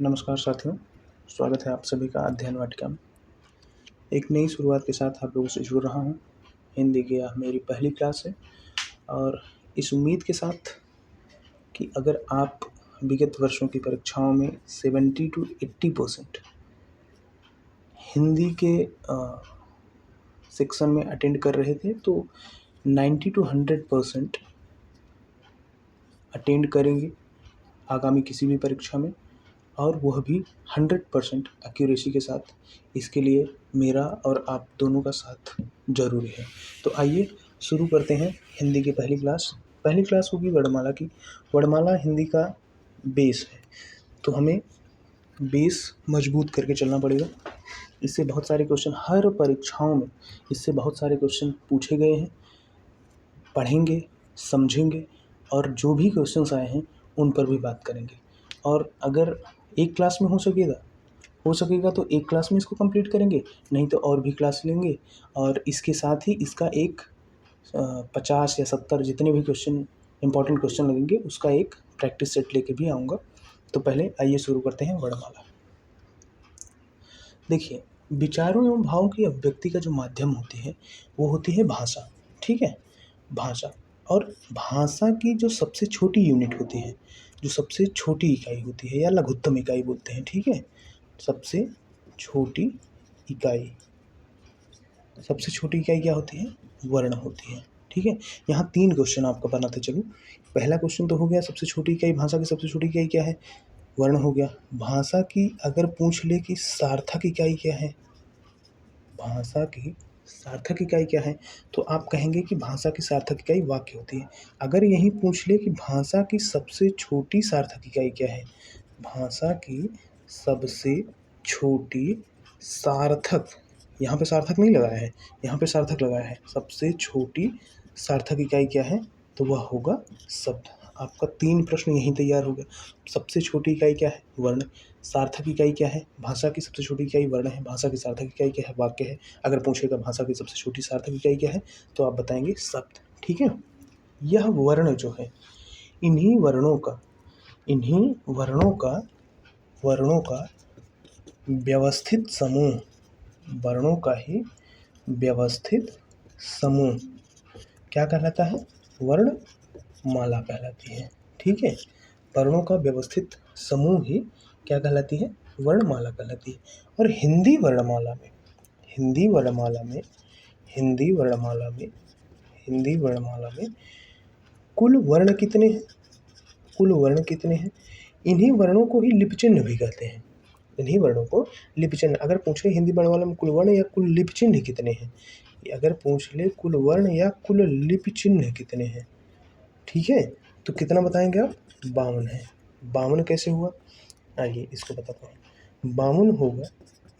नमस्कार साथियों, स्वागत है आप सभी का अध्ययन वाटिका में। एक नई शुरुआत के साथ आप लोगों से जुड़ रहा हूँ। हिंदी की यह मेरी पहली क्लास है और इस उम्मीद के साथ कि अगर आप विगत वर्षों की परीक्षाओं में 70 to 80% हिंदी के सेक्शन में अटेंड कर रहे थे तो 90 to 100% अटेंड करेंगे आगामी किसी भी परीक्षा में, और वह भी 100% एक्यूरेसी के साथ। इसके लिए मेरा और आप दोनों का साथ ज़रूरी है। तो आइए शुरू करते हैं हिंदी की पहली क्लास होगी वर्णमाला की। वर्णमाला हिंदी का बेस है, तो हमें बेस मजबूत करके चलना पड़ेगा। इससे बहुत सारे क्वेश्चन हर परीक्षाओं में इससे बहुत सारे क्वेश्चन पूछे गए हैं। पढ़ेंगे, समझेंगे और जो भी क्वेश्चंस आए हैं उन पर भी बात करेंगे। और अगर एक क्लास में हो सकेगा तो एक क्लास में इसको कंप्लीट करेंगे, नहीं तो और भी क्लास लेंगे। और इसके साथ ही इसका एक 50 या 70 जितने भी क्वेश्चन इंपॉर्टेंट क्वेश्चन लगेंगे उसका एक प्रैक्टिस सेट लेके भी आऊँगा। तो पहले आइए शुरू करते हैं वर्णमाला। देखिए, विचारों एवं भावों की अभिव्यक्ति का जो माध्यम होती है वो होती है भाषा। ठीक है, भाषा। और भाषा की जो सबसे छोटी यूनिट होती है, जो सबसे छोटी इकाई होती है या लघुत्तम इकाई बोलते हैं, ठीक है, सबसे छोटी इकाई क्या होती है? वर्ण होती है। ठीक है, यहाँ 3 क्वेश्चन आपका बनाते चलूँ। पहला क्वेश्चन तो हो गया सबसे छोटी इकाई, भाषा की सबसे छोटी इकाई क्या है? वर्ण हो गया। भाषा की अगर पूछ ले कि सार्थक इकाई क्या है, भाषा की सार्थक इकाई क्या है, तो आप कहेंगे कि भाषा की सार्थक इकाई वाक्य होती है। अगर यही पूछ ले कि भाषा की सबसे छोटी सार्थक इकाई क्या है, भाषा की सबसे छोटी सार्थक, यहाँ पे सार्थक नहीं लगाया है, यहाँ पे सार्थक लगाया है, सबसे छोटी सार्थक इकाई क्या है, तो वह होगा शब्द। आपका 3 प्रश्न यहीं तैयार हो गया। सबसे छोटी इकाई क्या है? वर्ण। सार्थक इकाई क्या है? भाषा की सबसे छोटी इकाई वर्ण है। भाषा की सार्थक इकाई क्या है? वाक्य है। अगर पूछेगा भाषा की सबसे छोटी सार्थक इकाई क्या है, तो आप बताएंगे शब्द। ठीक है, यह वर्ण जो है, इन्हीं वर्णों का व्यवस्थित समूह, वर्णों का ही व्यवस्थित समूह क्या कहलाता है? वर्णमाला कहलाती है। ठीक है, वर्णों का व्यवस्थित समूह ही क्या कहलाती है? वर्णमाला कहलाती है। और हिंदी वर्णमाला में कुल वर्ण कितने हैं? इन्हीं वर्णों को ही लिपि चिन्ह भी कहते हैं। इन्हीं वर्णों को लिपि चिन्ह, अगर पूछे हिंदी वर्णमाला में कुल वर्ण या कुल लिपि चिन्ह कितने हैं, अगर पूछ ले कुल वर्ण या कुल लिपि चिन्ह कितने हैं, ठीक है, तो कितना बताएंगे आप? 52 है। 52 कैसे हुआ? आइए इसको बताता हूँ। 52 होगा,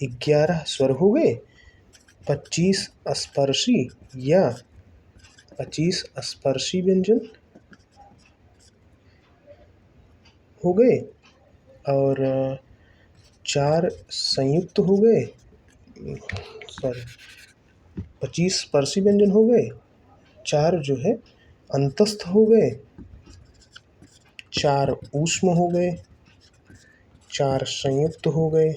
11 स्वर हो गए, 25 स्पर्शी व्यंजन हो गए और 4 संयुक्त हो गए, 25 स्पर्शी व्यंजन हो गए, 4 जो है अंतस्थ हो गए, 4 ऊष्म हो गए, 4 संयुक्त हो गए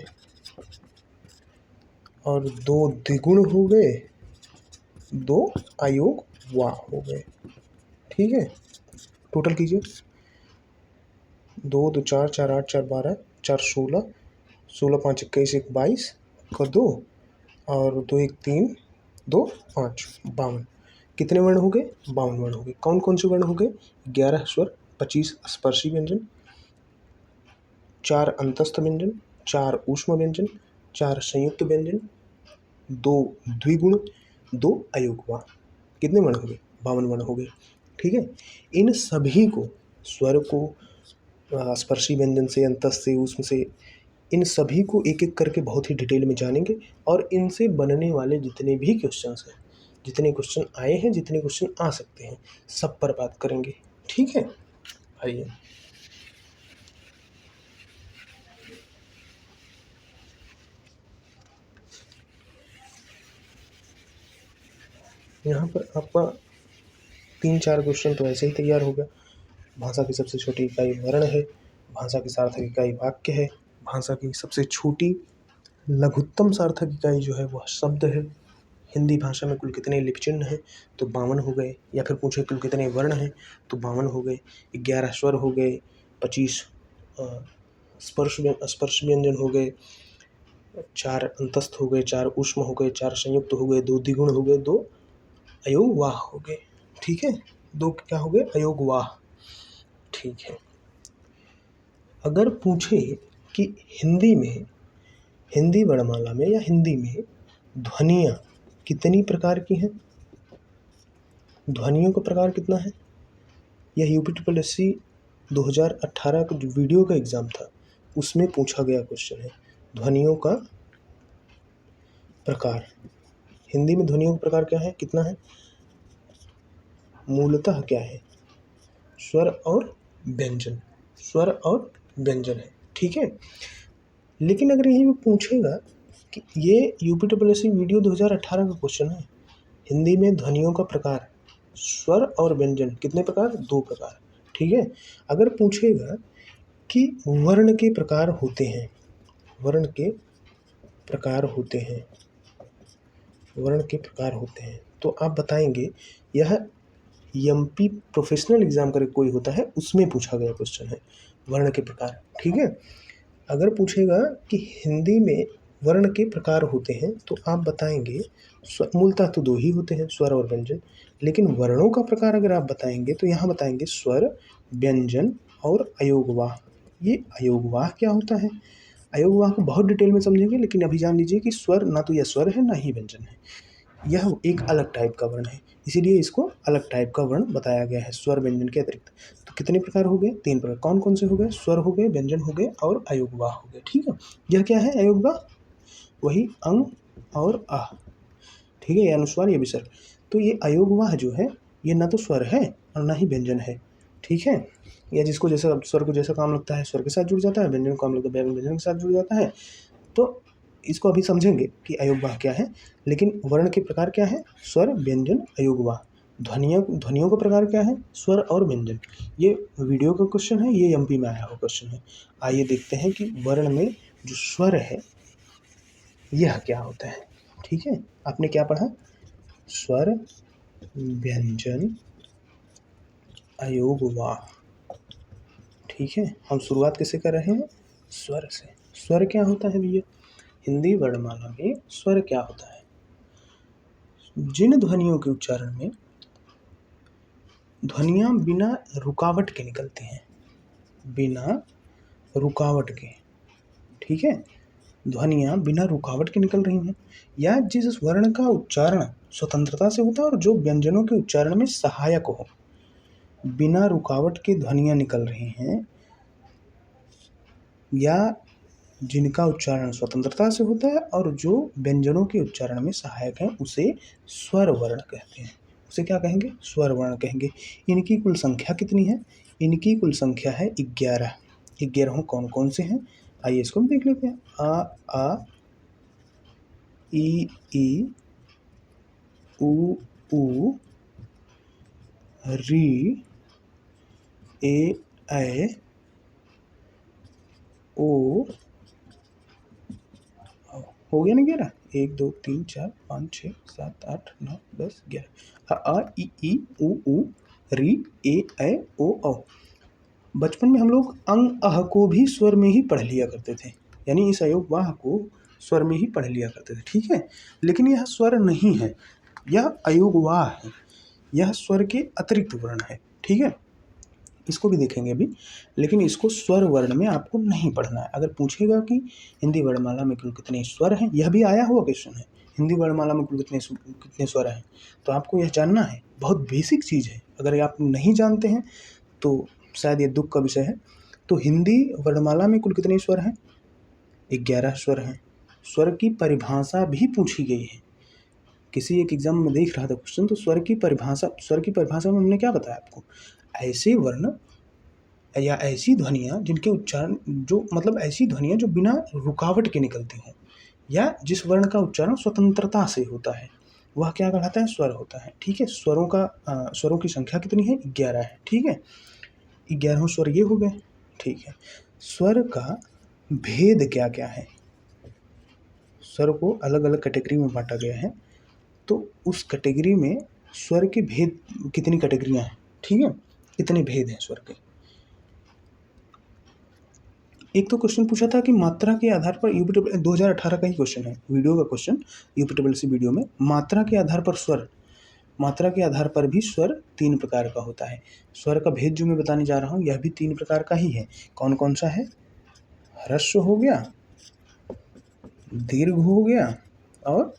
और 2 द्विगुण हो गए, 2 अयोग वा हो गए। ठीक है, टोटल कीजिए। 2 2 4 4 8 4 12 4 16 16 5 21 1 22 का 2 और 2 1 3 2 5 52। कितने वर्ण हो गए? 52 वर्ण हो गए। कौन कौन से वर्ण हो गए? 11 स्वर, 25 स्पर्शी व्यंजन, 4 अंतस्थ व्यंजन, 4 ऊष्म व्यंजन, 4 संयुक्त व्यंजन, 2 द्विगुण, 2 अयोगवा। कितने वर्ण हो गए? 52 वर्ण हो गए। ठीक है, इन सभी को, स्वर को, स्पर्शी व्यंजन से, अंतस्थ से, ऊष्म से, इन सभी को एक एक करके बहुत ही डिटेल में जानेंगे और इनसे बनने वाले जितने भी क्वेश्चंस हैं, जितने क्वेश्चन आए हैं, जितने क्वेश्चन आ सकते हैं, सब पर बात करेंगे। ठीक है, आइए यहाँ पर आपका 3-4 क्वेश्चन तो ऐसे ही तैयार हो गया। भाषा की सबसे छोटी इकाई वर्ण है, भाषा की सार्थक इकाई वाक्य है, भाषा की सबसे छोटी लघुत्तम सार्थक इकाई जो है वह शब्द है। हिंदी भाषा में कुल कितने लिपि चिन्ह हैं, तो 52 हो गए। या फिर पूछे कुल कितने वर्ण हैं, तो 52 हो गए। 11 स्वर हो गए, 25 स्पर्श व्यंजन हो गए, 4 अंतस्थ हो गए, 4 ऊष्म हो गए, 4 संयुक्त हो गए, 2 द्विगुण हो गए, 2 अयोगवाह हो गए। ठीक है, 2 क्या हो गए, अयोगवाह। ठीक है, अगर पूछे कि हिंदी वर्णमाला में या हिंदी में ध्वनियाँ कितनी प्रकार की हैं, ध्वनियों का प्रकार कितना है, यह यूपी SSC 2018 का जो वीडियो का एग्ज़ाम था उसमें पूछा गया क्वेश्चन है। ध्वनियों का प्रकार, हिंदी में ध्वनियों का प्रकार क्या है, कितना है, मूलतः क्या है, स्वर और व्यंजन, स्वर और व्यंजन है। ठीक है, लेकिन अगर यही पूछेगा कि ये यूपी वीडियो 2018 का क्वेश्चन है, हिंदी में ध्वनियों का प्रकार, स्वर और व्यंजन कितने प्रकार, 2 प्रकार। ठीक है, अगर पूछेगा कि वर्ण के प्रकार होते हैं, वर्ण के प्रकार होते हैं, वर्ण के प्रकार होते हैं, तो आप बताएंगे, यह एमपी प्रोफेशनल एग्जाम का कोई होता है उसमें पूछा गया क्वेश्चन है, वर्ण के प्रकार। ठीक है, अगर पूछेगा कि हिंदी में वर्ण के प्रकार होते हैं, तो आप बताएंगे मूलतः तो 2 ही होते हैं, स्वर और व्यंजन। लेकिन वर्णों का प्रकार अगर आप बताएंगे तो यहाँ बताएंगे स्वर, व्यंजन और अयोगवाह। ये अयोगवाह क्या होता है, अयोगवाह को बहुत डिटेल में समझेंगे, लेकिन अभी जान लीजिए कि स्वर ना तो यह स्वर है ना ही व्यंजन है, यह एक अलग टाइप का वर्ण है, इसीलिए इसको अलग टाइप का वर्ण बताया गया है स्वर व्यंजन के अतिरिक्त। तो कितने प्रकार हो गए, 3 प्रकार। कौन कौन से हो गए, स्वर हो गए, व्यंजन हो गए और अयोगवाह हो गए। ठीक है, यह क्या है अयोगवाह, वही अंग और आह। ठीक है, ये अनुस्वार ये विसर्ग। तो ये अयोगवाह जो है ये ना तो स्वर है और ना ही व्यंजन है। ठीक है, या जिसको जैसा स्वर को जैसा काम लगता है स्वर के साथ जुड़ जाता है, व्यंजन को काम लगता है व्यंजन के साथ जुड़ जाता है। तो इसको अभी समझेंगे कि अयोगवाह क्या है, लेकिन वर्ण के प्रकार क्या है, स्वर, व्यंजन, अयोगवाह। ध्वनियों का प्रकार क्या है, स्वर और व्यंजन। ये वीडियो का क्वेश्चन है, ये एमपी में आया हुआ क्वेश्चन है। आइए देखते हैं कि वर्ण में जो स्वर है यह क्या होता है। ठीक है, आपने क्या पढ़ा, स्वर, व्यंजन, अयोगवाह। ठीक है, हम शुरुआत कैसे कर रहे हैं, स्वर से। स्वर क्या होता है भैया, हिंदी वर्णमाला में स्वर क्या होता है, जिन ध्वनियों के उच्चारण में ध्वनियाँ बिना रुकावट के निकलती हैं, बिना रुकावट के। ठीक है, ध्वनियाँ बिना रुकावट के निकल रही हैं, या जिस वर्ण का उच्चारण स्वतंत्रता से होता है और जो व्यंजनों के उच्चारण में सहायक हो, बिना रुकावट के ध्वनियाँ निकल रही हैं, या जिनका उच्चारण स्वतंत्रता से होता है और जो व्यंजनों के उच्चारण में सहायक हैं, उसे स्वर वर्ण कहते हैं। उसे क्या कहेंगे, स्वर वर्ण कहेंगे। इनकी कुल संख्या कितनी है, इनकी कुल संख्या है 11। 11 कौन कौन से हैं, आइए इसको भी देख लेते हैं। आ ई उ री ऐ ओ, हो गया ना 11, 1 2 3 4 5 6 7 8 9 10 11। आ ई उ री ऐ ओ। बचपन में हम लोग अंग अह को भी स्वर में ही पढ़ लिया करते थे, यानी इस अयोगवाह को स्वर में ही पढ़ लिया करते थे। ठीक है, लेकिन यह स्वर नहीं है, यह अयोगवाह है, यह स्वर के अतिरिक्त वर्ण है। ठीक है, इसको भी देखेंगे अभी, लेकिन इसको स्वर वर्ण में आपको नहीं पढ़ना है। अगर पूछेगा कि हिंदी वर्णमाला में कुल कितने स्वर हैं, यह भी आया हुआ क्वेश्चन है, हिंदी वर्णमाला में कुल कितने स्वर हैं, तो आपको यह जानना है, बहुत बेसिक चीज़ है। अगर आप नहीं जानते हैं तो शायद ये दुख का विषय है। तो हिंदी वर्णमाला में कुल कितने स्वर हैं, 11 स्वर हैं। स्वर की परिभाषा भी पूछी गई है, किसी एक एग्जाम में देख रहा था क्वेश्चन, तो स्वर की परिभाषा में हमने क्या बताया आपको, ऐसे वर्ण या ऐसी ध्वनियाँ जिनके उच्चारण जो मतलब ऐसी ध्वनियाँ जो बिना रुकावट के निकलती हों, या जिस वर्ण का उच्चारण स्वतंत्रता से होता है, वह क्या कहलाता है, स्वर होता है। ठीक है, स्वरों की संख्या कितनी है, 11 है। ठीक है, 11 स्वर ये हो गए। ठीक है, स्वर का भेद क्या क्या है, स्वर को अलग अलग कैटेगरी में बांटा गया है, तो उस कैटेगरी में स्वर के भेद कितनी कैटेगरियां हैं, ठीक है, कितने भेद हैं स्वर के। एक तो क्वेश्चन पूछा था कि मात्रा के आधार पर यूपीडब्ल्यू 2018 का ही क्वेश्चन है, वीडियो का क्वेश्चन, यूपीडब्ल्यूसी वीडियो में मात्रा के आधार पर स्वर, मात्रा के आधार पर भी स्वर 3 प्रकार का होता है। स्वर का भेद जो मैं बताने जा रहा हूँ यह भी 3 प्रकार का ही है। कौन कौन सा है? ह्रस्व हो गया, दीर्घ हो गया और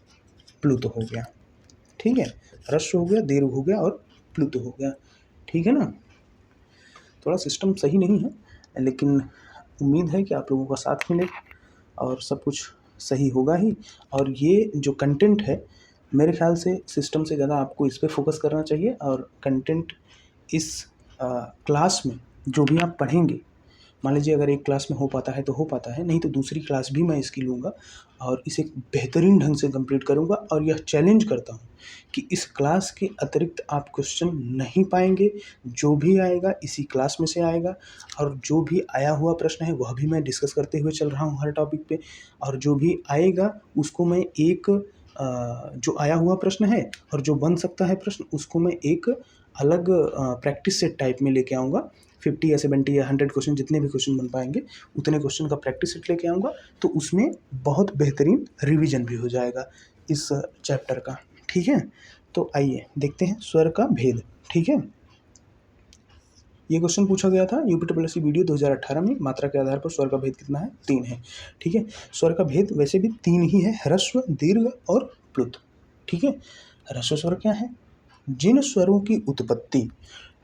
प्लुत हो गया, ठीक है। ह्रस्व हो गया, दीर्घ हो गया और प्लुत हो गया, ठीक है ना। थोड़ा सिस्टम सही नहीं है, लेकिन उम्मीद है कि आप लोगों का साथ मिले और सब कुछ सही होगा ही। और ये जो कंटेंट है मेरे ख्याल से सिस्टम से ज़्यादा आपको इस पे फोकस करना चाहिए। और कंटेंट इस क्लास में जो भी आप पढ़ेंगे, मान लीजिए अगर एक क्लास में हो पाता है तो हो पाता है, नहीं तो दूसरी क्लास भी मैं इसकी लूँगा और इसे बेहतरीन ढंग से कंप्लीट करूँगा। और यह चैलेंज करता हूँ कि इस क्लास के अतिरिक्त आप क्वेश्चन नहीं पाएंगे, जो भी आएगा इसी क्लास में से आएगा। और जो भी आया हुआ प्रश्न है वह भी मैं डिस्कस करते हुए चल रहा हूँ हर टॉपिक पे, और जो भी आएगा उसको मैं एक जो आया हुआ प्रश्न है और जो बन सकता है प्रश्न उसको मैं एक अलग प्रैक्टिस सेट टाइप में लेके आऊँगा। 50 या 70 या 100 क्वेश्चन, जितने भी क्वेश्चन बन पाएंगे उतने क्वेश्चन का प्रैक्टिस सेट लेके आऊँगा, तो उसमें बहुत बेहतरीन रिवीजन भी हो जाएगा इस चैप्टर का, ठीक है। तो आइए देखते हैं स्वर का भेद, ठीक है। ये क्वेश्चन पूछा गया था यूपीडब्ल्यूसी वीडियो 2018 में, मात्रा के आधार पर स्वर का भेद कितना है? 3 है, ठीक है। स्वर का भेद वैसे भी 3 ही है, ह्रस्व, दीर्घ और प्लुत, ठीक है। ह्रस्व स्वर क्या है? जिन स्वरों की उत्पत्ति,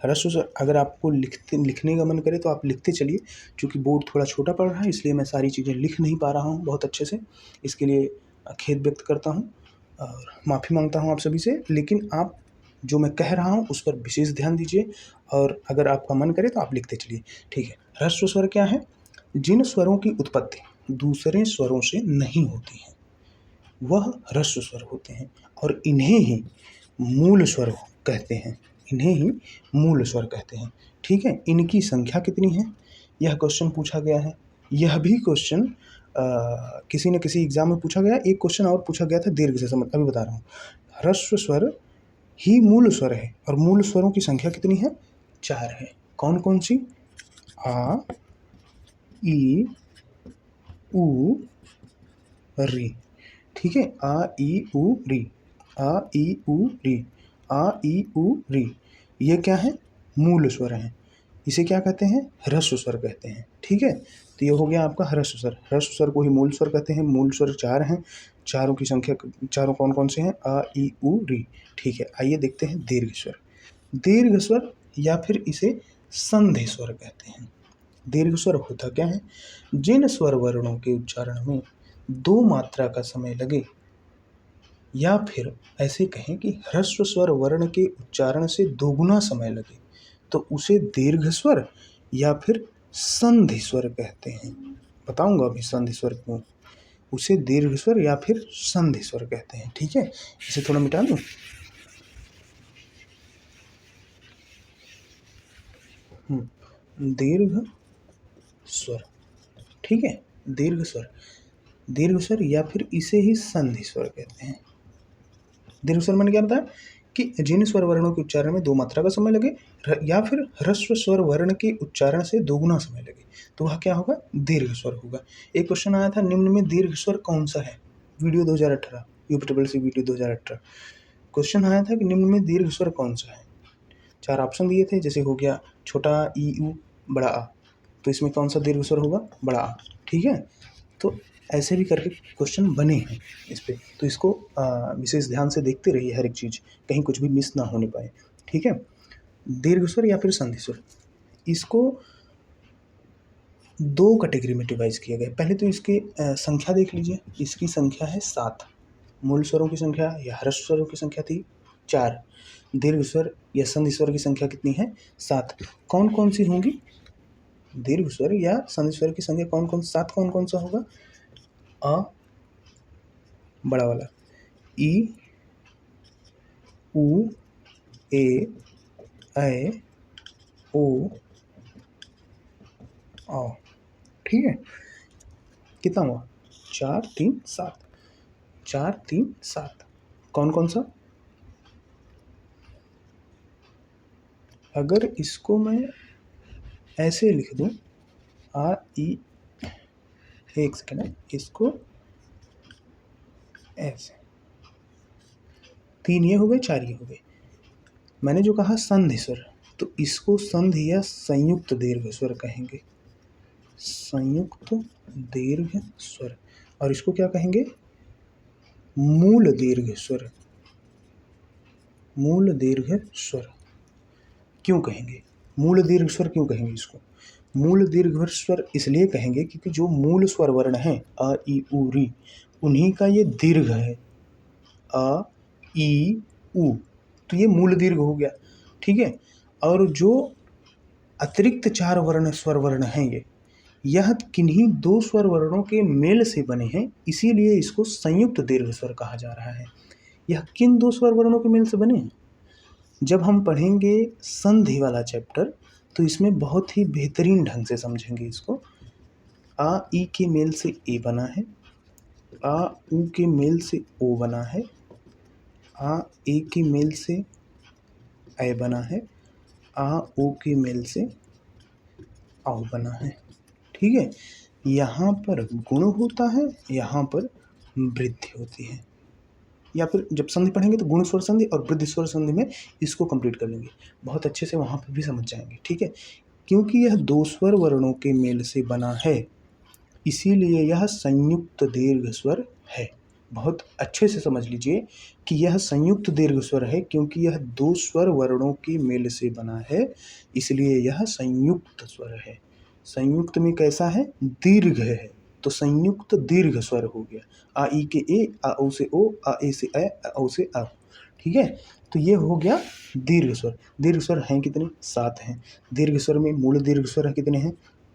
ह्रस्व स्वर अगर आपको लिखने का मन करे तो आप लिखते चलिए, क्योंकि बोर्ड थोड़ा छोटा पड़ रहा है इसलिए मैं सारी चीज़ें लिख नहीं पा रहा हूँ बहुत अच्छे से, इसके लिए खेद व्यक्त करता हूँ और माफ़ी मांगता हूँ आप सभी से। लेकिन आप जो मैं कह रहा हूँ उस पर विशेष ध्यान दीजिए और अगर आपका मन करे तो आप लिखते चलिए, ठीक है। ह्रस्व स्वर क्या है? जिन स्वरों की उत्पत्ति दूसरे स्वरों से नहीं होती है वह ह्रस्व स्वर होते हैं, और इन्हें ही मूल स्वर कहते हैं, इन्हें ही मूल स्वर कहते हैं, ठीक है। इनकी संख्या कितनी है यह क्वेश्चन पूछा गया है। यह भी क्वेश्चन किसी न किसी एग्जाम में पूछा गया। एक क्वेश्चन और पूछा गया था दीर्घ से संबंधित, अभी बता रहा हूँ। ह्रस्व स्वर ही मूल स्वर है और मूल स्वरों की संख्या कितनी है? 4 है। कौन कौन सी? आ, ई, उ, री, ठीक है। आ, ई, उ, री, आ, ई, उ, री, आ, ई, उ, री, ये क्या है? मूल स्वर हैं। इसे क्या कहते हैं? ह्रस्व स्वर कहते हैं, ठीक है। तो ये हो गया आपका ह्रस्व स्वर। ह्रस्व स्वर को ही मूल स्वर कहते हैं। मूल स्वर 4 हैं, चारों की संख्या, चारों कौन कौन से हैं? आ, ई, उ, री, ठीक है। आइए देखते हैं दीर्घ स्वर। दीर्घ स्वर या फिर इसे संधि स्वर कहते हैं। दीर्घ स्वर होता क्या है? जिन स्वर वर्णों के उच्चारण में 2 मात्रा का समय लगे, या फिर ऐसे कहें कि ह्रस्व स्वर वर्ण के उच्चारण से दोगुना समय लगे, तो उसे दीर्घ स्वर या फिर संधि स्वर कहते हैं। बताऊंगा अभी संधि स्वर क्यों। उसे दीर्घ स्वर या फिर संधि स्वर कहते हैं, ठीक है। इसे थोड़ा मिटा दूं। दीर्घ स्वर, ठीक है। दीर्घ स्वर, दीर्घ स्वर या फिर इसे ही संधि स्वर कहते हैं। दीर्घ स्वर मैंने क्या बताया कि जिन स्वर वर्णों के उच्चारण में 2 मात्रा का समय लगे या फिर ह्रस्व स्वर वर्ण के उच्चारण से दोगुना समय लगे, तो वह क्या होगा? दीर्घ स्वर होगा। एक क्वेश्चन आया था, निम्न में दीर्घ स्वर कौन सा है? वीडियो 2018, यूपीडब्ल्यूसी वीडियो 2018 क्वेश्चन आया था कि निम्न में दीर्घ स्वर कौन सा है। 4 ऑप्शन दिए थे, जैसे हो गया छोटा ई, उ, बड़ा आ, तो इसमें कौन सा दीर्घ स्वर होगा? बड़ा आ, ठीक है। तो ऐसे भी करके क्वेश्चन बने हैं इस पे, तो इसको विशेष ध्यान से देखते रहिए हर एक चीज़, कहीं कुछ भी मिस ना होने पाए, ठीक है। दीर्घ स्वर या फिर संधि स्वर, इसको 2 कैटेगरी में डिवाइज किया गया। पहले तो इसकी संख्या देख लीजिए। इसकी संख्या है 7। मूल स्वरों की संख्या या ह्रस्व स्वरों की संख्या थी 4। दीर्घ स्वर या संधि स्वर की संख्या कितनी है? 7। कौन कौन सी होंगी? दीर्घ स्वर या संधि स्वर की संख्या कौन कौन, 7 कौन कौन सा होगा? अ, बड़ा वाला, ई, उ, ए, ऐ, ओ, औ, ठीक है। कितना हुआ? 4 3 7, 4 3 7। कौन कौन सा? अगर इसको मैं ऐसे लिख दूं, आ ई, एक सेकेंड है, इसको ऐसे, 3 ये हो गए, 4 ये हो गए। मैंने जो कहा संधि स्वर, तो इसको संधि या संयुक्त दीर्घ स्वर कहेंगे, संयुक्त दीर्घ स्वर। और इसको क्या कहेंगे? मूल दीर्घ स्वर, मूल दीर्घ स्वर। क्यों कहेंगे मूल दीर्घ स्वर? क्यों कहेंगे इसको मूल दीर्घ स्वर? इसलिए कहेंगे क्योंकि जो मूल स्वर वर्ण है अ ई उ री, उन्हीं का ये दीर्घ है, अ ई उ, तो ये मूल दीर्घ हो गया, ठीक है। और जो अतिरिक्त 4 वर्ण स्वर वर्ण हैं यह किन्हीं 2 स्वर वर्णों के मेल से बने हैं, इसीलिए इसको संयुक्त दीर्घ स्वर कहा जा रहा है। यह किन 2 स्वर वर्णों के मेल से बने हैं? जब हम पढ़ेंगे संधि वाला चैप्टर तो इसमें बहुत ही बेहतरीन ढंग से समझेंगे इसको। आ ई के मेल से ए बना है, आ उ के मेल से ओ बना है, आ ए के मेल से ए बना है, आ ओ के मेल से आओ बना है, ठीक है। यहाँ पर गुण होता है, यहाँ पर वृद्धि होती है। या फिर जब संधि पढ़ेंगे तो गुण स्वर संधि और वृद्धि स्वर संधि में इसको कंप्लीट कर लेंगे, बहुत अच्छे से वहाँ पर भी समझ जाएंगे, ठीक है। क्योंकि यह 2 स्वर वर्णों के मेल से बना है इसीलिए यह संयुक्त दीर्घ स्वर है। बहुत अच्छे से समझ लीजिए कि यह संयुक्त दीर्घ स्वर है, क्योंकि यह 2 स्वर वर्णों के मेल से बना है इसलिए यह संयुक्त स्वर है। संयुक्त में कैसा है? दीर्घ है, तो संयुक्त दीर्घ स्वर हो गया। आ ई के ए, आ ओ से ओ, आ ए से ए, आ ओ से आ, ठीक है। तो ये हो गया दीर्घ स्वर। दीर्घ स्वर हैं कितने? 7 हैं। दीर्घ स्वर में मूल दीर्घ स्वर कितने हैं?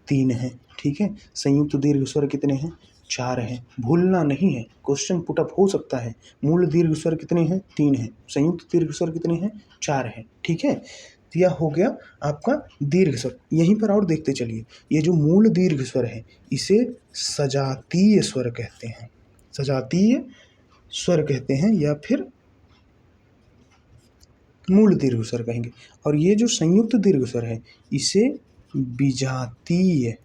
3 हैं, ठीक है। संयुक्त दीर्घ स्वर कितने हैं? 4 हैं। भूलना नहीं है, क्वेश्चन पुटअप हो सकता है। मूल दीर्घ स्वर कितने हैं? 3 हैं। संयुक्त दीर्घ स्वर कितने हैं? 4 हैं, ठीक है। तो यह हो गया आपका दीर्घ स्वर। यहीं पर और देखते चलिए, ये जो मूल दीर्घ स्वर है इसे सजातीय स्वर कहते हैं, सजातीय स्वर कहते हैं या फिर मूल दीर्घ स्वर कहेंगे। और ये जो संयुक्त दीर्घ स्वर है इसे विजातीय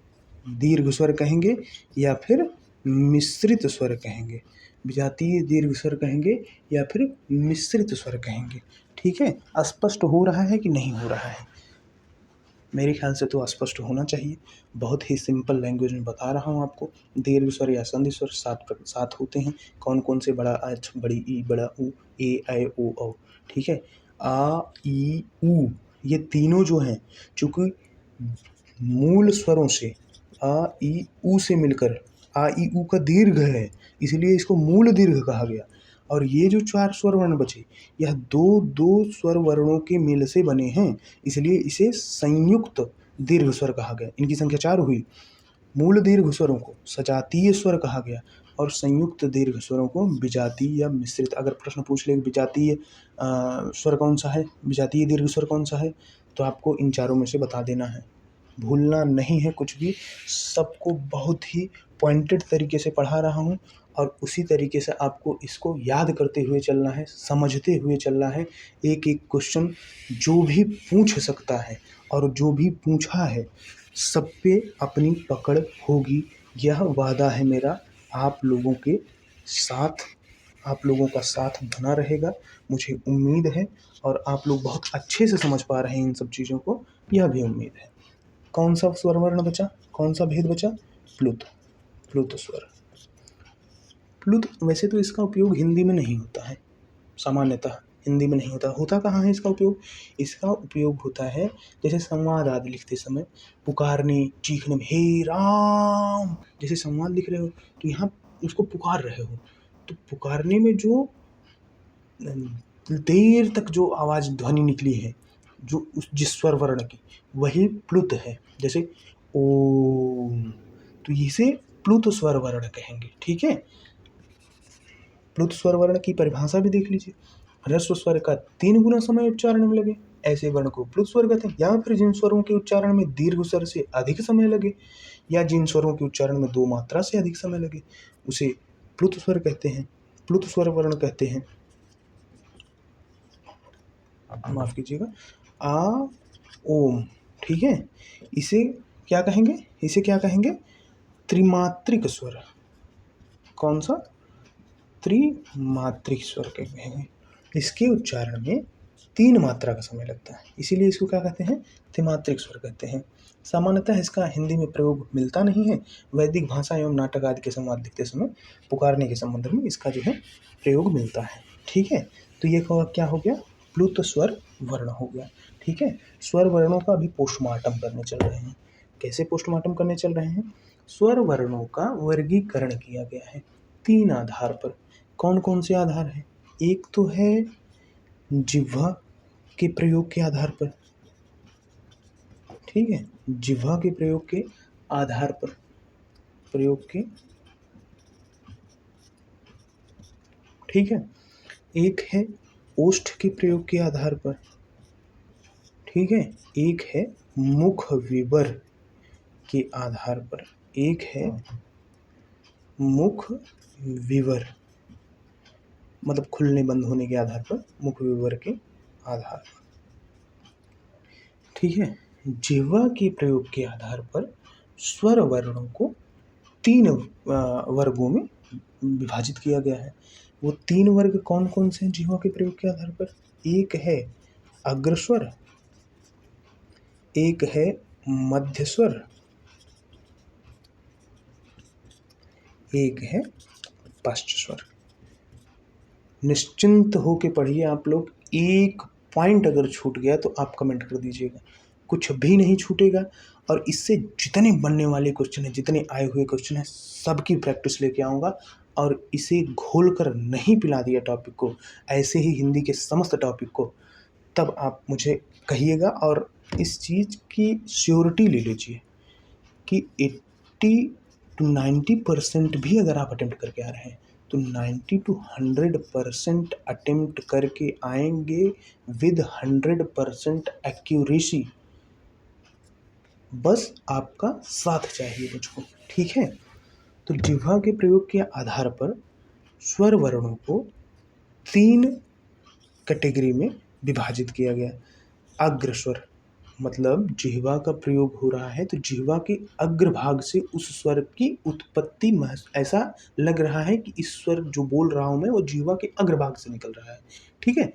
दीर्घ स्वर कहेंगे या फिर मिश्रित स्वर कहेंगे। विजातीय दीर्घ स्वर कहेंगे या फिर मिश्रित स्वर कहेंगे, ठीक है। स्पष्ट हो रहा है कि नहीं हो रहा है? मेरे ख्याल से तो स्पष्ट होना चाहिए। बहुत ही सिंपल लैंग्वेज में बता रहा हूँ आपको। दीर्घ स्वर या संधि स्वर 7 होते हैं। कौन कौन से? बड़ा एच, बड़ी ई, बड़ा ऊ, ए ऐ ओ औ, ठीक है। आ ई उ, ये तीनों जो हैं चूँकि मूल स्वरों से आ ई उ से मिलकर आ ई उ का दीर्घ है इसलिए इसको मूल दीर्घ कहा गया। और ये जो 4 स्वर वर्ण बचे यह दो स्वर वर्णों के मेल से बने हैं इसलिए इसे संयुक्त दीर्घ स्वर कहा गया। इनकी संख्या 4 हुई। मूल दीर्घ स्वरों को सजातीय स्वर कहा गया और संयुक्त दीर्घ स्वरों को विजातीय या मिश्रित। अगर प्रश्न पूछ ले विजातीय स्वर कौन सा है, विजातीय दीर्घ स्वर कौन सा है, तो आपको इन चारों में से बता देना है। भूलना नहीं है कुछ भी, सबको बहुत ही पॉइंटेड तरीके से पढ़ा रहा हूँ और उसी तरीके से आपको इसको याद करते हुए चलना है, समझते हुए चलना है। एक एक क्वेश्चन जो भी पूछ सकता है और जो भी पूछा है सब पे अपनी पकड़ होगी, यह वादा है मेरा। आप लोगों के साथ, आप लोगों का साथ बना रहेगा, मुझे उम्मीद है। और आप लोग बहुत अच्छे से समझ पा रहे हैं इन सब चीज़ों को, यह भी उम्मीद है। कौन सा स्वर वर्ण बचा? कौन सा भेद बचा? प्लुत, प्लुत स्वर। प्लुत वैसे तो इसका उपयोग हिंदी में नहीं होता है, सामान्यतः हिंदी में नहीं होता। होता कहाँ है इसका उपयोग? इसका उपयोग होता है जैसे संवाद आदि लिखते समय, पुकारने, चीखने में, हे राम, जैसे संवाद लिख रहे हो तो यहाँ उसको पुकार रहे हो, तो पुकारने में जो देर तक जो आवाज़ ध्वनि निकली है जो उस जिस स्वर वर्ण की, वही प्लुत है। जैसे ओम, तो इसे प्लुत स्वर वर्ण कहेंगे, ठीक है। प्लुत स्वर वर्ण की परिभाषा भी देख लीजिए। ह्रस्व स्वर का 3 गुना समय उच्चारण में लगे, ऐसे वर्ण को प्लुत स्वर कहते हैं। या फिर जिन स्वरों के उच्चारण में दीर्घ स्वर से अधिक समय लगे या जिन स्वरों के उच्चारण में दो मात्रा से अधिक समय लगे उसे प्लुत स्वर कहते हैं, प्लुत स्वर वर्ण कहते हैं। माफ कीजिएगा, आ ओम, ठीक है। इसे क्या कहेंगे, इसे क्या कहेंगे, त्रिमात्रिक स्वर। कौन सा, त्रिमात्रिक स्वर के कहेंगे। इसके उच्चारण में 3 मात्रा का समय लगता है, इसीलिए इसको क्या कहते हैं, त्रिमात्रिक स्वर कहते हैं। सामान्यतः इसका हिंदी में प्रयोग मिलता नहीं है। वैदिक भाषा एवं नाटक आदि के संवाद लिखते समय पुकारने के संबंध में इसका जो है प्रयोग मिलता है, ठीक है। तो ये क्या हो गया, प्लुत स्वर वर्ण हो गया, ठीक है। स्वर वर्णों का अभी पोस्टमार्टम करने चल रहे हैं। कैसे पोस्टमार्टम करने चल रहे हैं, स्वर वर्णों का वर्गीकरण किया गया है 3 आधार पर। कौन कौन से आधार हैं, एक तो है जिह्वा के प्रयोग के आधार पर, ठीक है, जिह्वा के प्रयोग के आधार पर, प्रयोग के, ठीक है। एक है ओष्ठ के प्रयोग के आधार पर, ठीक है। एक है मुख विवर के आधार पर, एक है मुख विवर मतलब खुलने बंद होने के आधार पर, मुख विवर के आधार पर, ठीक है। जिह्वा के प्रयोग के आधार पर स्वर वर्णों को 3 वर्गों में विभाजित किया गया है। वो 3 वर्ग कौन कौन से हैं जिह्वा के प्रयोग के आधार पर, एक है अग्रस्वर, एक है मध्य स्वर, एक है पश्च स्वर। निश्चिंत होके पढ़िए आप लोग, एक पॉइंट अगर छूट गया तो आप कमेंट कर दीजिएगा, कुछ भी नहीं छूटेगा। और इससे जितने बनने वाले क्वेश्चन हैं, जितने आए हुए क्वेश्चन हैं, सबकी प्रैक्टिस लेके आऊँगा। और इसे घोल कर नहीं पिला दिया टॉपिक को, ऐसे ही हिंदी के समस्त टॉपिक को, तब आप मुझे कहिएगा। और इस चीज़ की श्योरिटी ले लीजिए कि 80 to 90% भी अगर आप अटेम्प्ट करके आ रहे हैं तो 90 to 100% अटेम्प्ट करके आएंगे विद 100% एक्यूरेसी। बस आपका साथ चाहिए मुझको, ठीक है। तो जिह्वा के प्रयोग के आधार पर स्वर वर्णों को 3 कैटेगरी में विभाजित किया गया। अग्रस्वर मतलब जिह्वा का प्रयोग हो रहा है तो जिह्वा के अग्रभाग से उस स्वर की उत्पत्ति ऐसा लग रहा है कि इस स्वर जो बोल रहा हूँ मैं वो जिह्वा के अग्रभाग से निकल रहा है, ठीक है।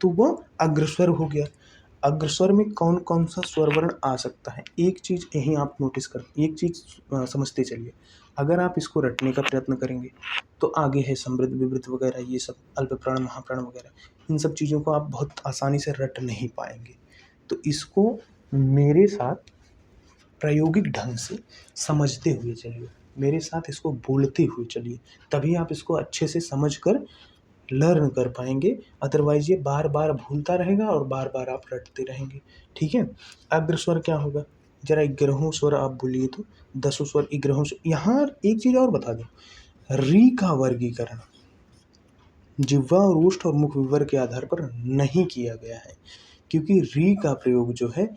तो वह अग्रस्वर हो गया। अग्रस्वर में कौन कौन सा स्वर वर्ण आ सकता है, एक चीज़ यहीं आप नोटिस कर, एक चीज़ समझते चलिए। अगर आप इसको रटने का प्रयत्न करेंगे तो आगे है समृद्ध विवृत वगैरह, ये सब अल्प प्राण महाप्राण वगैरह, इन सब चीज़ों को आप बहुत आसानी से रट नहीं पाएंगे। तो इसको मेरे साथ प्रायोगिक ढंग से समझते हुए चलिए, मेरे साथ इसको बोलते हुए चलिए, तभी आप इसको अच्छे से समझ कर लर्न कर पाएंगे। अदरवाइज ये बार बार भूलता रहेगा और बार बार आप रटते रहेंगे, ठीक है। अग्रस्वर क्या होगा, जरा 11 स्वर आप बोलिए तो, 10 स्वर 11 स्वर। यहाँ एक चीज़ और बता दूँ, री का वर्गीकरण जिह्वा और ओष्ठ और मुख विवर के आधार पर नहीं किया गया है, क्योंकि री का प्रयोग जो है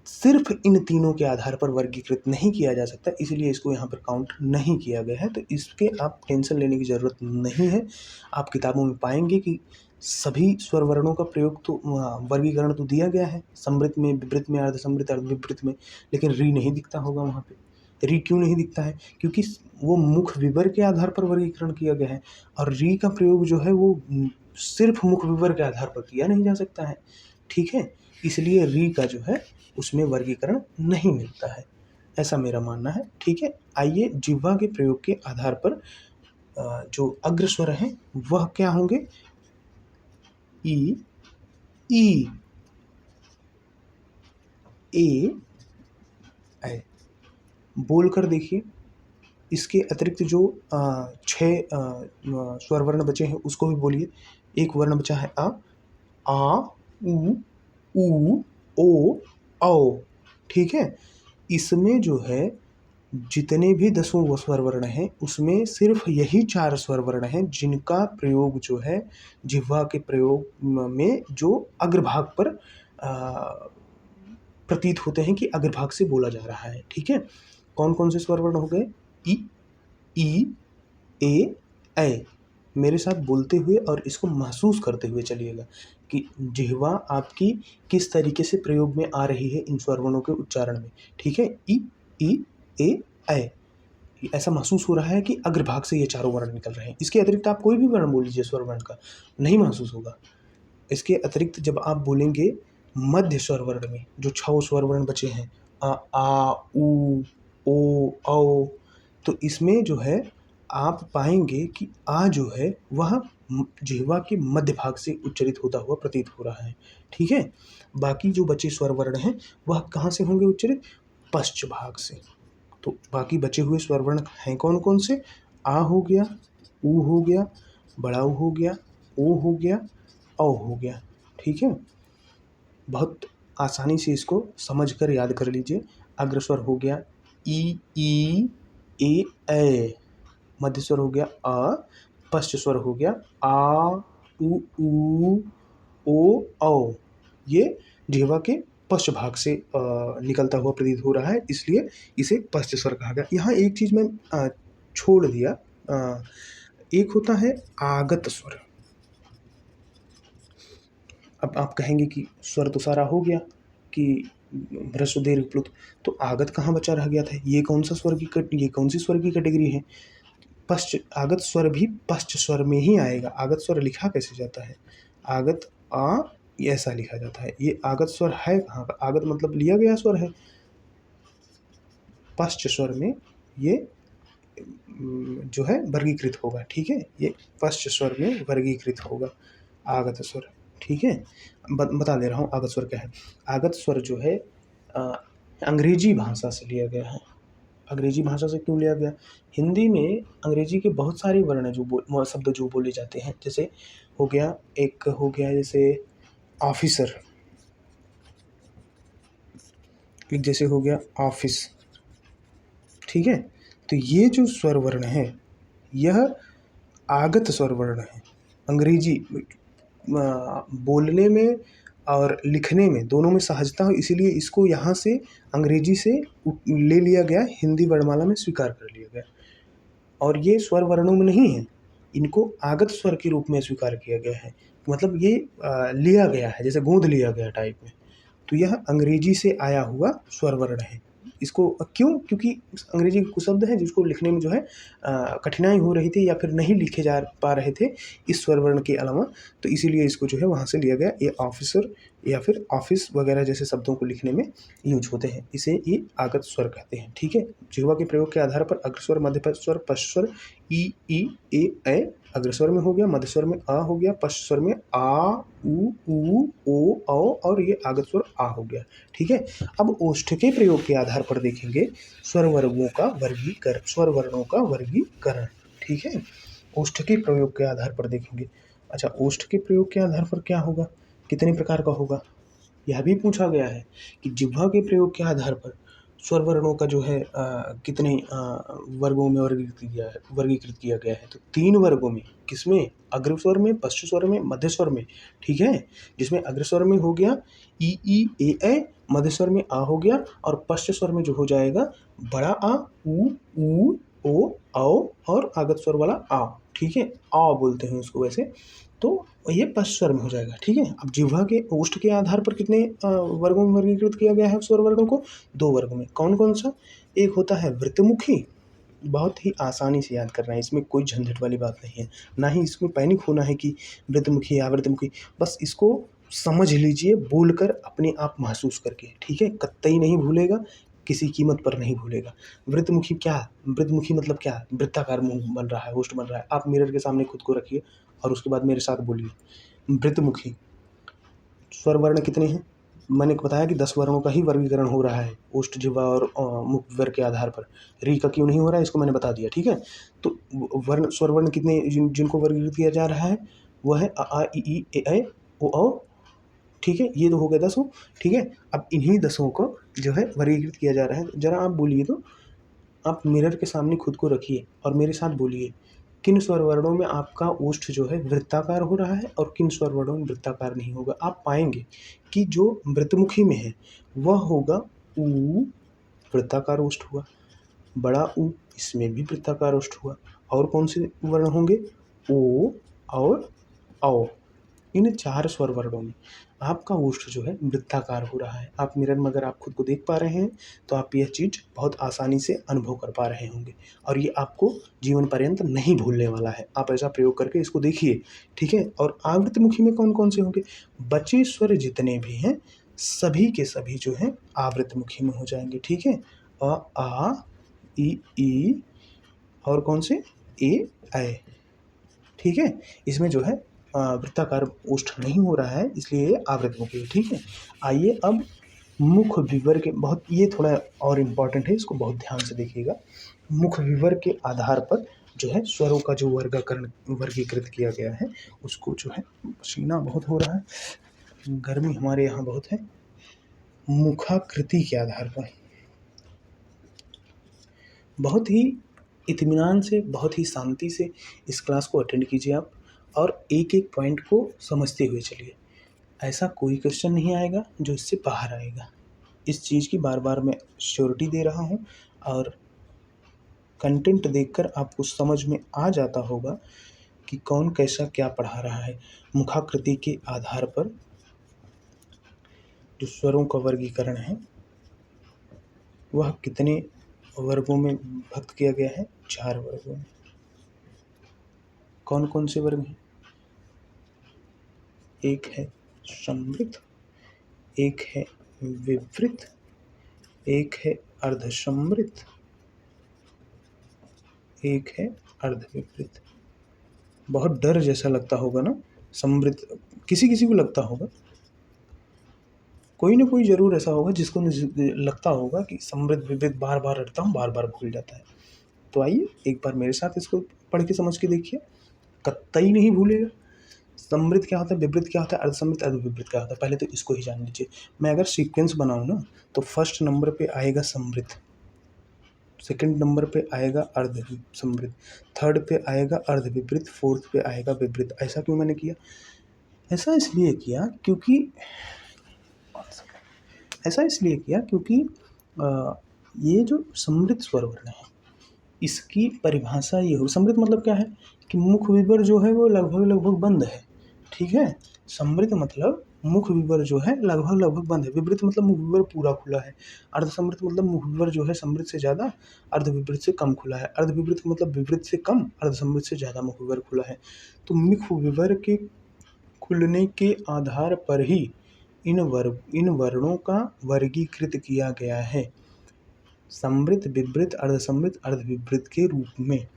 सिर्फ इन तीनों के आधार पर वर्गीकृत नहीं किया जा सकता, इसलिए इसको यहाँ पर काउंट नहीं किया गया है। तो इसके आप टेंशन लेने की ज़रूरत नहीं है। आप किताबों में पाएंगे कि सभी स्वर वर्णों का प्रयोग तो वर्गीकरण तो दिया गया है, समृद्ध में, विवृत में, अर्धसमृद्ध, अर्धविवृत में, लेकिन री नहीं दिखता होगा वहाँ पे। री क्यों नहीं दिखता है, क्योंकि वो मुख विवर के आधार पर वर्गीकरण किया गया है और री का प्रयोग जो है वो सिर्फ मुख विवर के आधार पर किया नहीं जा सकता है, ठीक है। इसलिए री का जो है उसमें वर्गीकरण नहीं मिलता है, ऐसा मेरा मानना है, ठीक है। आइए जिह्वा के प्रयोग के आधार पर जो अग्रस्वर हैं वह क्या होंगे, ई, ई, ए, ऐ। बोल कर देखिए। इसके अतिरिक्त जो 6 स्वर वर्ण बचे हैं उसको भी बोलिए। एक वर्ण बचा है आ, उ, ओ, औ, ठीक है। इसमें जो है जितने भी 10 स्वर वर्ण हैं उसमें सिर्फ यही 4 स्वर वर्ण हैं जिनका प्रयोग जो है जिह्वा के प्रयोग में जो अग्रभाग पर प्रतीत होते हैं कि अग्रभाग से बोला जा रहा है। ठीक है, कौन कौन से स्वर वर्ण हो गए? ई, ए, ऐ। मेरे साथ बोलते हुए और इसको महसूस करते हुए चलिएगा कि जिह्वा आपकी किस तरीके से प्रयोग में आ रही है इन स्वर वर्णों के उच्चारण में। ठीक है, ई, ए, ऐ। ऐसा महसूस हो रहा है कि अग्रभाग से ये चारों वर्ण निकल रहे हैं। इसके अतिरिक्त आप कोई भी वर्ण बोल लीजिए स्वर वर्ण का, नहीं महसूस होगा। इसके अतिरिक्त जब आप बोलेंगे मध्य स्वर वर्ण में, जो 6 स्वर वर्ण बचे हैं, आ, उ, ओ, औ, तो इसमें जो है आप पाएंगे कि आ जो है वह जिह्वा के मध्य भाग से उच्चरित होता हुआ प्रतीत हो रहा है। ठीक है, बाकी जो बचे स्वर वर्ण हैं वह कहाँ से होंगे उच्चरित? पश्च भाग से। तो बाकी बचे हुए स्वर वर्ण हैं कौन कौन से? आ हो गया, उ हो गया, बड़ा ऊ हो गया, ओ हो गया, औ हो गया। ठीक है, बहुत आसानी से इसको समझ कर याद कर लीजिए। अग्रस्वर हो गया ई, ए, ऐ। मध्य स्वर हो गया अ, पश्च स्वर हो गया आ, उ, ओ, औ। ये जिह्वा के पश्च भाग से निकलता हुआ प्रतीत हो रहा है, इसलिए इसे पश्च स्वर कहा गया। यहाँ एक चीज़ मैं छोड़ दिया, एक होता है आगत स्वर। अब आप कहेंगे कि स्वर तो सारा हो गया कि ह्रस्व दीर्घ प्लुत, तो आगत कहाँ बचा रह गया था? ये कौन सा स्वर ये कौन सी स्वर की कैटेगरी है? पश्च आगत स्वर भी पश्च स्वर में ही आएगा। आगत स्वर लिखा कैसे जाता है? आगत आ, ये ऐसा लिखा जाता है। ये आगत स्वर है कहाँ का? आगत मतलब लिया गया स्वर है। पश्च स्वर में ये जो है वर्गीकृत होगा। ठीक है, ये पश्च स्वर में वर्गीकृत होगा आगत स्वर। ठीक है, बता दे रहा हूँ आगत स्वर क्या है। आगत स्वर जो है अंग्रेजी भाषा से लिया गया है। अंग्रेजी भाषा से क्यों लिया गया? हिंदी में अंग्रेजी के बहुत सारे वर्ण जो शब्द जो बोले जाते हैं, जैसे हो गया, एक हो गया जैसे ऑफिसर, एक जैसे हो गया ऑफिस। ठीक है, तो ये जो स्वर वर्ण है यह आगत स्वर वर्ण है। अंग्रेजी बोलने में और लिखने में दोनों में सहजता हो, इसीलिए इसको यहाँ से अंग्रेजी से ले लिया गया, हिंदी वर्णमाला में स्वीकार कर लिया गया। और ये स्वर वर्णों में नहीं है, इनको आगत स्वर के रूप में स्वीकार किया गया है। मतलब ये लिया गया है, जैसे गोद लिया गया टाइप में। तो यह अंग्रेजी से आया हुआ स्वर वर्ण है। इसको क्यों? क्योंकि अंग्रेजी के कुछ शब्द हैं जिसको लिखने में जो है कठिनाई हो रही थी या फिर नहीं लिखे जा पा रहे थे इस स्वर वर्ण के अलावा, तो इसीलिए इसको जो है वहाँ से लिया गया। ये ऑफिसर या फिर ऑफिस वगैरह जैसे शब्दों को लिखने में यूज होते हैं, इसे ये आगत स्वर कहते हैं। ठीक है, जिह्वा के प्रयोग के आधार पर अग्रस्वर, मध्य स्वर, पश्च स्वर ई, ए, ऐ अग्रस्वर में हो गया, मध्य स्वर में आ हो गया, पश्च स्वर में आ, उ, ओ, औ और ये आगत स्वर आ हो गया। ठीक है, अब ओष्ठ के प्रयोग के आधार पर देखेंगे स्वर वर्गों का वर्गीकरण, स्वर वर्णों का वर्गीकरण। ठीक है, ओष्ठ के प्रयोग के आधार पर देखेंगे। अच्छा, ओष्ठ के प्रयोग के आधार पर क्या होगा, कितने प्रकार का होगा, यह भी पूछा गया है कि जिह्वा के प्रयोग के आधार पर स्वर वर्णों का जो है कितने वर्गों में वर्गीकृत किया गया है। तो 3 वर्गों में, किसमें? अग्रस्वर में, पश्च स्वर में, मध्य स्वर में। ठीक है, जिसमें अग्रस्वर में हो गया ई, ए, ऐ, मध्य स्वर में आ हो गया, और पश्च स्वर में जो हो जाएगा बड़ा आ, उ, ओ, औ और आगत स्वर वाला आ। ठीक है, आ बोलते हैं उसको वैसे, तो ये पश्च स्वर में हो जाएगा। ठीक है, अब जिह्वा के ओष्ठ के आधार पर कितने वर्गों में वर्गीकृत किया गया है स्वर वर्णों को? 2 वर्गों में। कौन कौन सा? एक होता है वृत्तमुखी, बहुत ही आसानी से याद करना है, इसमें कोई झंझट वाली बात नहीं है, ना ही इसमें पैनिक होना है कि वृत्तमुखी या अवृत्तमुखी, बस इसको समझ लीजिए बोलकर अपने आप महसूस करके। ठीक है, कतई नहीं भूलेगा, किसी कीमत पर नहीं भूलेगा। वृत्तमुखी क्या? वृत्तमुखी मतलब क्या? वृत्ताकार मुंह बन रहा है, ओष्ठ बन रहा है। आप मिरर के सामने खुद को रखिए और उसके बाद मेरे साथ बोलिए, वृत्तमुखी। स्वर वर्ण कितने हैं? मैंने बताया कि 10 वर्णों का ही वर्गीकरण हो रहा है ओष्ठ, जिह्वा और मुख वर्ग के आधार पर। री का क्यों नहीं हो रहा है इसको मैंने बता दिया। ठीक है, तो वर्ण, स्वर वर्ण कितने जिनको वर्गीकृत किया जा रहा है वह है आ, ई, ए, ऐ, ओ, औ। ठीक है, ये तो हो गए 10। ठीक है, अब इन्हीं 10 को जो है वर्गीकृत किया जा रहा है। जरा आप बोलिए तो, आप मिरर के सामने खुद को रखिए और मेरे साथ बोलिए, किन स्वर वर्णों में आपका ओष्ठ जो है वृत्ताकार हो रहा है और किन स्वर वर्णों में वृत्ताकार नहीं होगा। आप पाएंगे कि जो वृत्तमुखी में है वह होगा ऊ, वृत्ताकार ओष्ठ हुआ। बड़ा ऊ, इसमें भी वृत्ताकार ओष्ठ हुआ। और कौन से वर्ण होंगे? ओ और औ। इन 4 स्वर वर्णों में आपका ओष्ठ जो है वृत्ताकार हो रहा है। आप मिरर में अगर आप खुद को देख पा रहे हैं तो आप यह चीज़ बहुत आसानी से अनुभव कर पा रहे होंगे और ये आपको जीवन पर्यंत नहीं भूलने वाला है। आप ऐसा प्रयोग करके इसको देखिए, ठीक है। और आवृत्तमुखी में कौन कौन से होंगे? बचे स्वर जितने भी हैं सभी के सभी जो हैं आवृत्तमुखी में हो जाएंगे, ठीक है। अ, आ, ई और कौन से? ए, ऐ, ठीक है। इसमें जो है वृत्ताकार ओष्ठ नहीं हो रहा है, इसलिए ये आवृत्तमुखी है, ठीक है। आइए अब मुख विवर के, बहुत ये थोड़ा और इम्पॉर्टेंट है, इसको बहुत ध्यान से देखिएगा। मुख विवर के आधार पर जो है स्वरों का जो वर्गीकृत किया गया है उसको जो है, पसीना बहुत हो रहा है, गर्मी हमारे यहाँ बहुत है। मुखाकृति के आधार पर बहुत ही इत्मीनान से, बहुत ही शांति से इस क्लास को अटेंड कीजिए आप, और एक एक पॉइंट को समझते हुए चलिए। ऐसा कोई क्वेश्चन नहीं आएगा जो इससे बाहर आएगा। इस चीज़ की बार बार मैं श्योरिटी दे रहा हूँ, और कंटेंट देखकर आपको समझ में आ जाता होगा कि कौन कैसा क्या पढ़ा रहा है। मुखाकृति के आधार पर जो स्वरों का वर्गीकरण है वह कितने वर्गों में विभक्त किया गया है? 4 वर्गों में। कौन कौन से वर्ग हैं? एक है समृद्ध, एक है विवृत, एक है अर्धसमृद्ध, एक है अर्धविवृत। बहुत डर जैसा लगता होगा ना समृद्ध, किसी किसी को लगता होगा, कोई ना कोई ज़रूर ऐसा होगा जिसको लगता होगा कि समृद्ध विवृत बार बार रटता हूँ, बार बार भूल जाता है। तो आइए एक बार मेरे साथ इसको पढ़ के समझ के देखिए, कतई नहीं भूलेगा। समृद्ध क्या होता है, विवृत क्या होता है, अर्धसमृद्ध अर्धविवृत क्या होता है, पहले तो इसको ही जान लीजिए। मैं अगर सीक्वेंस बनाऊँ ना तो फर्स्ट नंबर पे आएगा समृद्ध, सेकंड नंबर पे आएगा अर्ध समृद्ध, थर्ड पे आएगा अर्धविवृत, फोर्थ पे आएगा विवृत। ऐसा क्यों मैंने किया? ऐसा इसलिए किया क्योंकि ये जो समृद्ध स्वर वर्ण है इसकी परिभाषा ये हो, समृद्ध मतलब क्या है कि मुख विवर जो है वो लगभग बंद है, ठीक है। समृद्ध मतलब मुख विवर जो है लगभग बंद है। विवृत मतलब मुख विवर पूरा खुला है। अर्धसमृद्ध मतलब मुख विवर जो है समृद्ध से ज़्यादा, अर्धविवृत से कम खुला है। अर्धविवृत मतलब विवृत से कम, अर्धसमृद्ध से ज़्यादा मुख विवर खुला है। तो मुख विवर के खुलने के आधार पर ही इन वर्णों का वर्गीकृत किया गया है, समृद्ध, विवृत, अर्धसमृद्ध, अर्धविवृत के रूप में।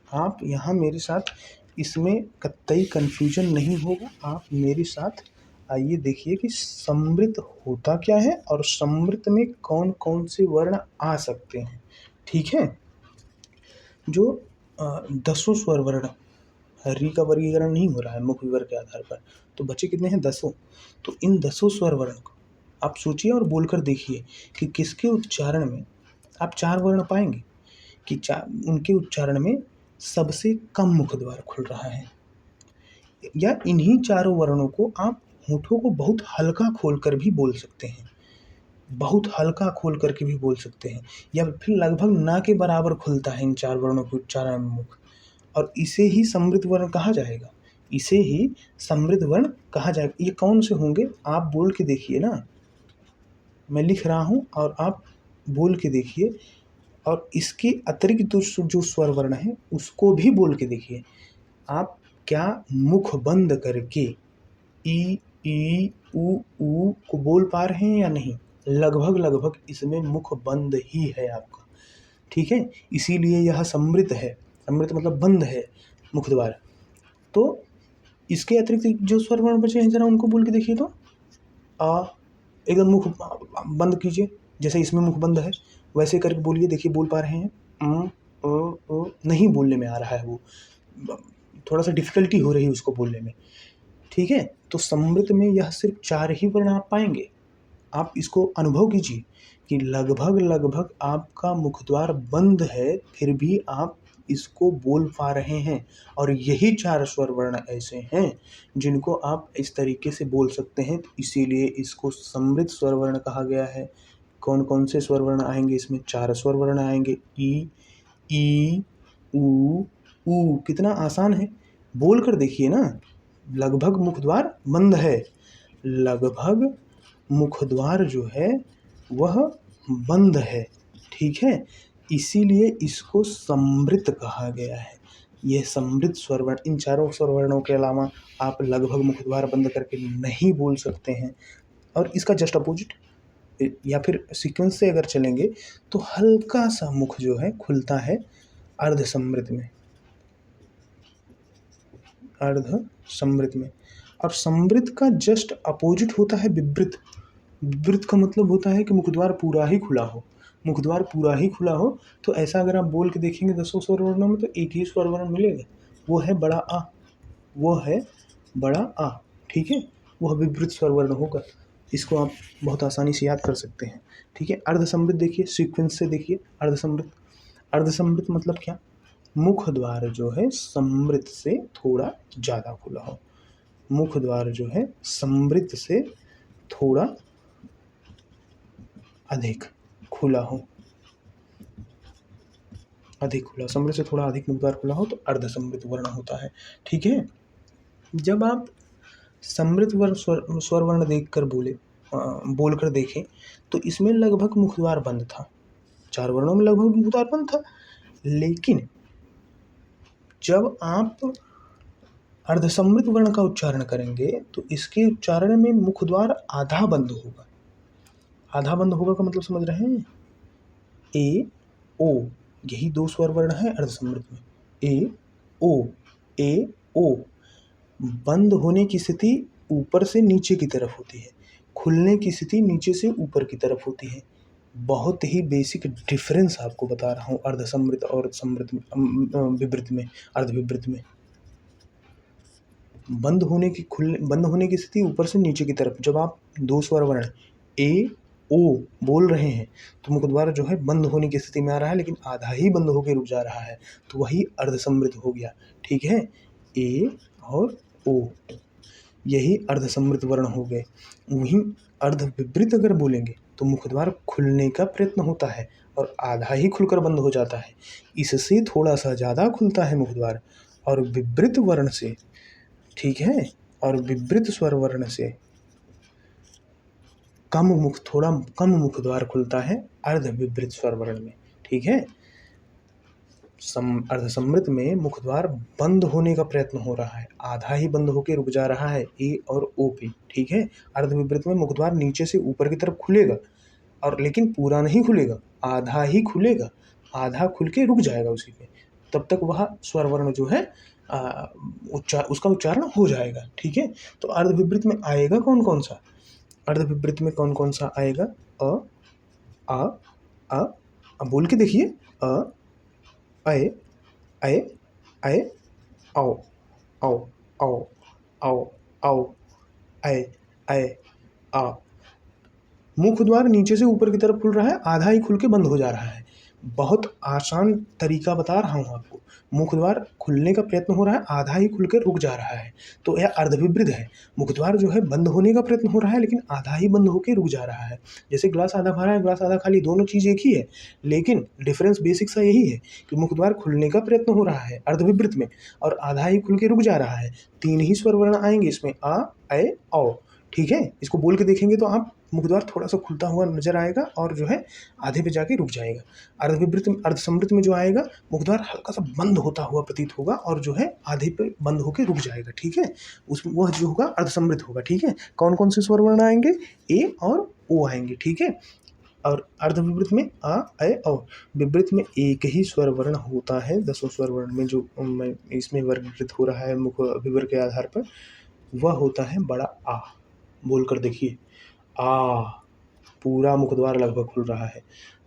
आप यहाँ मेरे साथ इसमें कतई कन्फ्यूजन नहीं होगा। आप मेरे साथ आइए देखिए कि समृद्ध होता क्या है और समृद्ध में कौन कौन से वर्ण आ सकते हैं, ठीक है। जो 10 स्वर वर्ण, री का वर्गीकरण नहीं हो रहा है मुख विवर के आधार पर, तो बचे कितने हैं? 10। तो इन 10 स्वर वर्ण को आप सोचिए और बोलकर देखिए कि किसके उच्चारण में आप 4 वर्ण पाएंगे कि उनके उच्चारण में सबसे कम मुख द्वार खुल रहा है, या इन्हीं चारों वर्णों को आप होठों को बहुत हल्का खोलकर भी बोल सकते हैं, बहुत हल्का खोल करके भी बोल सकते हैं, या फिर लगभग ना के बराबर खुलता है इन 4 वर्णों के उच्चारण में मुख, और इसे ही समृद्ध वर्ण कहा जाएगा। इसे ही समृद्ध वर्ण कहा जाएगा। ये कौन से होंगे आप बोल के देखिए ना, मैं लिख रहा हूँ और आप बोल के देखिए, और इसके अतिरिक्त जो स्वर वर्ण है उसको भी बोल के देखिए। आप क्या मुख बंद करके ई ऊ को बोल पा रहे हैं या नहीं? लगभग इसमें मुख बंद ही है आपका, ठीक है। इसीलिए यह समृद्ध है। समृद्ध मतलब बंद है मुख द्वार। तो इसके अतिरिक्त जो स्वर वर्ण बचे हैं जरा उनको बोल के देखिए। तो आ, एकदम मुख बंद कीजिए, जैसे इसमें मुख बंद है वैसे करके बोलिए, देखिए बोल पा रहे हैं। नहीं बोलने में आ रहा है, वो थोड़ा सा डिफिकल्टी हो रही है उसको बोलने में, ठीक है। तो समृद्ध में यह सिर्फ 4 ही वर्ण आप पाएंगे। आप इसको अनुभव कीजिए कि लगभग आपका मुख द्वार बंद है, फिर भी आप इसको बोल पा रहे हैं। और यही 4 स्वर वर्ण ऐसे हैं जिनको आप इस तरीके से बोल सकते हैं, तो इसीलिए इसको समृद्ध स्वर वर्ण कहा गया है। कौन-कौन से स्वर वर्ण आएँगे इसमें? 4 स्वर वर्ण आएँगे। ई, ई, ऊ, ऊ। कितना आसान है, बोल कर देखिए ना। लगभग मुख द्वार बंद है, लगभग मुख द्वार जो है वह बंद है, ठीक है? इसीलिए इसको समृद्ध कहा गया है। यह समृद्ध स्वर वर्ण, इन चारों स्वर वर्णों के अलावा आप लगभग मुख द्वार बंद करके नहीं बोल सकते हैं। और इसका जस्ट अपोजिट या फिर सीक्वेंस से अगर चलेंगे तो हल्का सा मुख जो है खुलता है अर्ध समृद्ध में, अर्ध समृद्ध में। और समृद्ध का जस्ट अपोजिट होता है विवृत। विवृत का मतलब होता है कि मुखद्वार पूरा ही खुला हो। मुखद्वार पूरा ही खुला हो तो ऐसा अगर आप बोल के देखेंगे 10 स्वर वर्णों में तो एक ही स्वर वर्ण मिलेगा, वो है बड़ा आ, वो है बड़ा आ, ठीक है? वह विवृत स्वर वर्ण होगा। इसको आप बहुत आसानी से याद कर सकते हैं, ठीक है? अर्ध समृद्ध देखिए, सीक्वेंस से देखिए। अर्ध समृद्ध, अर्ध समृद्ध मतलब क्या? मुख द्वार जो है समृद्ध से थोड़ा ज़्यादा खुला हो। मुख द्वार जो है समृद्ध से थोड़ा अधिक खुला हो, अधिक खुला, समृद्ध से थोड़ा अधिक मुख द्वार खुला हो तो अर्ध समृद्ध वर्ण होता है, ठीक है? जब आप समृद्ध वर्ण स्वर वर्ण देखकर बोलकर देखें तो इसमें लगभग मुख द्वार बंद था, 4 वर्णों में लगभग मुख द्वार बंद था। लेकिन जब आप अर्धसमृद्ध वर्ण का उच्चारण करेंगे तो इसके उच्चारण में मुख द्वार आधा बंद होगा। आधा बंद होगा का मतलब समझ रहे हैं? ए, ओ, यही 2 स्वर वर्ण है अर्धसमृद्ध में। ए, ओ, ए, ओ। बंद होने की स्थिति ऊपर से नीचे की तरफ होती है, खुलने की स्थिति नीचे से ऊपर की तरफ होती है। बहुत ही बेसिक डिफरेंस आपको बता रहा हूँ अर्धसमृद्ध और समृद्ध विवृत में, अर्धविवृत में। बंद होने की स्थिति ऊपर से नीचे की तरफ। जब आप 2 स्वर वर्ण ए, ओ बोल रहे हैं तो मुख द्वार जो है बंद होने की स्थिति में आ रहा है, लेकिन आधा ही बंद होकर रुक जा रहा है, तो वही अर्धसमृद्ध हो गया, ठीक है? ए और ओ, यही अर्धसमृद्ध वर्ण हो गए। वहीं अर्धविवृत अगर बोलेंगे तो मुख द्वार खुलने का प्रयत्न होता है और आधा ही खुलकर बंद हो जाता है। इससे थोड़ा सा ज़्यादा खुलता है मुख द्वार और विवृत वर्ण से, ठीक है? और विवृत स्वर वर्ण से थोड़ा कम मुख द्वार खुलता है अर्धविवृत स्वर वर्ण में, ठीक है? अर्धसमृद्ध में मुख द्वार बंद होने का प्रयत्न हो रहा है, आधा ही बंद होकर रुक जा रहा है ए और ओ पे, ठीक है? अर्धविवृत में मुख द्वार नीचे से ऊपर की तरफ खुलेगा और लेकिन पूरा नहीं खुलेगा, आधा ही खुलेगा, आधा खुल के रुक जाएगा उसी पे। तब तक वह स्वर वर्ण जो है उसका उच्चारण हो जाएगा, ठीक है? तो अर्धविवृत में आएगा कौन कौन सा? अर्धविवृत में कौन कौन सा आएगा? अ, आ, अ, अब बोल के देखिए। अ, अय, अय, अय, औ, औ, औ, औ, औ, अय, अय, आ। मुख द्वार नीचे से ऊपर की तरफ खुल रहा है, आधा ही खुल के बंद हो जा रहा है। बहुत आसान तरीका बता रहा हूँ आपको। मुख द्वार खुलने का प्रयत्न हो रहा है, आधा ही खुल के रुक जा रहा है, तो यह अर्धविवृत है। मुख द्वार जो है बंद होने का प्रयत्न हो रहा है, लेकिन आधा ही बंद होकर रुक जा रहा है। जैसे ग्लास आधा भरा है, ग्लास आधा खाली, दोनों चीज़ एक ही है, लेकिन डिफरेंस बेसिक सा यही है कि मुख द्वार खुलने का प्रयत्न हो रहा है अर्धविवृत में और आधा ही खुल के रुक जा रहा है। 3 ही स्वर वर्ण आएंगे इसमें, आ, अय, औ, ठीक है? इसको बोल के देखेंगे तो आप मुख द्वार थोड़ा सा खुलता हुआ नजर आएगा और जो है आधे पे जाके रुक जाएगा। अर्धसमृद्ध में जो आएगा मुख द्वार हल्का सा बंद होता हुआ प्रतीत होगा और जो है आधे पे बंद होके रुक जाएगा, ठीक है? उसमें वह जो होगा अर्धसमृद्ध होगा, ठीक है? कौन कौन से स्वर वर्ण आएंगे? ए और ओ आएंगे, ठीक है? और अर्धविवृत में आ, अय, औ। विवृत में एक ही स्वर वर्ण होता है 10 स्वर वर्ण में, जो इसमें वर्गीकृत हो रहा है मुख विवर के आधार पर, वह होता है बड़ा आ। बोलकर देखिए, आ। पूरा मुख द्वार लगभग खुल रहा है,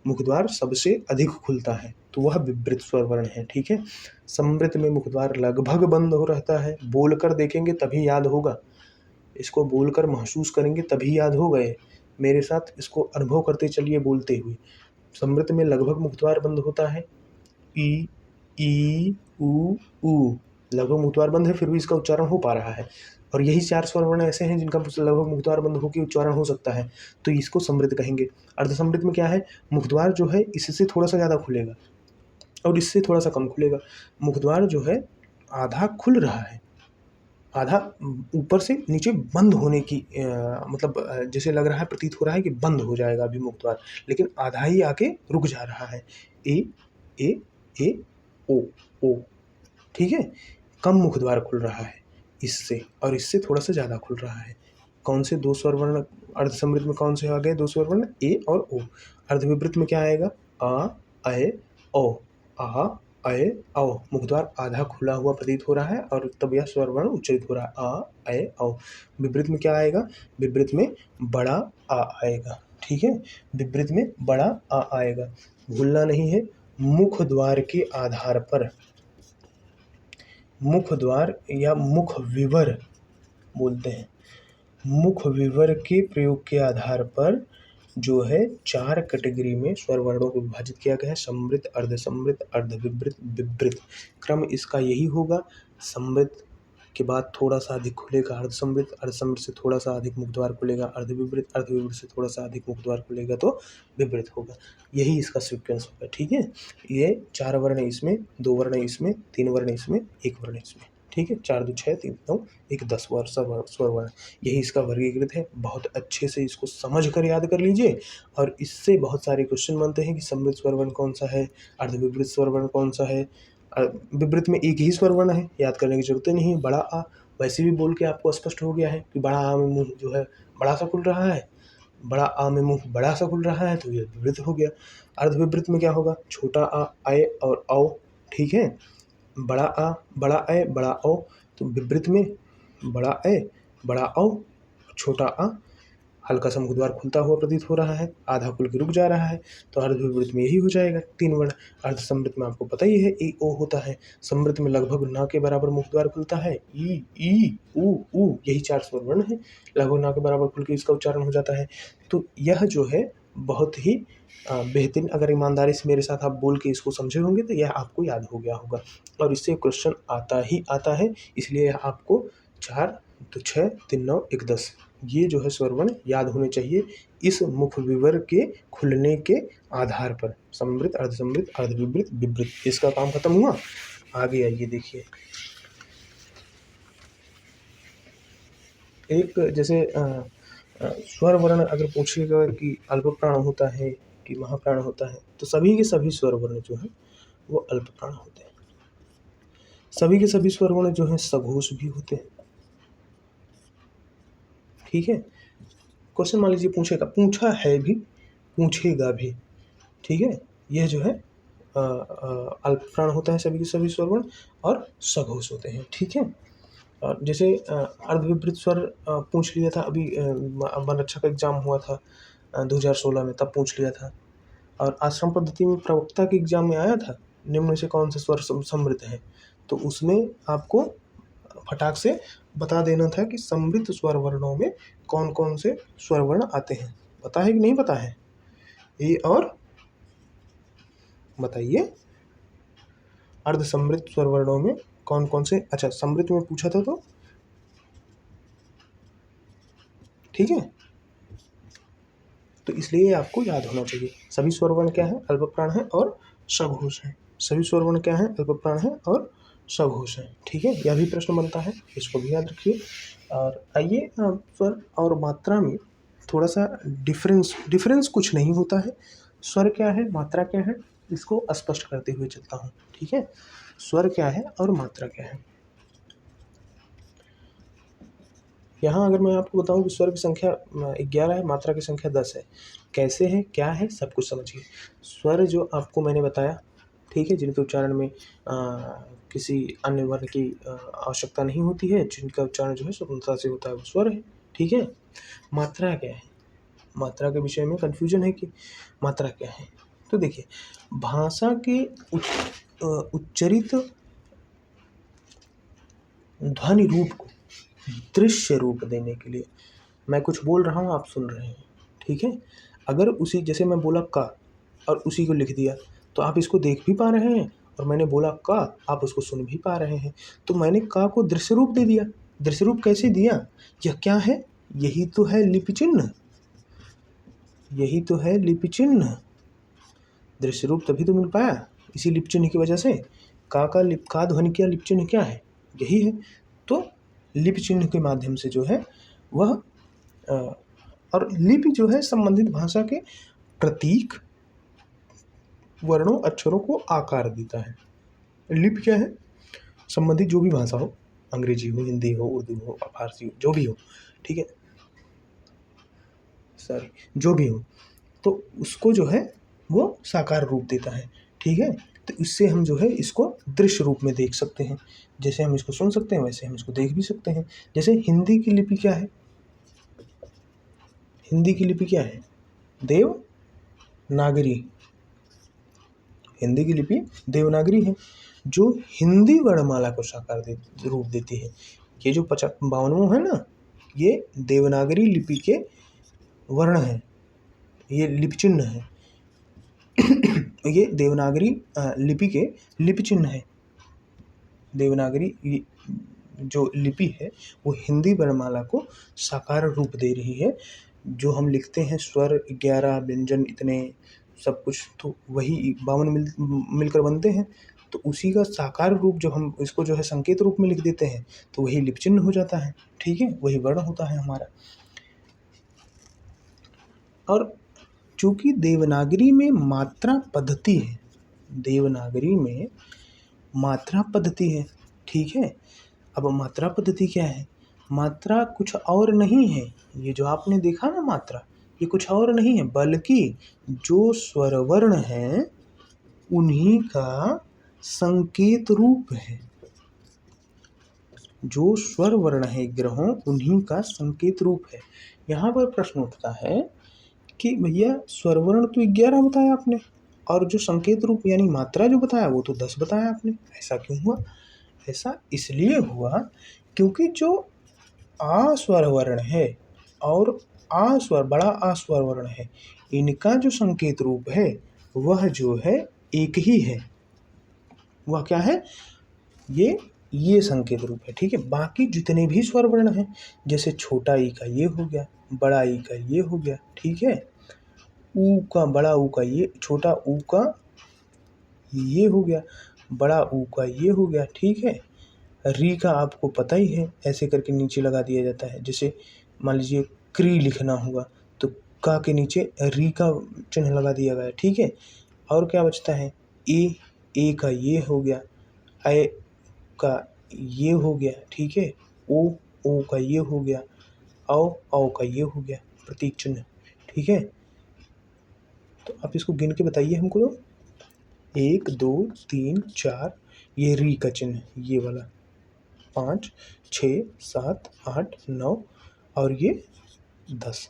मुख द्वार सबसे अधिक खुलता है, तो वह विवृत स्वर वर्ण है, ठीक है? समृद्ध में मुख द्वार लगभग बंद हो रहता है। बोलकर देखेंगे तभी याद होगा, इसको बोलकर महसूस करेंगे तभी याद होगा। ये मेरे साथ इसको अनुभव करते चलिए बोलते हुए। समृद्ध में लगभग मुख द्वार बंद होता है, ई, ई उ ऊ लगभग मुखद्वार बंद है, फिर भी इसका उच्चारण हो पा रहा है। और यही 4 स्वर वर्ण ऐसे हैं जिनका लगभग मुखद्वार बंद होकर उच्चारण हो सकता है, तो इसको समृद्ध कहेंगे। अर्धसमृद्ध में क्या है, मुखद्वार जो है इससे थोड़ा सा ज़्यादा खुलेगा और इससे थोड़ा सा कम खुलेगा। मुखद्वार जो है आधा खुल रहा है, आधा ऊपर से नीचे बंद होने की मतलब जैसे लग रहा है, प्रतीत हो रहा है कि बंद हो जाएगा अभी मुखद्वार, लेकिन आधा ही आके रुक जा रहा है। ए ए ओ ओ, ठीक है। कम मुखद्वार खुल रहा है इससे, और इससे थोड़ा सा ज़्यादा खुल रहा है। कौन से 2 स्वर वर्ण अर्धसमृद्ध में कौन से आ गए 2 स्वर वर्ण, ए और ओ। अर्धविवृत में क्या आएगा, आ ए ओ, आ ए औ। मुखद्वार आधा खुला हुआ प्रतीत हो रहा है और तब यह स्वर वर्ण उच्चरित हो रहा है, आ ए औ। विवृत में क्या आएगा, विवृत में बड़ा आ आएगा, ठीक है। विवृत में बड़ा आ आएगा, भूलना नहीं है। मुख द्वार के आधार पर, मुख द्वार या मुख विवर बोलते हैं, मुख विवर के प्रयोग के आधार पर जो है 4 कैटेगरी में स्वर वर्णों को विभाजित किया गया है, समृद्ध, अर्धसमृद्ध, अर्धविवृत, विवृत। क्रम इसका यही होगा, समृद्ध के बाद थोड़ा सा अधिक खुलेगा अर्धसमृद्ध, अर्धसमृद्ध से थोड़ा सा अधिक मुखद्वार खुलेगा अर्धविवृत, अर्धविवृत से थोड़ा सा अधिक मुखद्वार खुलेगा तो विवृत होगा। यही इसका सीक्वेंस होगा, ठीक है। ये 4 वर्ण इसमें, 2 वर्ण इसमें, 3 वर्ण इसमें, 1 वर्ण इसमें, ठीक है। 4 2 6 3 9 1 10 स्वर वर्ण, यही इसका वर्गीकृत है। बहुत अच्छे से इसको समझ कर याद कर लीजिए, और इससे बहुत सारे क्वेश्चन बनते हैं कि समृद्ध स्वर वर्ण कौन सा है, अर्धविवृत स्वर वर्ण कौन सा है। विवृत में एक ही स्वर वर्ण है, याद करने की जरूरत नहीं है, बड़ा आ। वैसे भी बोल के आपको स्पष्ट हो गया है कि बड़ा आ में मुंह जो है बड़ा सा खुल रहा है, बड़ा आ में मुंह बड़ा सा खुल रहा है, तो ये विवृत हो गया। अर्धविवृत में क्या होगा, छोटा आ, आए और औ, ठीक है। बड़ा आ, बड़ा ए, बड़ा ओ, तो विवृत में बड़ा ए, बड़ा ओ, छोटा आ, हल्का सा मुखद्वार खुलता हुआ प्रतीत हो रहा है, आधा खुल के रुक जा रहा है, तो अर्धविवृत में यही हो जाएगा 3 वर्ण। अर्धसमृद्ध में आपको पता ही है ए ओ होता है। समृद्ध में लगभग ना के बराबर मुखद्वार खुलता है, ई ऊ, यही 4 स्वर वर्ण है, लगभग ना के बराबर खुल के इसका उच्चारण हो जाता है। तो यह जो है बहुत ही बेहतरीन, अगर ईमानदारी से मेरे साथ आप बोल के इसको समझे होंगे तो यह आपको याद हो गया होगा, और इससे क्वेश्चन आता ही आता है। इसलिए आपको 4 2 6 3 9 1 10 ये जो है स्वर वर्ण याद होने चाहिए इस मुख विवर के खुलने के आधार पर। समृद्ध, अर्धसमृद्ध, अर्धविवृत, विवृत, इसका काम खत्म हुआ। आगे आइए देखिए, एक जैसे स्वर वर्ण अगर पूछिएगा कि अल्प प्राण होता है कि महाप्राण होता है, तो सभी के सभी स्वर वर्ण जो है वो अल्प प्राण होते हैं। सभी के सभी स्वर वर्ण जो है सघोष भी होते हैं, ठीक है। क्वेश्चन मान लीजिए पूछेगा, पूछा है भी, पूछेगा भी, ठीक है। यह जो है अल्प प्राण होता है सभी के सभी स्वर वर्ण, और सघोष होते हैं, ठीक है। और जैसे अर्धविवृत स्वर पूछ लिया था अभी, वन रक्षा का एग्जाम हुआ था 2016 में, तब पूछ लिया था। और आश्रम पद्धति में प्रवक्ता के एग्जाम में आया था, निम्न में से कौन से स्वर समृद्ध है, तो उसमें आपको फटाक से बता देना था कि समृद्ध स्वर वर्णों में कौन कौन से स्वर वर्ण आते हैं। पता है कि नहीं पता है, ये और बताइए। अर्धसमृद्ध स्वर वर्णों में कौन कौन से, अच्छा समृद्ध में पूछा था तो, ठीक है। तो इसलिए आपको याद होना चाहिए, सभी स्वर वर्ण क्या है, अल्प प्राण है और सघोष है। सभी स्वर वर्ण क्या है, अल्प प्राण है और सघोष है, ठीक है। यह भी प्रश्न बनता है, इसको भी याद रखिए। और आइए स्वर और मात्रा में थोड़ा सा डिफरेंस कुछ नहीं होता है। स्वर क्या है, मात्रा क्या है, इसको स्पष्ट करते हुए चलता हूँ, ठीक है। स्वर क्या है और मात्रा क्या है। यहाँ अगर मैं आपको बताऊं कि स्वर की संख्या 11 है, मात्रा की संख्या 10 है, कैसे है, क्या है, सब कुछ समझिए। स्वर जो आपको मैंने बताया, ठीक है, जिनके उच्चारण में किसी अन्य वर्ण की आवश्यकता नहीं होती है, जिनका उच्चारण जो है स्वतंत्रता से होता है, वो स्वर है, ठीक है। मात्रा क्या है, मात्रा के विषय में कन्फ्यूजन है कि मात्रा क्या है। तो देखिए, भाषा के उच्चरित ध्वनि रूप को दृश्य रूप देने के लिए मैं कुछ बोल रहा हूँ, आप सुन रहे हैं, ठीक है। अगर उसी, जैसे मैं बोला का और उसी को लिख दिया, तो आप इसको देख भी पा रहे हैं और मैंने बोला का, आप उसको सुन भी पा रहे हैं, तो मैंने का को दृश्य रूप दे दिया। दृश्य रूप कैसे दिया? यह क्या है? यही तो है लिपि चिन्ह, यही तो है लिपि चिन्ह। दृश्य रूप तभी तो मिल पाया, इसी लिपि चिन्ह की वजह से। का ध्वनि क्या, लिपि चिन्ह क्या है? यही है। तो लिपि चिन्ह के माध्यम से जो है वह और लिपि जो है संबंधित भाषा के प्रतीक, वर्णों, अक्षरों को आकार देता है। लिपि क्या है? संबंधित जो भी भाषा हो, अंग्रेजी हो, हिंदी हो, उर्दू हो, फारसी हो, जो भी हो, ठीक है, सॉरी, जो भी हो, तो उसको जो है वो साकार रूप देता है। ठीक है, तो इससे हम जो है इसको दृश्य रूप में देख सकते हैं। जैसे हम इसको सुन सकते हैं वैसे हम इसको देख भी सकते हैं। जैसे हिंदी की लिपि क्या है? हिंदी की लिपि क्या है? देवनागरी। हिंदी की लिपि देवनागरी है, जो हिंदी वर्णमाला को साकार रूप देती है। ये जो 52 है ना, ये देवनागरी लिपि के वर्ण हैं, ये लिपि चिन्ह है। ये देवनागरी लिपि के लिपि चिन्ह है। देवनागरी जो लिपि है वो हिंदी वर्णमाला को साकार रूप दे रही है। जो हम लिखते हैं स्वर 11 व्यंजन इतने सब कुछ, तो वही 52 मिलकर बनते हैं। तो उसी का साकार रूप जो हम इसको जो है संकेत रूप में लिख देते हैं, तो वही लिपि चिन्ह हो जाता है। ठीक है, वही वर्ण होता है हमारा। और चूंकि देवनागरी में मात्रा पद्धति है, देवनागरी में मात्रा पद्धति है, ठीक है। अब मात्रा पद्धति क्या है? मात्रा कुछ और नहीं है, ये जो आपने देखा ना मात्रा, ये कुछ और नहीं है बल्कि जो स्वर वर्ण है उन्हीं का संकेत रूप है। जो स्वर वर्ण है ग्रहों, उन्हीं का संकेत रूप है। यहाँ पर प्रश्न उठता है कि भैया स्वर वर्ण तो 11 बताया आपने, और जो संकेत रूप यानी मात्रा जो बताया वो तो 10 बताया आपने, ऐसा क्यों हुआ? ऐसा इसलिए हुआ क्योंकि जो आ स्वर वर्ण है और आ स्वर, बड़ा आ स्वर वर्ण है, इनका जो संकेत रूप है वह जो है एक ही है। वह क्या है? ये संकेत रूप है। ठीक है, बाकी जितने भी स्वर वर्ण हैं, जैसे छोटा ई का ये हो गया, बड़ा ई का ये हो गया, ठीक है, ऊ का, बड़ा ऊ का ये, छोटा ऊ का ये हो गया, बड़ा ऊ का ये हो गया, ठीक है। री का आपको पता ही है, ऐसे करके नीचे लगा दिया जाता है। जैसे मान लीजिए क्री लिखना हुआ तो का के नीचे री का चिन्ह लगा दिया गया, ठीक है। और क्या बचता है? ए का ये हो गया, ए का ये हो गया, ठीक है, ओ का ये हो गया, औ का ये हो गया, प्रतीक चिन्ह, ठीक है। तो आप इसको गिन के बताइए हमको। 1 2 3 4, ये री का चिन्ह ये वाला, 5 6 7 8 9 और ये 10।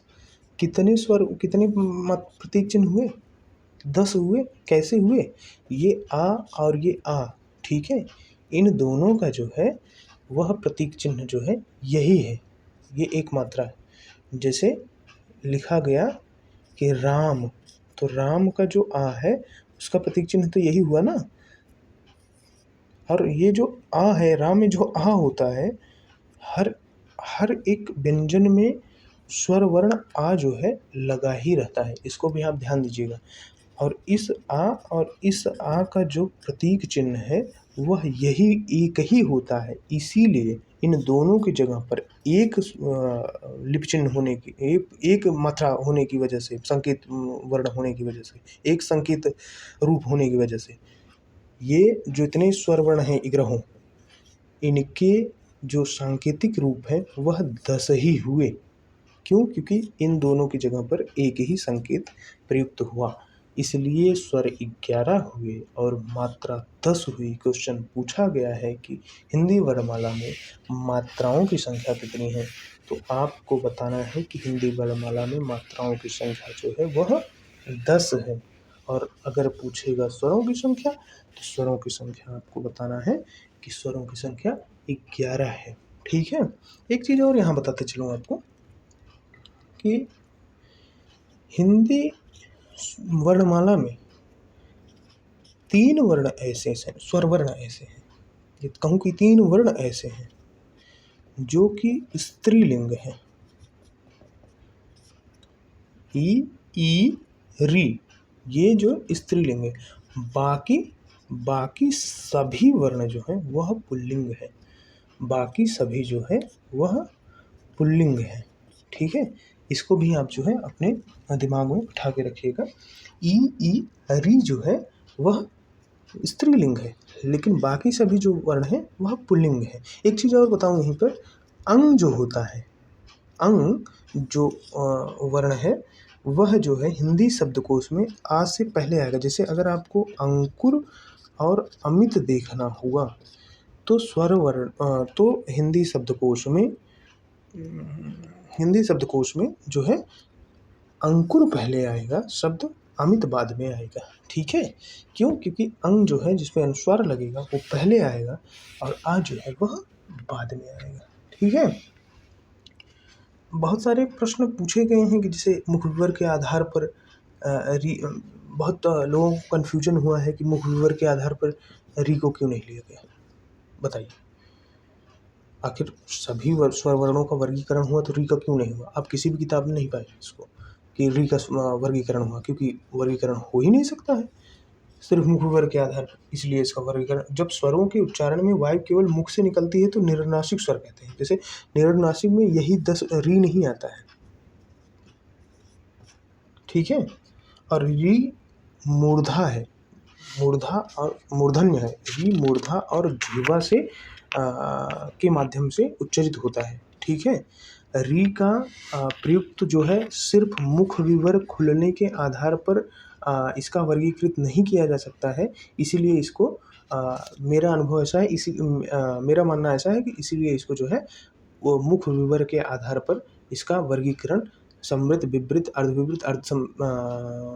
कितने स्वर, कितने प्रतीक चिन्ह हुए? 10 हुए। कैसे हुए? ये आ और ये आ, ठीक है, इन दोनों का जो है वह प्रतीक चिन्ह जो है यही है, ये एक मात्रा है। जैसे लिखा गया कि राम, तो राम का जो आ है उसका प्रतीक चिन्ह तो यही हुआ ना। और ये जो आ है, राम में जो आ होता है, हर हर एक व्यंजन में स्वर वर्ण आ जो है लगा ही रहता है, इसको भी आप ध्यान दीजिएगा। और इस आ और इस आ का जो प्रतीक चिन्ह है वह यही एक ही होता है। इसीलिए इन दोनों की जगह पर एक लिपि चिन्ह होने की, एक मात्रा होने की वजह से, संकेत वर्ण होने की वजह से, एक संकेत रूप होने की वजह से, ये जो इतने स्वर वर्ण हैं ग्रहों, इनके जो सांकेतिक रूप है वह 10 ही हुए। क्यों? क्योंकि इन दोनों की जगह पर एक ही संकेत प्रयुक्त हुआ, इसलिए स्वर 11 हुए और मात्रा 10 हुई। क्वेश्चन पूछा गया है कि हिंदी वर्णमाला में मात्राओं की संख्या कितनी है, तो आपको बताना है कि हिंदी वर्णमाला में मात्राओं की संख्या जो है वह 10 है। और अगर पूछेगा स्वरों की संख्या, तो स्वरों की संख्या आपको बताना है कि स्वरों की संख्या 11 है। ठीक है, एक चीज़ और यहाँ बताते चलूँ आपको कि हिंदी वर्णमाला में तीन वर्ण ऐसे हैं, स्वर वर्ण ऐसे हैं, ये कहूँ कि तीन वर्ण ऐसे हैं जो कि स्त्रीलिंग है। ई, ई, री, ये जो स्त्रीलिंग है। बाकी बाकी सभी वर्ण जो हैं वह पुल्लिंग है। बाकी सभी जो है वह पुल्लिंग है। ठीक है, इसको भी आप जो है अपने दिमाग में बिठा के रखिएगा। ई, ई, री जो है वह स्त्रीलिंग है, लेकिन बाकी सभी जो वर्ण हैं वह पुल्लिंग है। एक चीज़ और बताऊं यहीं पर, अंग जो होता है, अंग जो वर्ण है वह जो है हिंदी शब्दकोश में आ से पहले आएगा। जैसे अगर आपको अंकुर और अमित देखना हुआ तो स्वर वर्ण तो हिंदी शब्दकोश में जो है अंकुर पहले आएगा, शब्द अमित बाद में आएगा। ठीक है, क्यों? क्योंकि अंग जो है जिसमें अनुस्वार लगेगा वो पहले आएगा और आ जो है वह बाद में आएगा। ठीक है, बहुत सारे प्रश्न पूछे गए हैं कि जैसे मुख विवर के आधार पर बहुत लोगों को कन्फ्यूजन हुआ है कि मुख विवर के आधार पर री को क्यों नहीं लिया गया। बताइए, आखिर सभी स्वर वर्णों का वर्गीकरण हुआ तो री का क्यों नहीं हुआ? आप किसी भी किताब में नहीं पाए इसको कि री का वर्गीकरण हुआ, क्योंकि वर्गीकरण हो ही नहीं सकता है सिर्फ मुख विवर के आधार पर। इसलिए इसका वर्गीकरण, जब स्वरों के उच्चारण में वायु केवल मुख से निकलती है तो निरनासिक स्वर कहते हैं। जैसे निरनासिक में यही 10 री नहीं आता है। ठीक है, और री मूर्धा है, मूर्धा और मूर्धन्य है। री मूर्धा और जीवा से के माध्यम से उच्चरित होता है। ठीक है, री का प्रयुक्त जो है सिर्फ मुख विवर खुलने के आधार पर इसका वर्गीकृत नहीं किया जा सकता है। इसीलिए इसको मेरा अनुभव ऐसा है, मेरा मानना ऐसा है कि इसीलिए इसको जो है वो मुख विवर के आधार पर इसका वर्गीकरण समृद्ध, विवृत, अर्धविवृत,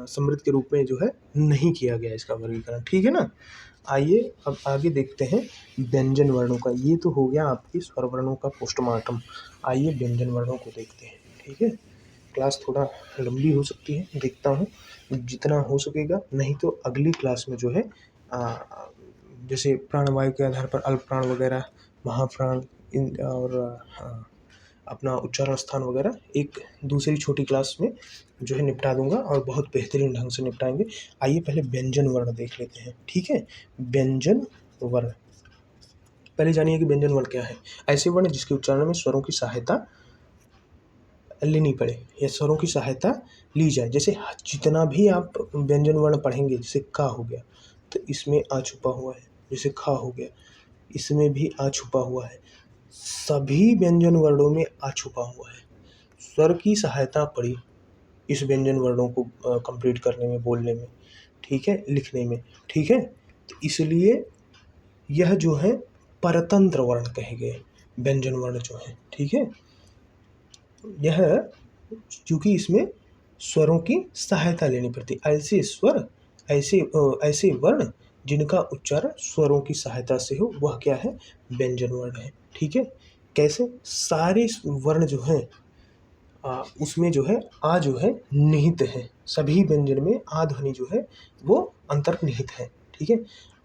समृद्ध के रूप में जो है नहीं किया गया इसका वर्गीकरण। ठीक है ना। आइए अब आगे देखते हैं व्यंजन वर्णों का। ये तो हो गया आपकी स्वर वर्णों का पोस्टमार्टम। आइए व्यंजन वर्णों को देखते हैं। ठीक है, क्लास थोड़ा लंबी हो सकती है, देखता हूँ जितना हो सकेगा, नहीं तो अगली क्लास में जो है जैसे प्राणवायु के आधार पर अल्प प्राण वगैरह, महाप्राण और अपना उच्चारण स्थान वगैरह एक दूसरी छोटी क्लास में जो है निपटा दूंगा और बहुत बेहतरीन ढंग से निपटाएंगे। आइए पहले व्यंजन वर्ण देख लेते हैं। ठीक है, व्यंजन वर्ण, पहले जानिए कि व्यंजन वर्ण क्या है। ऐसे वर्ण जिसके उच्चारण में स्वरों की सहायता लेनी पड़े या स्वरों की सहायता ली जाए। जैसे जितना भी आप व्यंजन वर्ण पढ़ेंगे, जैसे का हो गया तो इसमें आ छुपा हुआ है, जैसे खा हो गया इसमें भी आ छुपा हुआ है, सभी व्यंजन वर्णों में आ छुपा हुआ है। स्वर की सहायता पड़ी इस व्यंजन वर्णों को कंप्लीट करने में, बोलने में, ठीक है, लिखने में। ठीक है, तो इसलिए यह जो है परतंत्र वर्ण कहे गए व्यंजन वर्ण जो है। ठीक है, यह क्योंकि इसमें स्वरों की सहायता लेनी पड़ती, ऐसे स्वर, ऐसे वर्ण जिनका उच्चारण स्वरों की सहायता से हो वह क्या है, व्यंजन वर्ण है। ठीक है, कैसे? सारे वर्ण जो हैं उसमें जो है आ जो है निहित है, सभी व्यंजन में आ ध्वनि जो है वो अंतर्निहित है। ठीक है,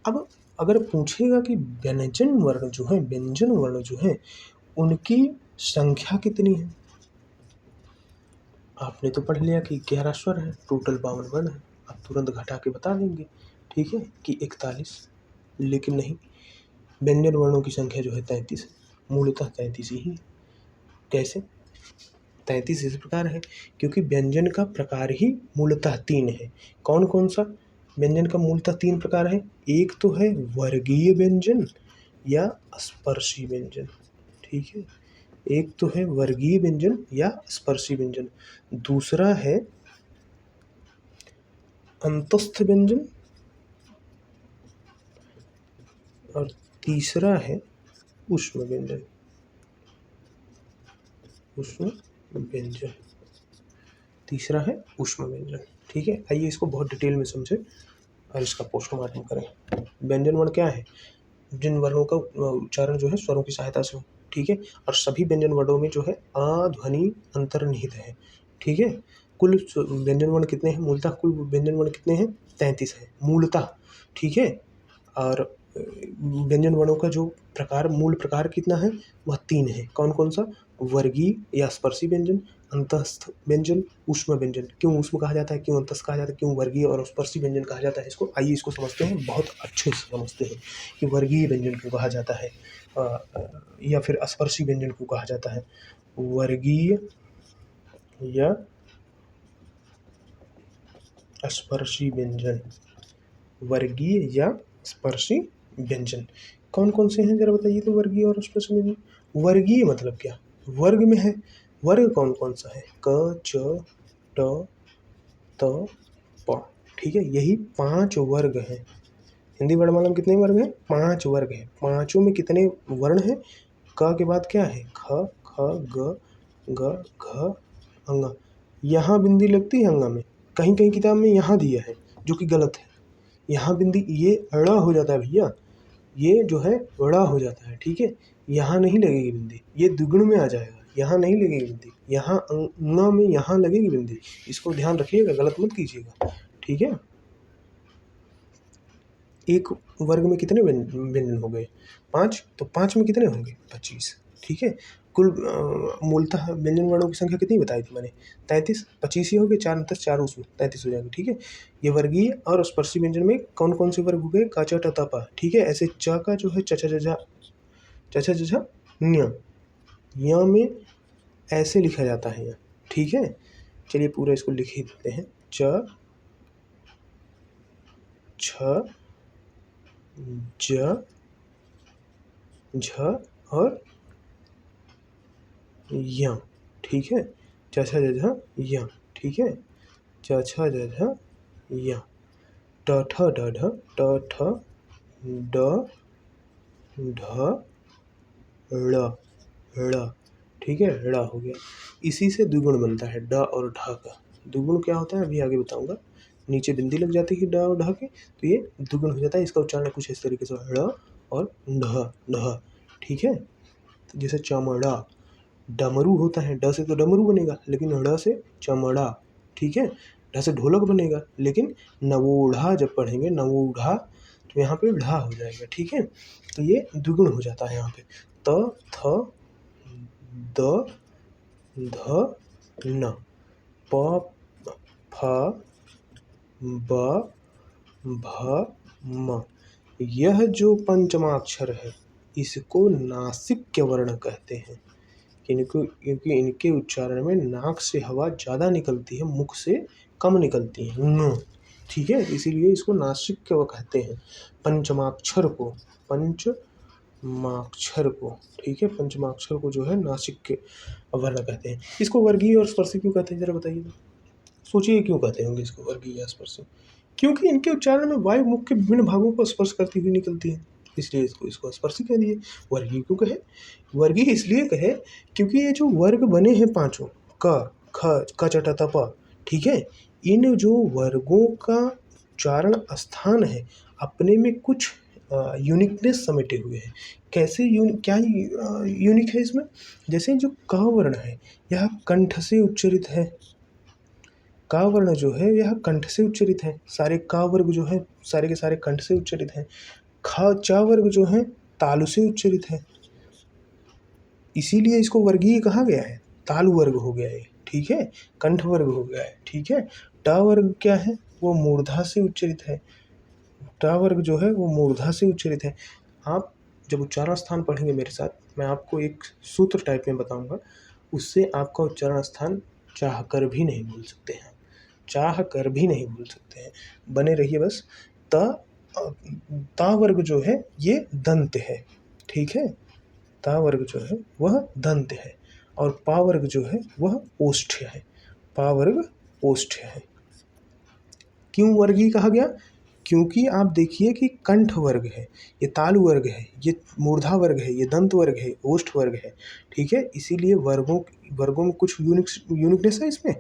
अब अगर पूछेगा कि व्यंजन वर्ण जो है, व्यंजन वर्ण जो है उनकी संख्या कितनी है, आपने तो पढ़ लिया कि 11 स्वर है, टोटल 52 वर्ण है, आप तुरंत घटा के बता देंगे। ठीक है, कि 41, लेकिन नहीं, व्यंजन वर्णों की संख्या जो है 33 है, मूलतः 33 ही है। कैसे? 33 इस प्रकार है क्योंकि व्यंजन का प्रकार ही मूलतः 3 है। कौन कौन सा व्यंजन का मूलतः 3 प्रकार है? एक तो है वर्गीय व्यंजन या स्पर्शी व्यंजन। ठीक है, एक तो है वर्गीय व्यंजन या स्पर्शी व्यंजन, दूसरा है अंतस्थ व्यंजन और तीसरा है ऊष्म व्यंजन। ऊष्म व्यंजन, तीसरा है ऊष्म व्यंजन। ठीक है, आइए इसको बहुत डिटेल में समझें और इसका पोस्टमार्टम करें। व्यंजन वर्ण क्या है? जिन वर्णों का उच्चारण जो है स्वरों की सहायता से हो। ठीक है, और सभी व्यंजन वर्णों में जो है आ ध्वनि अंतर्निहित है। ठीक है, कुल व्यंजन वर्ण कितने हैं? मूलतः कुल व्यंजन वर्ण कितने हैं? 33 है मूलतः। ठीक है। और व्यंजन वर्णों का जो प्रकार, मूल प्रकार कितना है, वह 3 है। कौन कौन सा? वर्गीय या स्पर्शी व्यंजन, अंतस्थ व्यंजन, ऊष्म व्यंजन। क्यों ऊष्म कहा जाता है, क्यों अंतस्थ कहा जाता है, क्यों वर्गीय और स्पर्शी व्यंजन कहा जाता है इसको? आइए इसको समझते हैं, बहुत अच्छे से समझते हैं कि वर्गीय व्यंजन क्यों कहा जाता है या फिर स्पर्शी व्यंजन क्यों कहा जाता है। वर्गीय या स्पर्शी व्यंजन, वर्गीय या स्पर्शी व्यंजन कौन कौन से हैं जरा बताइए तो? वर्गीय और स्पर्शी व्यंजन, वर्गीय मतलब क्या? वर्ग में है। वर्ग कौन कौन सा है? क च ट त प, ठीक है, यही 5 वर्ग हैं। हिंदी वर्णमाला में कितने वर्ग हैं? 5 वर्ग हैं। पांचों में कितने वर्ण हैं? क के बाद क्या है? ख ख ग ग घ अंग। यहाँ बिंदी लगती है अंगा में, कहीं कहीं किताब में यहाँ दिया है जो कि गलत है। यहाँ बिंदी, ये अड़ा हो जाता है भैया, ये जो है अड़ा हो जाता है, ठीक है। यहाँ नहीं लगेगी बिंदी, ये द्विगुण में आ जाएगा। यहाँ नहीं लगेगी बिंदी, यहाँ अंग में यहाँ लगेगी बिंदी। इसको ध्यान रखिएगा, गलत मत कीजिएगा, ठीक है। एक वर्ग में कितने व्यंजन हो गए? 5। तो 5 में कितने होंगे? 25, ठीक है। कुल मूलतः व्यंजन वर्णों की संख्या कितनी बताई थी मैंने? 33। 25 ही हो गए, 4 10 4 उसमें 33 हो जाएंगे, ठीक है। ये वर्गीय और स्पर्शी व्यंजन में कौन कौन से वर्ग हो गए? का च ट त प, ठीक है। ऐसे च का जो है च छ ज झ न्य, य में ऐसे लिखा जाता है यहाँ, ठीक है। चलिए पूरा इसको लिख ही देते हैं। च छ ज झ और य, ठीक है। च छ ज झ य, ठीक है। च छ ज झ य। ट ठ ड ढ, ट ठ ड ढ ड़ ड़, ठीक है, ड़ हो गया। इसी से द्विगुण बनता है, ड और ढ का। द्विगुण क्या होता है अभी आगे बताऊंगा। नीचे बिंदी लग जाती है ड और ढ के, तो ये द्विगुण हो जाता है। इसका उच्चारण कुछ इस तरीके से, ड़ और ढ ढ, ठीक है। जैसे चमड़ा, डमरू होता है, ड से तो डमरू बनेगा, लेकिन ड़ से चमड़ा, ठीक है। ढ से ढोलक बनेगा, लेकिन नवोढ़ा जब पढ़ेंगे, नवोढ़ा, तो यहाँ पे ढा हो जाएगा, ठीक है। तो ये द्विगुण हो जाता है यहाँ पे। त थ द ध न, प फ ब भ म। यह जो पंचमाक्षर है इसको नासिक्य वर्ण कहते हैं, क्योंकि इनके उच्चारण में नाक से हवा ज़्यादा निकलती है, मुख से कम निकलती है, न, ठीक है। इसीलिए इसको नासिक्य वर्ण कहते हैं, पंचमाक्षर को, पंचमाक्षर को, ठीक है। पंचमाक्षर को जो है नासिक्य वर्ण कहते हैं। इसको वर्गीय और स्पर्शी क्यों कहते हैं जरा बताइए? सोचिए क्यों कहते होंगे इसको वर्गीय या स्पर्शी? क्योंकि इनके उच्चारण में वायु मुख के विभिन्न भागों को स्पर्श करती हुई निकलती है, इसलिए इसको स्पर्शी कह दिए। वर्गीय क्यों कहे? वर्गीय इसलिए कहे क्योंकि ये जो वर्ग बने हैं पांचों, क ख क च ट त प, ठीक है, इन जो वर्गों का उच्चारण स्थान है अपने में कुछ यूनिकनेस समेटे हुए हैं। कैसे क्या यूनिक है इसमें? जैसे जो क वर्ण है यह कंठ से उच्चरित है, का वर्ण जो है यह कंठ से उच्चरित है। सारे का वर्ग जो है सारे के सारे कंठ से उच्चरित हैं। ख च वर्ग जो है तालु से उच्चरित है, इसीलिए इसको वर्गीय कहा गया है। तालु वर्ग हो गया ये, ठीक है, कंठ वर्ग हो गया है, ठीक है। ट वर्ग क्या है? वो मूर्धा से उच्चरित है। ट वर्ग जो है वो मूर्धा से उच्चरित है। आप जब उच्चारण स्थान पढ़ेंगे मेरे साथ, मैं आपको एक सूत्र टाइप में बताऊंगा, उससे आपका उच्चारण स्थान चाह कर भी नहीं भूल सकते हैं, चाह कर भी नहीं भूल सकते हैं। बने रहिए बस। ता वर्ग जो है ये दंत है, ठीक है। ता वर्ग जो है वह दंत है, और पा वर्ग जो है वह ओष्ठ्य है। पा वर्ग ओष्ठ्य है। क्यों वर्गीय कहा गया? क्योंकि आप देखिए कि कंठ वर्ग है, ये तालु वर्ग है, ये मूर्धा वर्ग है, ये दंत वर्ग है, ओष्ठ वर्ग है, ठीक है। इसीलिए वर्गों में कुछ यूनिकनेस है इसमें।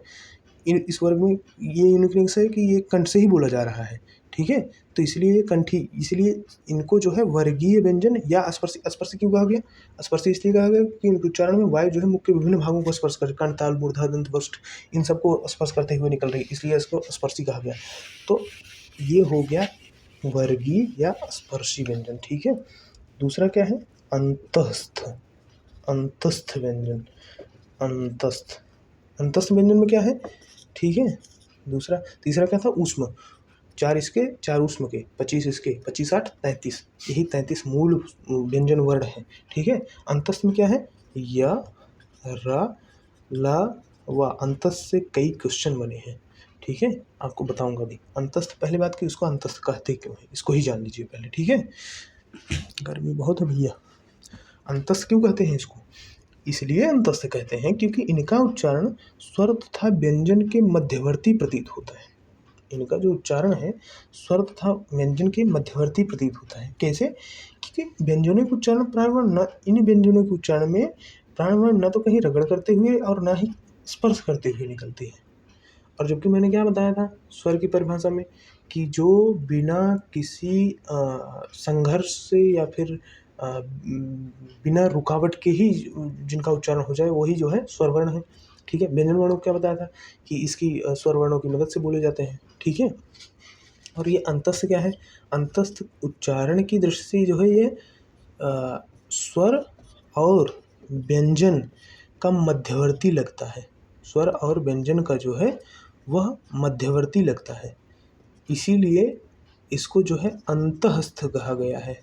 इस वर्ग में ये यूनिकनेस है कि ये कंठ से ही बोला जा रहा है, ठीक है। तो इसलिए कंठी, इसलिए इनको जो है वर्गीय व्यंजन या स्पर्शी। स्पर्शी क्यों कहा गया? स्पर्शी इसलिए कहा गया कि इनके उच्चारण में वायु जो है मुख के विभिन्न भागों को स्पर्श कर, कंठ ताल मूर्धा दंत वष्ट, इन सबको स्पर्श करते हुए निकल रही, इसलिए इसको स्पर्शी कहा गया। तो ये हो गया वर्गीय या स्पर्शी व्यंजन, ठीक है। दूसरा क्या है, अंतस्थ, अंतस्थ व्यंजन, अंतस्थ, अंतस्थ व्यंजन में क्या है, ठीक है। दूसरा, तीसरा क्या था, ऊष्म, 4 इसके 4 ऊष्म के, 25 इसके, 25 8 33, यही 33 मूल व्यंजन वर्ण है, ठीक है। अंतस्थ में क्या है, य, र, ल, व। अंतस्थ से कई क्वेश्चन बने हैं, ठीक है, आपको बताऊंगा भी। अंतस्थ, पहले बात की उसको अंतस्थ कहते क्यों है, इसको ही जान लीजिए पहले, ठीक है। गर्मी बहुत है भैया। अंतस्थ क्यों कहते हैं इसको, इसलिए अंतस्थ कहते हैं क्योंकि इनका उच्चारण स्वर तथा व्यंजन के मध्यवर्ती प्रतीत होता है। इनका जो उच्चारण है स्वर तथा व्यंजन के मध्यवर्ती प्रतीत होता है। कैसे, क्योंकि व्यंजनों के उच्चारण प्राणवर्ण न, इन व्यंजनों के उच्चारण में प्राणवर्ण न तो कहीं रगड़ करते हुए और ना ही स्पर्श करते हुए निकलते हैं। और जबकि मैंने क्या बताया था स्वर की परिभाषा में कि जो बिना किसी संघर्ष से या फिर बिना रुकावट के ही जिनका उच्चारण हो जाए वही जो है स्वर वर्ण है, ठीक है। व्यंजन वर्णों को क्या बताया था कि इसकी स्वर वर्णों की मदद से बोले जाते हैं, ठीक है। और ये अंतस्थ क्या है, अंतस्थ उच्चारण की दृष्टि से जो है ये स्वर और व्यंजन का मध्यवर्ती लगता है। स्वर और व्यंजन का जो है वह मध्यवर्ती लगता है, इसीलिए इसको जो है अंतःस्थ कहा गया है।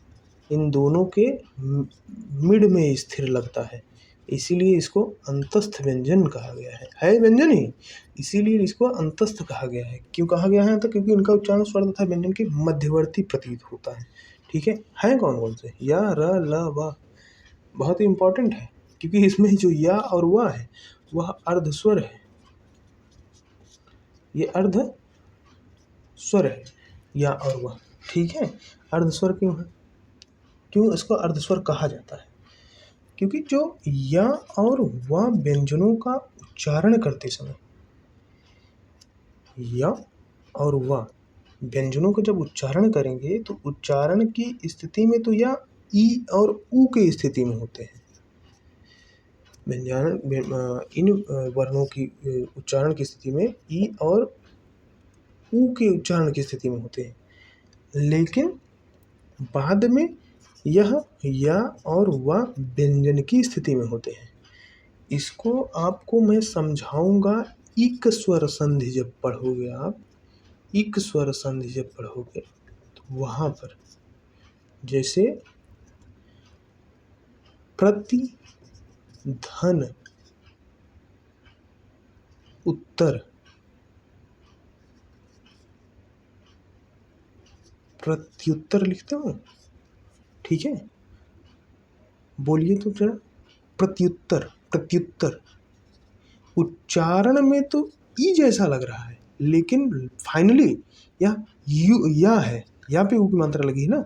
इन दोनों के मिड में स्थिर लगता है, इसीलिए इसको अंतस्थ व्यंजन कहा गया है व्यंजन ही, इसीलिए इसको अंतस्थ कहा गया है। क्यों कहा गया है, तो क्योंकि इनका उच्चारण स्वर तथा व्यंजन के मध्यवर्ती प्रतीत होता है, ठीक है कौन कौन से, या, र, ल, व। बहुत ही इंपॉर्टेंट है क्योंकि इसमें जो या और व है वह अर्ध स्वर है, ये अर्ध स्वर है, या और वह, ठीक है। अर्ध स्वर क्यों है, क्यों इसको अर्ध स्वर कहा जाता है, क्योंकि जो या और वह व्यंजनों का उच्चारण करते समय, या और वह व्यंजनों का जब उच्चारण करेंगे तो उच्चारण की स्थिति में तो या ई और ऊ की स्थिति में होते हैं। व्यंजन इन वर्णों की उच्चारण की स्थिति में ई और ऊ के उच्चारण की स्थिति में होते हैं, लेकिन बाद में यह या और वह व्यंजन की स्थिति में होते हैं। इसको आपको मैं समझाऊंगा इक स्वर संधि जब पढ़ोगे आप, इक स्वर संधि जब पढ़ोगे तो वहाँ पर जैसे प्रति, धन, उत्तर, प्रत्युत्तर लिखते हो, ठीक है, बोलिए तो जरा, प्रत्युत्तर, प्रत्युत्तर। उच्चारण में तो ई जैसा लग रहा है लेकिन फाइनली यह यू या है, या पे ऊ की मात्रा लगी है ना,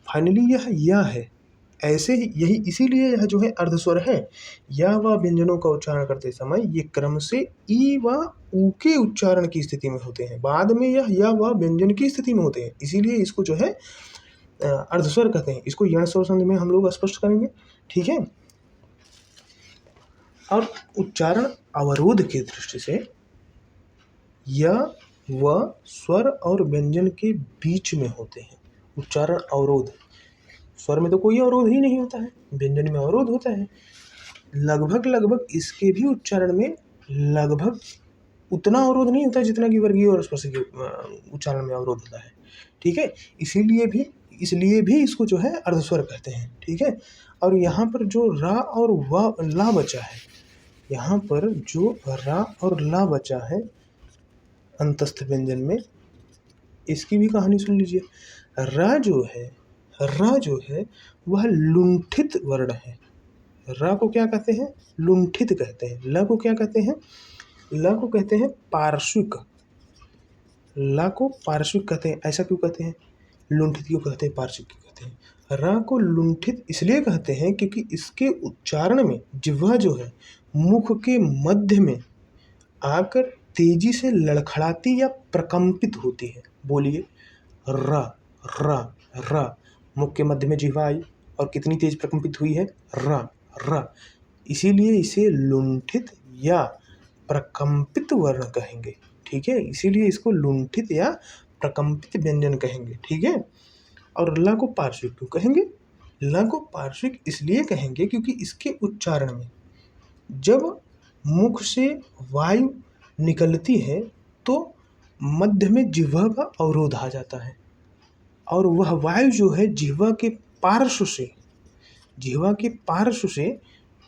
फाइनली यह या है। ऐसे ही यही इसीलिए यह जो है अर्धस्वर है। या व व्यंजनों का उच्चारण करते समय ये क्रम से ई व ऊ के उच्चारण की स्थिति में होते हैं, बाद में यह या व व्यंजन की स्थिति में होते हैं, इसीलिए इसको जो है अर्धस्वर कहते हैं। इसको यण स्वर संधि में हम लोग स्पष्ट करेंगे, ठीक है। और उच्चारण अवरोध की दृष्टि से य व स्वर और व्यंजन के बीच में होते हैं। उच्चारण अवरोध, स्वर में तो कोई अवरोध ही नहीं होता है, व्यंजन में अवरोध होता है। लगभग इसके भी उच्चारण में लगभग उतना अवरोध नहीं होता जितना कि वर्गीय और स्पर्शी के उच्चारण में अवरोध होता है, ठीक है। इसलिए भी इसको जो है अर्धस्वर कहते हैं, ठीक है। और यहाँ पर जो रा और वा ला बचा है, यहाँ पर जो रा और ला बचा है अंतस्थ व्यंजन में, इसकी भी कहानी सुन लीजिए। रा जो है वह लुंठित वर्ण है। रा को क्या कहते हैं, लुंठित कहते हैं। ल को क्या कहते हैं, ल को कहते हैं पार्श्विक, ला को पार्श्विक कहते हैं। ऐसा क्यों कहते हैं, लुंठित क्यों कहते हैं, पार्श्विक क्यों कहते हैं। रा को लुंठित इसलिए कहते हैं क्योंकि इसके उच्चारण में जिह्वा जो है मुख के मध्य में आकर तेजी से लड़खड़ाती या प्रकंपित होती है। बोलिए, रा रा रा, मुख के मध्य में जिह्वा आई और कितनी तेज प्रकंपित हुई है, रा रा, इसीलिए इसे लुंठित या प्रकंपित वर्ण कहेंगे, ठीक है। इसीलिए इसको लुंठित या प्रकंपित व्यंजन कहेंगे, ठीक है। और ल को पार्श्विक क्यों कहेंगे? ल को पार्श्विक इसलिए कहेंगे क्योंकि इसके उच्चारण में जब मुख से वायु निकलती है तो मध्य में जिह्वा का अवरोध आ जाता है और वह वायु जो है जिह्वा के पार्श्व से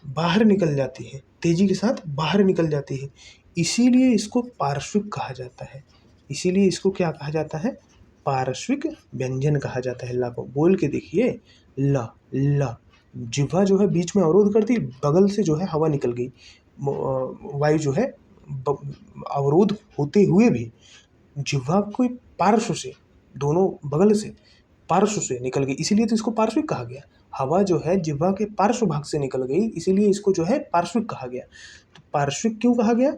बाहर निकल जाती है, तेजी के साथ बाहर निकल जाती है। इसीलिए इसको पार्श्विक कहा जाता है। इसीलिए इसको क्या कहा जाता है? पार्श्विक व्यंजन कहा जाता है। ला को बोल के देखिए, ला ला। जिह्वा जो है बीच में अवरोध करती, बगल से जो है हवा निकल गई, वायु जो है अवरोध होते हुए भी जिह्वा को पार्श्व से, दोनों बगल से पार्श्व से निकल गई, इसीलिए तो इसको पार्श्विक कहा गया। हवा जो है जिह्वा के पार्श्व भाग से निकल गई, इसीलिए इसको जो है पार्श्विक कहा गया। तो पार्श्विक क्यों कहा गया?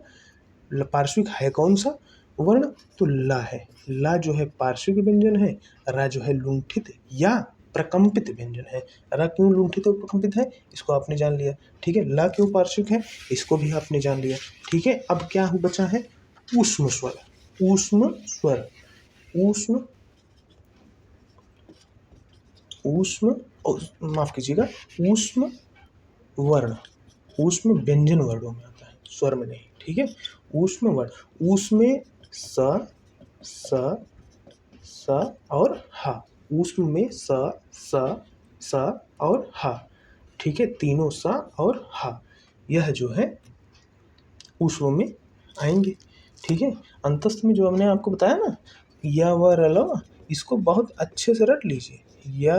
पार्श्विक है कौन सा वर्ण? तो ला है। ला जो है पार्श्विक व्यंजन है। रा जो है लुंठित या प्रकंपित व्यंजन है। रा क्यों लुंठित और प्रकंपित है, इसको आपने जान लिया। ठीक है, ला क्यों पार्श्विक है, इसको भी आपने जान लिया। ठीक है, अब क्या बचा है? ऊष्म स्वर। ऊष्म स्वर, माफ कीजिएगा, ऊष्म वर्ण, ऊष्म व्यंजन वर्णों में आता है, स्वर में नहीं। ठीक है, ऊष्म वर्ण, ऊष्म में स और हा। ऊष्म में स और हा। ठीक है, तीनों स और हा यह जो है ऊष्म में आएंगे। ठीक है, अंतस्थ में जो हमने आपको बताया ना, या व र ल, इसको बहुत अच्छे से रट लीजिए। या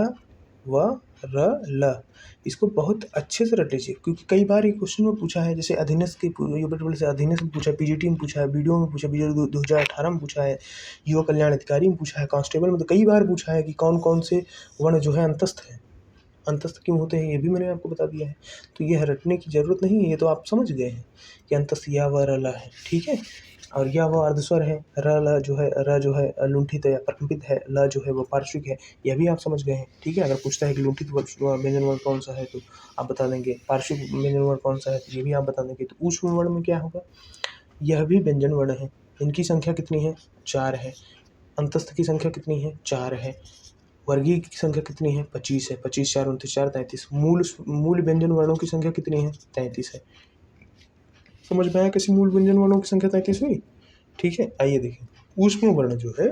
व र ल, इसको बहुत अच्छे से रट लीजिए, क्योंकि कई बार ये क्वेश्चन में पूछा है। जैसे अधीनस्थ के यूपी से अधीनस्थ में पूछा है, पीजीटी में पूछा है, बीडीओ में पूछा है, बीडीओ 2018 में पूछा है, युवा कल्याण अधिकारी में पूछा है, कांस्टेबल में तो कई बार पूछा है कि कौन कौन से वर्ण जो है अंतस्थ है, अंतस्थ क्यों होते हैं, ये भी मैंने आपको बता दिया है। तो यह रटने की जरूरत नहीं है, ये तो आप समझ गए हैं कि अंतस्थ या व र ल है। ठीक है, और या वो अर्धस्वर है, र ल जो है, र जो है लुंठित है या प्रकंपित है, ल जो है वो पार्श्विक है, यह भी आप समझ गए हैं। ठीक है, अगर पूछता है कि लुंठित व्यंजन वर्ण कौन सा है तो आप बता देंगे, पार्श्विक व्यंजन वर्ण कौन सा है तो ये भी आप बता देंगे। तो ऊष्म वर्ण में क्या होगा? यह भी व्यंजन वर्ण है। इनकी संख्या कितनी है? 4 है। अंतस्थ की संख्या कितनी है? 4 है। वर्गीय की संख्या कितनी है? 25 है। 25 4 29 4 33। मूल व्यंजन वर्णों की संख्या कितनी है? 33 है। समझ में आया कैसे मूल व्यंजन वर्णों की संख्या 33 हुई? ठीक है, आइए देखें। ऊष्म वर्ण जो है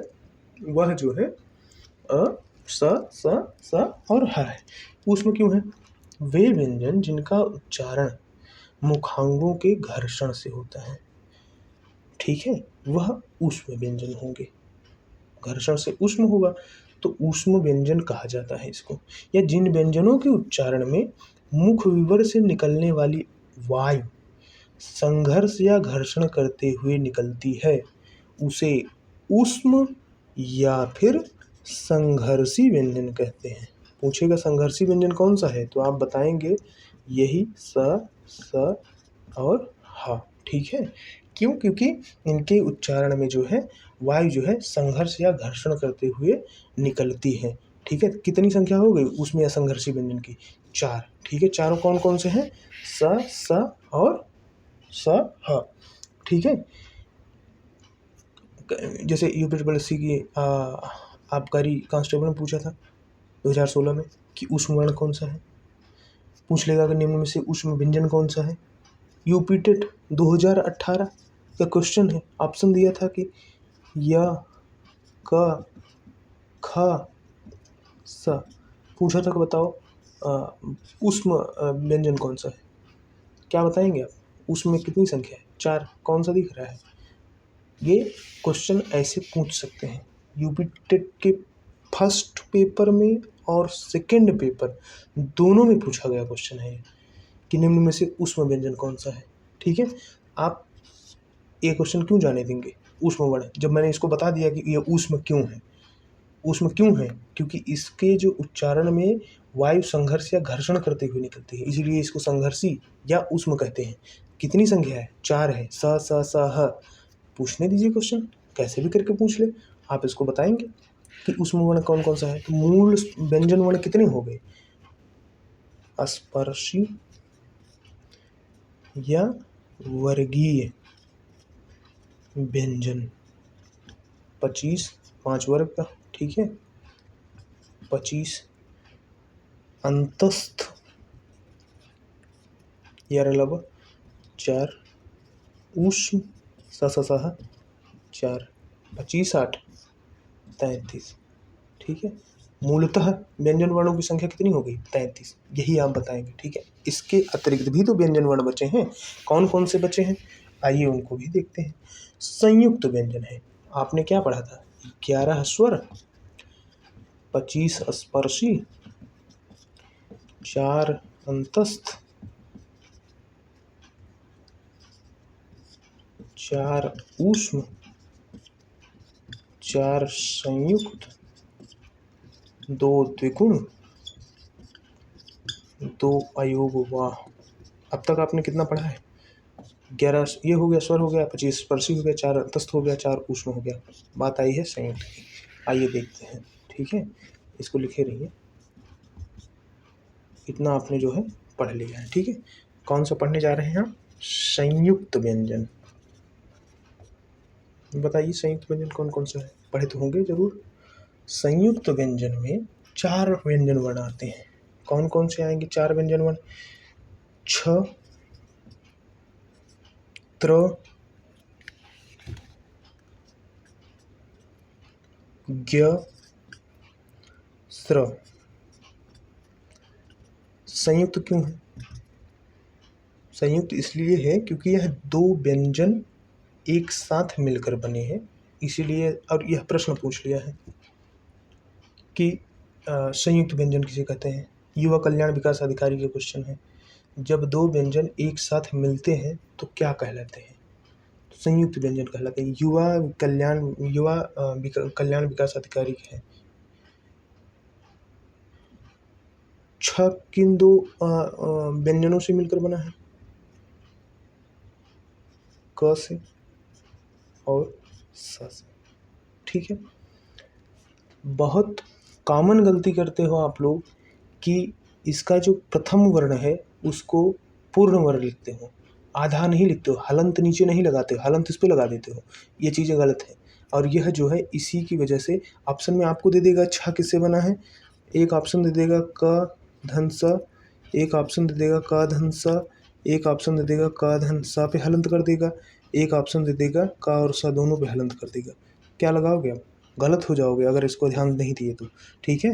वह जो है अ, स और ह है। ऊष्म क्यों है? वे व्यंजन जिनका उच्चारण मुखांगों के घर्षण से होता है, ठीक है, वह ऊष्म व्यंजन होंगे। घर्षण से ऊष्म होगा तो ऊष्म व्यंजन कहा जाता है इसको। या जिन व्यंजनों के उच्चारण में मुख विवर से निकलने वाली वायु संघर्ष या घर्षण करते हुए निकलती है, उसे ऊष्म या फिर संघर्षी व्यंजन कहते हैं। पूछेगा संघर्षी व्यंजन कौन सा है तो आप बताएंगे यही स और हा। ठीक है, क्यों? क्योंकि इनके उच्चारण में जो है वायु जो है संघर्ष या घर्षण करते हुए निकलती है। ठीक है, कितनी संख्या हो गई उसमें या संघर्षी व्यंजन की? 4। ठीक है, चारों कौन कौन से हैं? स और स ह। ठीक है, जैसे यूपीएससी की आबकारी कांस्टेबल में पूछा था 2016 में कि ऊष्म वर्ण कौन सा है। पूछ लेगा कि निम्न में से ऊष्म व्यंजन कौन सा है। यूपी टेट 2018 का क्वेश्चन है, ऑप्शन दिया था कि य क ख स। पूछा था कि बताओ ऊष्म व्यंजन कौन सा है, क्या बताएंगे आप? ऊष्म में कितनी संख्या है? 4। कौन सा दिख रहा है? ये क्वेश्चन ऐसे पूछ सकते हैं। यूपी टेट के फर्स्ट पेपर में और सेकंड पेपर दोनों में पूछा गया क्वेश्चन है कि निम्न में से ऊष्म व्यंजन कौन सा है। ठीक है, आप ये क्वेश्चन क्यों जाने देंगे ऊष्म वर्ण, जब मैंने इसको बता दिया कि ये ऊष्म क्यों है। ऊष्म क्यों है? क्योंकि इसके जो उच्चारण में वायु संघर्ष या घर्षण करते हुए निकलती है, इसीलिए इसको संघर्षी या ऊष्म कहते हैं। कितनी संख्या है? 4 है। स ह। पूछने दीजिए क्वेश्चन, कैसे भी करके पूछ ले, आप इसको बताएंगे कि ऊष्म वर्ण कौन कौन सा है। तो मूल व्यंजन वर्ण कितने हो गए? स्पर्शी या वर्गीय व्यंजन 25, 5 वर्ग का। ठीक है, 25 अंतस्थ यरलव 4 ऊष्म सह 4 25 8 33। ठीक है, मूलतः व्यंजन वर्णों की संख्या कितनी हो गई? 33। यही आप बताएंगे। ठीक है, इसके अतिरिक्त भी तो व्यंजन वर्ण बचे हैं। कौन कौन से बचे हैं, आइए उनको भी देखते हैं। संयुक्त व्यंजन है, आपने क्या पढ़ा था? 11 स्वर, 25 स्पर्शी, 4 अंतस्थ, 4 ऊष्म, 4 संयुक्त, 2 द्विगुण, 2 अयोग। वाह, अब तक आपने कितना पढ़ा है? 11 ये हो गया, स्वर हो गया, 25 स्पर्शी हो गया, 4 अंतस्थ हो गया, 4 ऊष्म हो गया। बात आई है संयुक्त की। आइए देखते हैं। ठीक है, इसको लिखे रहिए, इतना आपने जो है पढ़ लिया है। ठीक है, कौन सा पढ़ने जा रहे हैं हम? संयुक्त व्यंजन। बताइए संयुक्त व्यंजन कौन कौन सा है? पढ़े तो होंगे जरूर। संयुक्त व्यंजन में 4 व्यंजन वर्ण आते हैं। कौन कौन से आएंगे 4 व्यंजन वर्ण? छ, त्र, ज्ञ, स्र। संयुक्त क्यों है? संयुक्त इसलिए है क्योंकि यह 2 व्यंजन एक साथ मिलकर बने हैं, इसीलिए। और यह प्रश्न पूछ लिया है कि संयुक्त व्यंजन किसे कहते हैं। युवा कल्याण विकास अधिकारी के क्वेश्चन है, जब 2 व्यंजन एक साथ मिलते हैं तो क्या कहलाते हैं? संयुक्त व्यंजन कहलाते हैं। युवा कल्याण विकास अधिकारी के हैं। छ किन 2 व्यंजनों से मिलकर बना है? क से और स से। ठीक है, बहुत कॉमन गलती करते हो आप लोग कि इसका जो प्रथम वर्ण है उसको पूर्ण वर्ण लिखते हो, आधा नहीं लिखते हो, हलंत नीचे नहीं लगाते हो, हलंत इस पे लगा देते हो। ये चीज़ें गलत है। और यह जो है इसी की वजह से ऑप्शन में आपको दे देगा छ किससे बना है, एक ऑप्शन दे देगा क धन स, एक ऑप्शन दे देगा क धन स, एक ऑप्शन दे देगा क धन स पे हलंत कर देगा, एक ऑप्शन दे देगा क और स दोनों पे हलंत कर देगा। क्या लगाओगे आप? गलत हो जाओगे अगर इसको ध्यान नहीं दिए तो। ठीक है,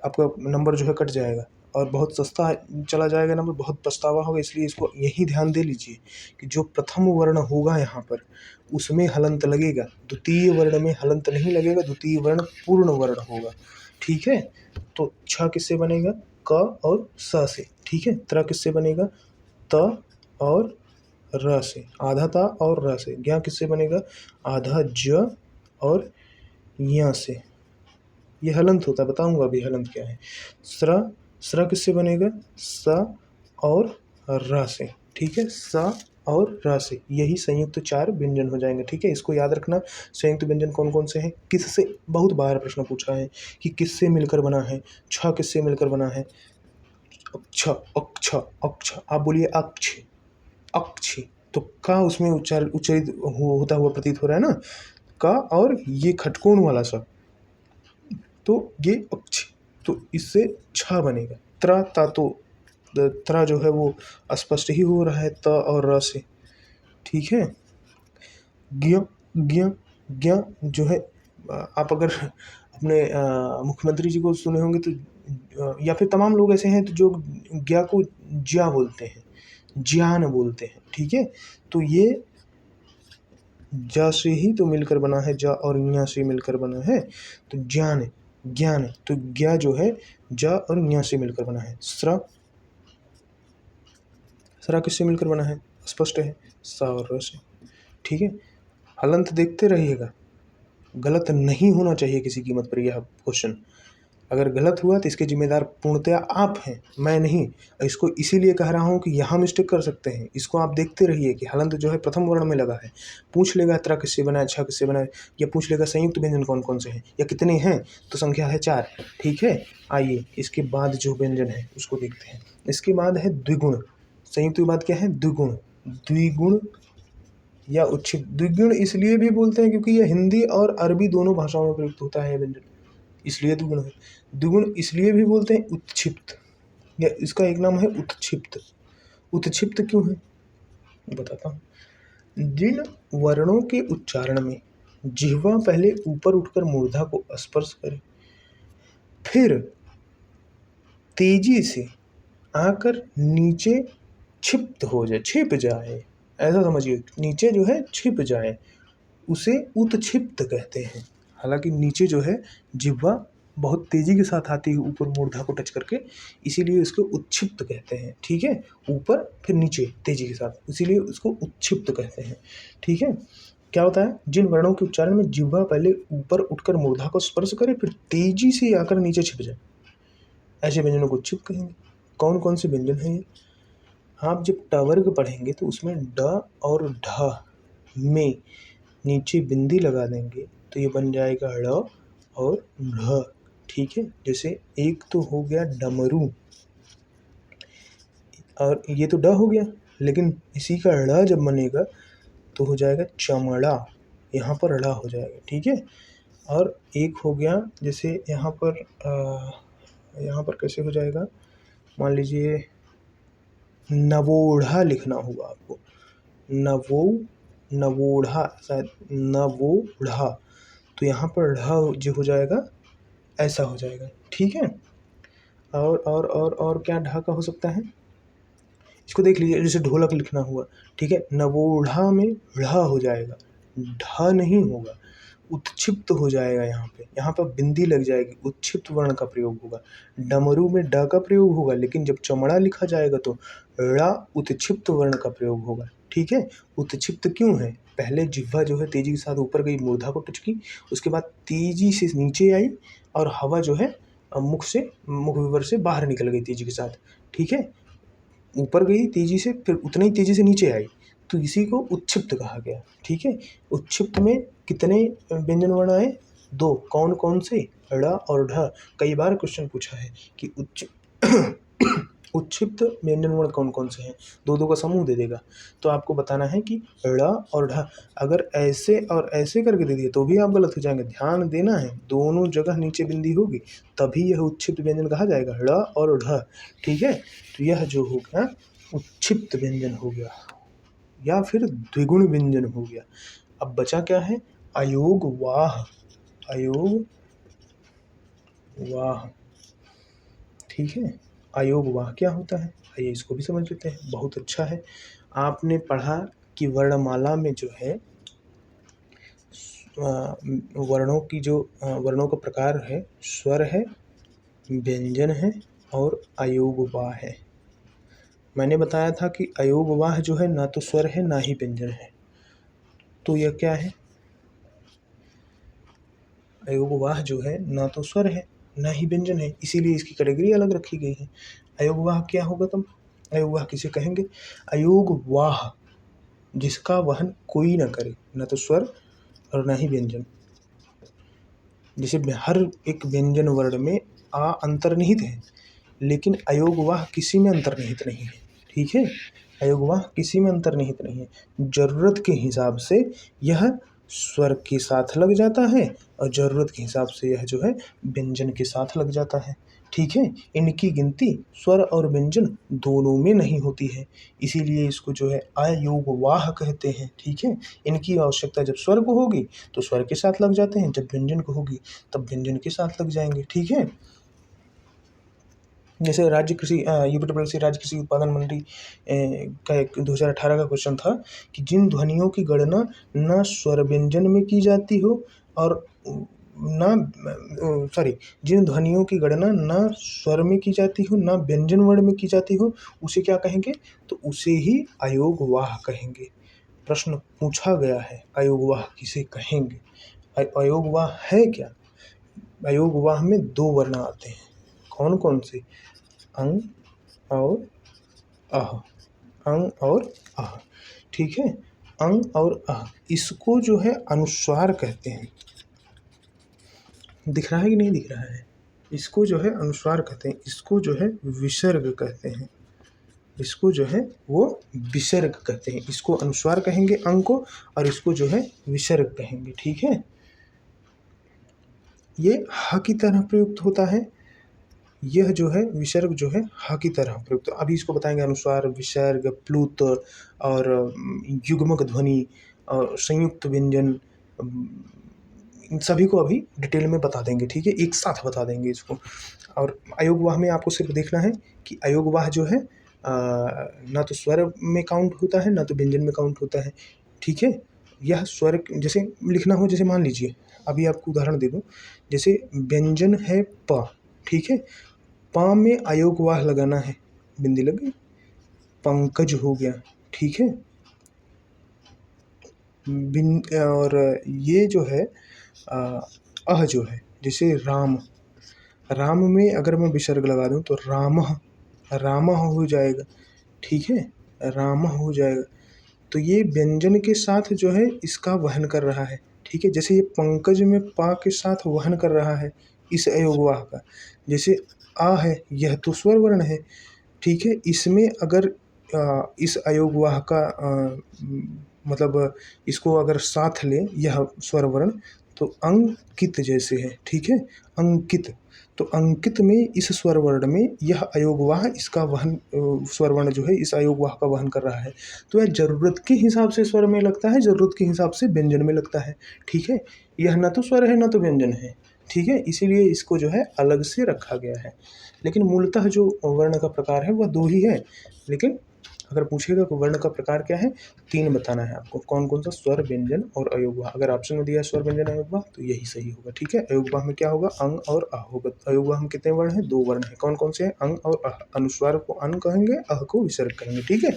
आपका नंबर जो है कट जाएगा और बहुत सस्ता चला जाएगा नंबर, बहुत पछतावा होगा। इसलिए इसको यही ध्यान दे लीजिए कि जो प्रथम वर्ण होगा यहाँ पर उसमें हलंत लगेगा, द्वितीय वर्ण में हलंत नहीं लगेगा, द्वितीय वर्ण पूर्ण वर्ण होगा। ठीक है, तो छ किससे बनेगा? क और स से। ठीक है, त्र किससे बनेगा? त और र से, आधा ता और र से। ज्ञ किससे बनेगा? आधा ज और य से। ये हलंत होता है, बताऊंगा अभी हलंत क्या है। स्र किससे बनेगा? स और र से। ठीक है, स और र से, यही संयुक्त 4 व्यंजन हो जाएंगे। ठीक है, इसको याद रखना। संयुक्त व्यंजन कौन कौन से हैं, किससे, बहुत बार प्रश्न पूछा है कि किससे मिलकर बना है। छ किससे मिलकर बना है? अक्ष, अक्ष, अक्ष। आप बोलिए अक्ष, अक्ष। तो का उसमें उच्चारित होता हुआ प्रतीत हो रहा है ना, का, और ये खटकोण वाला सा, तो ये अक्ष, तो इससे छ बनेगा। ता तो त्र जो है वो स्पष्ट ही हो रहा है त और र से। ठीक है, ज्ञ, ज्ञ, ज्ञ जो है, आप अगर अपने मुख्यमंत्री जी को सुने होंगे तो या फिर तमाम लोग ऐसे हैं तो जो ज्ञ को ज्या बोलते हैं, ज्ञान बोलते हैं। ठीक है, तो ये ज से ही तो मिलकर बना है, ज और ञ से मिलकर बना है, तो ज्ञान, ज्ञान। तो ज्ञ जो है ज और ञ से मिलकर बना है। स्र, स्र किससे मिलकर बना है? स्पष्ट है, स और र से। ठीक है, हलंत देखते रहिएगा, गलत नहीं होना चाहिए किसी कीमत पर यह क्वेश्चन। अगर गलत हुआ तो इसके जिम्मेदार पूर्णतया आप हैं, मैं नहीं। इसको इसीलिए कह रहा हूँ कि यहाँ मिस्टेक कर सकते हैं। इसको आप देखते रहिए कि हलंत जो है प्रथम वर्ण में लगा है। पूछ लेगा त्र किससे बना है, छ किससे बना है, या पूछ लेगा संयुक्त व्यंजन कौन कौन से हैं या कितने हैं, तो संख्या है 4। ठीक है, आइए इसके बाद जो व्यंजन है उसको देखते हैं। इसके बाद है द्विगुण। संयुक्त के बाद क्या है? द्विगुण। द्विगुण या उच्छिक। द्विगुण इसलिए भी बोलते हैं क्योंकि यह हिंदी और अरबी दोनों भाषाओं में प्रयुक्त होता है व्यंजन। इसलिए द्विगुण है। द्विगुण इसलिए भी बोलते हैं उत्क्षिप्त, या इसका एक नाम है उत्क्षिप्त। उत्क्षिप्त क्यों है बताता हूँ। जिन वर्णों के उच्चारण में जिह्वा पहले ऊपर उठकर मूर्धा को स्पर्श करे, फिर तेजी से आकर नीचे क्षिप्त हो जाए, छिप जाए, ऐसा समझिए, नीचे जो है छिप जाए, उसे उत्क्षिप्त कहते हैं। हालांकि नीचे जो है जिह्वा बहुत तेजी के साथ आती है ऊपर मूर्धा को टच करके, इसीलिए इसको उत्क्षिप्त कहते हैं। ठीक है, ऊपर फिर नीचे तेजी के साथ, इसीलिए उसको उत्क्षिप्त कहते हैं। ठीक है, क्या होता है, जिन वर्णों के उच्चारण में जिह्वा पहले ऊपर उठकर मूर्धा को स्पर्श करे फिर तेजी से आकर नीचे छिप जाए, ऐसे व्यंजनों को उत्क्षिप्त कहेंगे। कौन कौन से व्यंजन हैं ये? आप जब टवर्ग पढ़ेंगे तो उसमें ड और ढ में नीचे बिंदी लगा देंगे तो ये बन जाएगा ड़ और ढ। ठीक है, जैसे एक तो हो गया डमरू, और ये तो ड हो गया, लेकिन इसी का ड़ जब बनेगा तो हो जाएगा चमड़ा, यहाँ पर ड़ हो जाएगा। ठीक है, और एक हो गया जैसे यहाँ पर कैसे हो जाएगा, मान लीजिए नवोढ़ा लिखना होगा आपको, नवोढ़ा, शायद नवोढ़ा, तो यहाँ पर ढ़ जो हो जाएगा ऐसा हो जाएगा। ठीक है, और क्या ढ का हो सकता है, इसको देख लीजिए, जैसे ढोलक लिखना हुआ। ठीक है, नवोढ़ा में ढ़ हो जाएगा, ढ नहीं होगा, उत्क्षिप्त हो जाएगा। यहाँ पर बिंदी लग जाएगी, उत्क्षिप्त वर्ण का प्रयोग होगा। डमरू में ड का प्रयोग होगा, लेकिन जब चमड़ा लिखा जाएगा तो ड़ा उत्क्षिप्त वर्ण का प्रयोग होगा। ठीक है, उत्क्षिप्त क्यों है, पहले जिह्वा जो है तेजी के साथ ऊपर गई, मूर्धा को टच की, उसके बाद तेजी से नीचे आई और हवा जो है मुख विवर से बाहर निकल गई तेजी के साथ। ठीक है, ऊपर गई तेजी से, फिर उतनी ही तेजी से नीचे आई, तो इसी को उत्क्षिप्त कहा गया। ठीक है, उत्क्षिप्त में कितने व्यंजन वर्ण आए, 2, कौन कौन से, ड़ और ढ। कई बार क्वेश्चन पूछा है कि उत्क्षिप्त व्यंजन वर्ण कौन कौन से हैं, 2 का समूह दे देगा, तो आपको बताना है कि ड़ और ढ। अगर ऐसे और ऐसे करके दे दिए तो भी आप गलत हो जाएंगे। ध्यान देना है, दोनों जगह नीचे बिंदी होगी तभी यह उत्क्षिप्त व्यंजन कहा जाएगा, ड़ और ढ। ठीक है, तो यह जो हो गया उत्क्षिप्त व्यंजन हो गया, या फिर द्विगुण व्यंजन हो गया। अब बचा क्या है, अयोग वाह, अयोग वाह। ठीक है, अयोग वाह क्या होता है, आइए इसको भी समझ लेते हैं। बहुत अच्छा है, आपने पढ़ा कि वर्णमाला में जो है वर्णों का प्रकार है, स्वर है, व्यंजन है और अयोग वाह है। मैंने बताया था कि अयोग वाह जो है ना तो स्वर है ना ही व्यंजन है, तो यह क्या है, अयोग वाह जो है ना तो स्वर है ना ही व्यंजन है, इसीलिए इसकी कैटेगरी अलग रखी गई है। अयोग वाह क्या होगा तब, अयोग वाह किसे कहेंगे, अयोग वाह जिसका वहन कोई ना करे, ना तो स्वर और ना ही व्यंजन। जैसे हर एक व्यंजन वर्ण में आ अंतर्निहित है, लेकिन अयोग वाह किसी में अंतर्निहित नहीं है। ठीक है, अयोग वाह किसी में अंतर्निहित नहीं है, जरूरत के हिसाब से यह स्वर के साथ लग जाता है और ज़रूरत के हिसाब से यह जो है व्यंजन के साथ लग जाता है। ठीक है, इनकी गिनती स्वर और व्यंजन दोनों में नहीं होती है, इसीलिए इसको जो है अयोगवाह कहते हैं। ठीक है, इनकी आवश्यकता जब स्वर को होगी तो स्वर के साथ लग जाते हैं, जब व्यंजन को होगी तब व्यंजन के साथ लग जाएंगे। ठीक है, जैसे यूपी ट्रिपल सी राज्य कृषि उत्पादन मंडी का एक 2018 का क्वेश्चन था कि जिन ध्वनियों की गणना न स्वर व्यंजन में की जाती हो और जिन ध्वनियों की गणना न स्वर में की जाती हो न व्यंजन वर्ण में की जाती हो, उसे क्या कहेंगे, तो उसे ही अयोगवाह कहेंगे। प्रश्न पूछा गया है अयोगवाह किसे कहेंगे, अयोगवाह है क्या। अयोगवाह में 2 वर्ण आते हैं, कौन कौन से, अंग और अह, अंग और अह। ठीक है, अंग और अह, इसको जो है अनुस्वार कहते हैं। दिख रहा है कि नहीं दिख रहा है, इसको जो है अनुस्वार कहते हैं, इसको जो है विसर्ग कहते हैं, इसको जो है वो विसर्ग कहते हैं। इसको अनुस्वार कहेंगे अंग को, और इसको जो है विसर्ग कहेंगे। ठीक है, ये ह की तरह प्रयुक्त होता है, यह जो है विसर्ग जो है ह की तरह प्रयुक्त। अभी इसको बताएंगे अनुस्वार, विसर्ग, प्लुत और युग्मक ध्वनि और संयुक्त व्यंजन, इन सभी को अभी डिटेल में बता देंगे, ठीक है, एक साथ बता देंगे इसको। और अयोगवाह में आपको सिर्फ देखना है कि अयोगवाह जो है ना तो स्वर में काउंट होता है ना तो व्यंजन में काउंट होता है, ठीक है। यह स्वर जैसे लिखना हो, जैसे मान लीजिए अभी आपको उदाहरण दे दूं, जैसे व्यंजन है प, ठीक है, प में अयोगवाह लगाना है, बिंदी लग गई, पंकज हो गया, ठीक है। और ये जो है अह जो है, जैसे राम, राम में अगर मैं विसर्ग लगा दूं तो रामः, रामः हो जाएगा, ठीक है, रामः हो जाएगा। तो ये व्यंजन के साथ जो है इसका वहन कर रहा है, ठीक है। जैसे ये पंकज में पा के साथ वहन कर रहा है इस अयोगवाह का। जैसे आ है, यह तो स्वर वर्ण है, ठीक है, इसमें अगर इस अयोगवाह का मतलब इसको अगर साथ ले यह स्वर वर्ण, तो अंकित जैसे है, ठीक है, अंकित। तो अंकित में इस स्वर वर्ण में यह अयोगवाह इसका वहन, स्वर वर्ण जो है इस अयोगवाह का वहन कर रहा है। तो यह जरूरत के हिसाब से स्वर में लगता है, जरूरत के हिसाब से व्यंजन में लगता है, ठीक है। यह ना तो स्वर है ना तो व्यंजन है, ठीक है, इसीलिए इसको जो है अलग से रखा गया है। लेकिन मूलतः जो वर्ण का प्रकार है वह दो ही है, लेकिन अगर पूछेगा कि वर्ण का प्रकार क्या है, तीन बताना है आपको, कौन कौन सा, स्वर, व्यंजन और अयोगवाह। अगर ऑप्शन में दिया है स्वर, व्यंजन, अयोगवाह तो यही सही होगा, ठीक है। अयोगवाह में क्या होगा, अंग और अ होगा। अयोगवाह में कितने वर्ण हैं, दो वर्ण हैं, कौन कौन से हैं, अंग और अ। अनुस्वार को अन कहेंगे, अह को विसर्ग कहेंगे, ठीक है।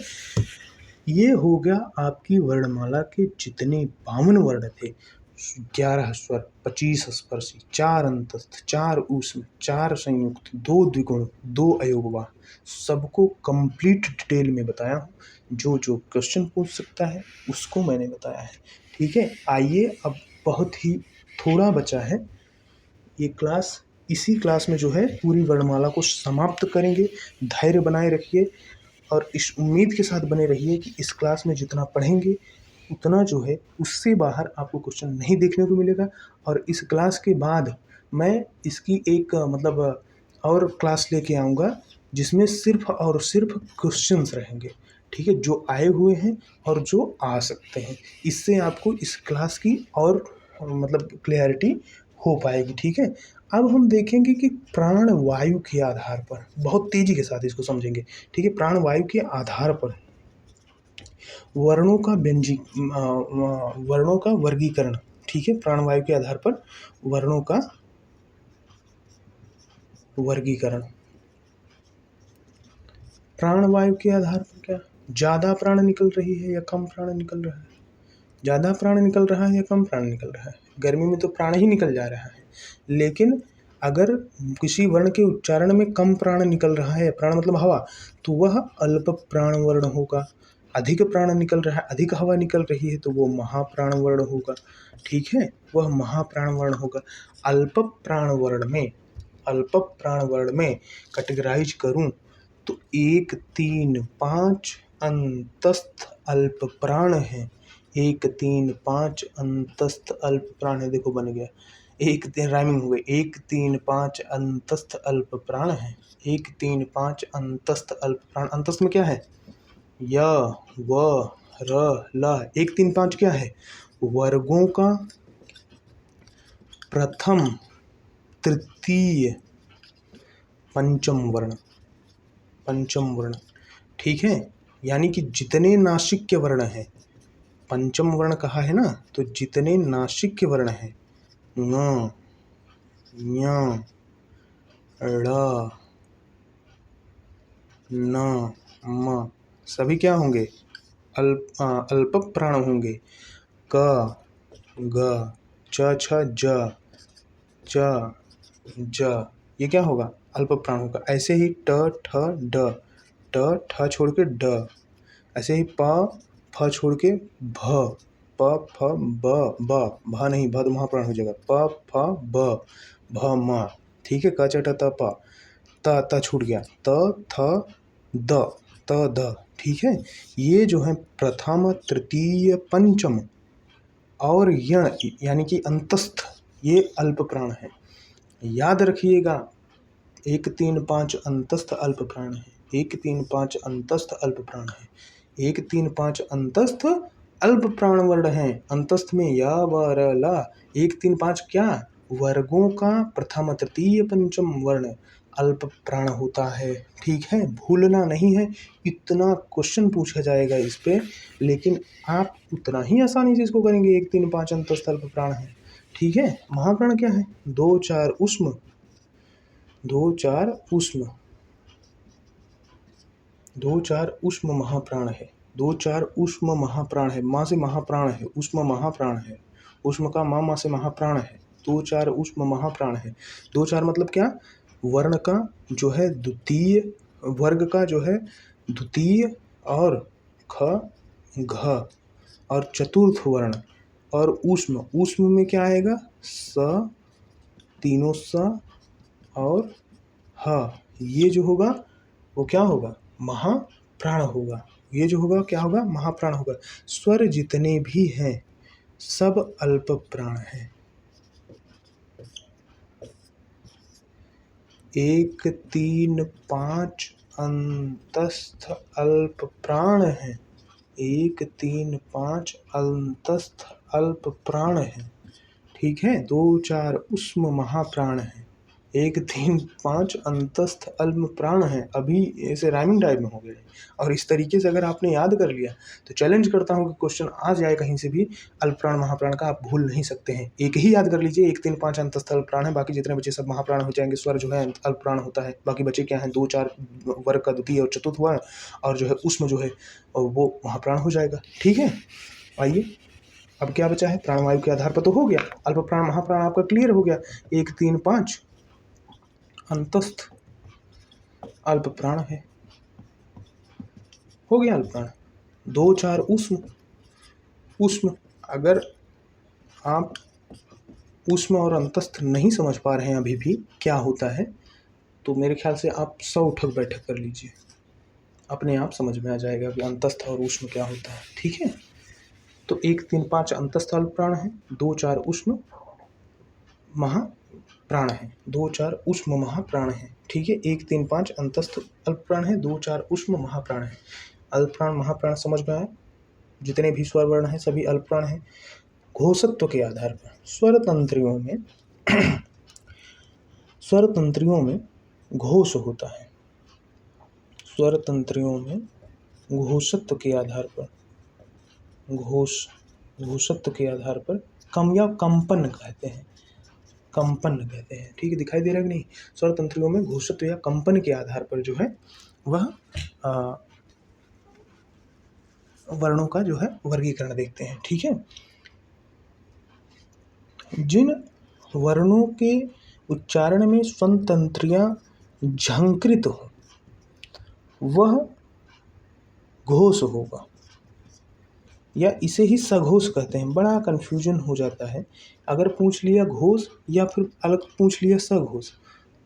ये हो गया आपकी वर्णमाला के जितने 52 वर्ण थे, 11 स्वर, 25 स्पर्शी, 4 अंतस्थ, 4 ऊष्म, 4 संयुक्त, 2 द्विगुण, 2 अयोगवाह, सबको कंप्लीट डिटेल में बताया हूँ। जो जो क्वेश्चन पूछ सकता है उसको मैंने बताया है, ठीक है। आइए अब बहुत ही थोड़ा बचा है ये क्लास, इसी क्लास में जो है पूरी वर्णमाला को समाप्त करेंगे। धैर्य बनाए रखिए और इस उम्मीद के साथ बने रहिए कि इस क्लास में जितना पढ़ेंगे उतना जो है उससे बाहर आपको क्वेश्चन नहीं देखने को मिलेगा। और इस क्लास के बाद मैं इसकी एक मतलब और क्लास लेके आऊँगा जिसमें सिर्फ और सिर्फ क्वेश्चंस रहेंगे, ठीक है, जो आए हुए हैं और जो आ सकते हैं। इससे आपको इस क्लास की और मतलब क्लैरिटी हो पाएगी, ठीक है। अब हम देखेंगे कि प्राण वायु के आधार पर, बहुत तेजी के साथ इसको समझेंगे, ठीक है। प्राण वायु के आधार पर वर्णों का वर्णों का वर्गीकरण, ठीक है। प्राण वायु के आधार पर वर्णों का वर्गीकरण। प्राण वायु के आधार पर क्या, ज़्यादा प्राण निकल रही है या कम प्राण निकल रहा है, ज़्यादा प्राण निकल रहा है या कम प्राण निकल रहा है। गर्मी में तो प्राण ही निकल जा रहा है, लेकिन अगर किसी वर्ण के उच्चारण में कम प्राण निकल रहा है, प्राण मतलब हवा, तो वह अल्प प्राण वर्ण होगा। अधिक प्राण निकल रहा है, अधिक हवा निकल रही है, तो वो महाप्राण वर्ण होगा, ठीक है, वह महाप्राण वर्ण होगा। अल्प प्राण वर्ण में, अल्प प्राण वर्ण में कैटेगराइज करूं तो 1, 3, 5 अंतस्थ अल्प प्राण है, 1, 3, 5 अंतस्थ अल्प प्राण है, देखो बन गया, 1 3 राइमिंग हो गई, 1, 3, 5 अंतस्थ अल्प प्राण है, 1, 3, 5 अंतस्थ अल्प प्राण। अंतस्थ में क्या है, य, व, र, ल। 1, 3, 5 क्या है, वर्गों का प्रथम, तृतीय, पंचम वर्ण, पंचम वर्ण, ठीक है। यानी कि जितने नासिक्य वर्ण हैं, पंचम वर्ण कहा है ना, तो जितने नासिक्य वर्ण हैं, ङ, ञ, ड़, न, म, सभी क्या होंगे, अल्प प्राण होंगे। क, ग, च, छ, ज, च, ज, ये क्या होगा, अल्प प्राण होगा। ऐसे ही ट, ठ, ड, ट, ठ छोड़ के ड, ऐसे ही प, फ छोड़ के भ, प, फ, ब, ब, भ नहीं, भ तो महाप्राण हो जाएगा, प, फ, ब, भ, म, ठीक है। क, च, ट, त, प, त छूट गया, त, थ, द, त, द, ठीक है। ये जो है प्रथम, तृतीय, पंचम और यण यानी कि अंतस्थ, ये अल्प प्राण है। याद रखिएगा 1 3 5 अंतस्थ अल्प प्राण है, 1 3 5 अंतस्थ अल्प प्राण है, 1 3 5 अंतस्थ अल्प प्राण वर्ण है। अंतस्थ में या व र ला 1 3 5 क्या वर्गों का प्रथम तृतीय पंचम वर्ण अल्प प्राण होता है। ठीक है, भूलना नहीं है। इतना क्वेश्चन पूछा जाएगा इस पे, लेकिन आप उतना ही आसानी से इसको करेंगे। 1 3 5 अंतस्थ अल्प प्राण है। ठीक है, महाप्राण क्या है? 2 4 उष्म, 2 4 उष्म, 2 4 उष्म महाप्राण है। 2 4 उष्म महाप्राण है। माँ से महाप्राण है, उष्म महाप्राण है। उष्म का माँ से महाप्राण है। 2 4 उष्म महाप्राण है। 2 4 मतलब क्या? वर्ण का जो है द्वितीय, वर्ग का जो है द्वितीय, और ख घ और चतुर्थ वर्ण, और उष्म, उष्म में क्या आएगा? स, तीनों स और ह। ये जो होगा वो क्या होगा? महाप्राण होगा। ये जो होगा क्या होगा? महाप्राण होगा। स्वर जितने भी हैं सब अल्प प्राण हैं। 1 3 5 अंतस्थ अल्प प्राण है। 1 3 5 अंतस्थ अल्प प्राण है। ठीक है, 2 4 उष्म महाप्राण है। 1 3 5 अंतस्थ अल्प प्राण है। अभी ऐसे राइमिंग टाइप में हो गए, और इस तरीके से अगर आपने याद कर लिया तो चैलेंज करता हूँ कि क्वेश्चन आ जाए कहीं से भी, अल्प प्राण महाप्राण का आप भूल नहीं सकते हैं। एक ही याद कर लीजिए, 1 3 5 अंतस्थ अल्प प्राण है, बाकी जितने बचे सब महाप्राण हो जाएंगे। स्वर जो है अल्प प्राण होता है। बाकी बचे क्या है? 2 4 वर्ग का द्वितीय और चतुर्थ वर्ण, और जो है उष्म जो है वो महाप्राण हो जाएगा। ठीक है, आइए अब क्या बचा है? प्राणवायु के आधार पर तो हो गया, अल्प प्राण महाप्राण आपका क्लियर हो गया। 1 3 5 अंतस्थ अल्प प्राण है, हो गया अल्प प्राण। 2 4 उष्म, उष्म अगर आप उष्म और अंतस्थ नहीं समझ पा रहे हैं अभी भी क्या होता है, तो मेरे ख्याल से आप 100 उठक बैठक कर लीजिए, अपने आप समझ में आ जाएगा कि अंतस्थ और उष्म क्या होता है। ठीक है, तो 1 3 5 अंतस्थ अल्प प्राण है, 2 4 उष्म महाप्राण है, 2 4 उष्म महाप्राण है। ठीक है, 1 3 5 अंतस्थ अल्प प्राण है, 2 4 उष्म महाप्राण है। अल्प प्राण महाप्राण समझ में आए? जितने भी स्वर वर्ण हैं सभी अल्प प्राण हैं। घोषत्व के आधार पर स्वर तंत्रियों में स्वर तंत्रियों में घोष होता है। स्वर तंत्रियों में घोषत्व के आधार पर घोषत्व के आधार पर कम या कंपन कहते हैं, कंपन कहते हैं। ठीक है, दिखाई दे रहा है कि नहीं? स्वर तंत्रियों में घोषत्व या कंपन के आधार पर जो है वह वर्णों का जो है वर्गीकरण देखते हैं। ठीक है, जिन वर्णों के उच्चारण में स्वनतंत्रियां झंकृत हो वह घोष होगा, या इसे ही सघोष कहते हैं। बड़ा कन्फ्यूजन हो जाता है अगर पूछ लिया घोष या फिर अलग पूछ लिया सघोष,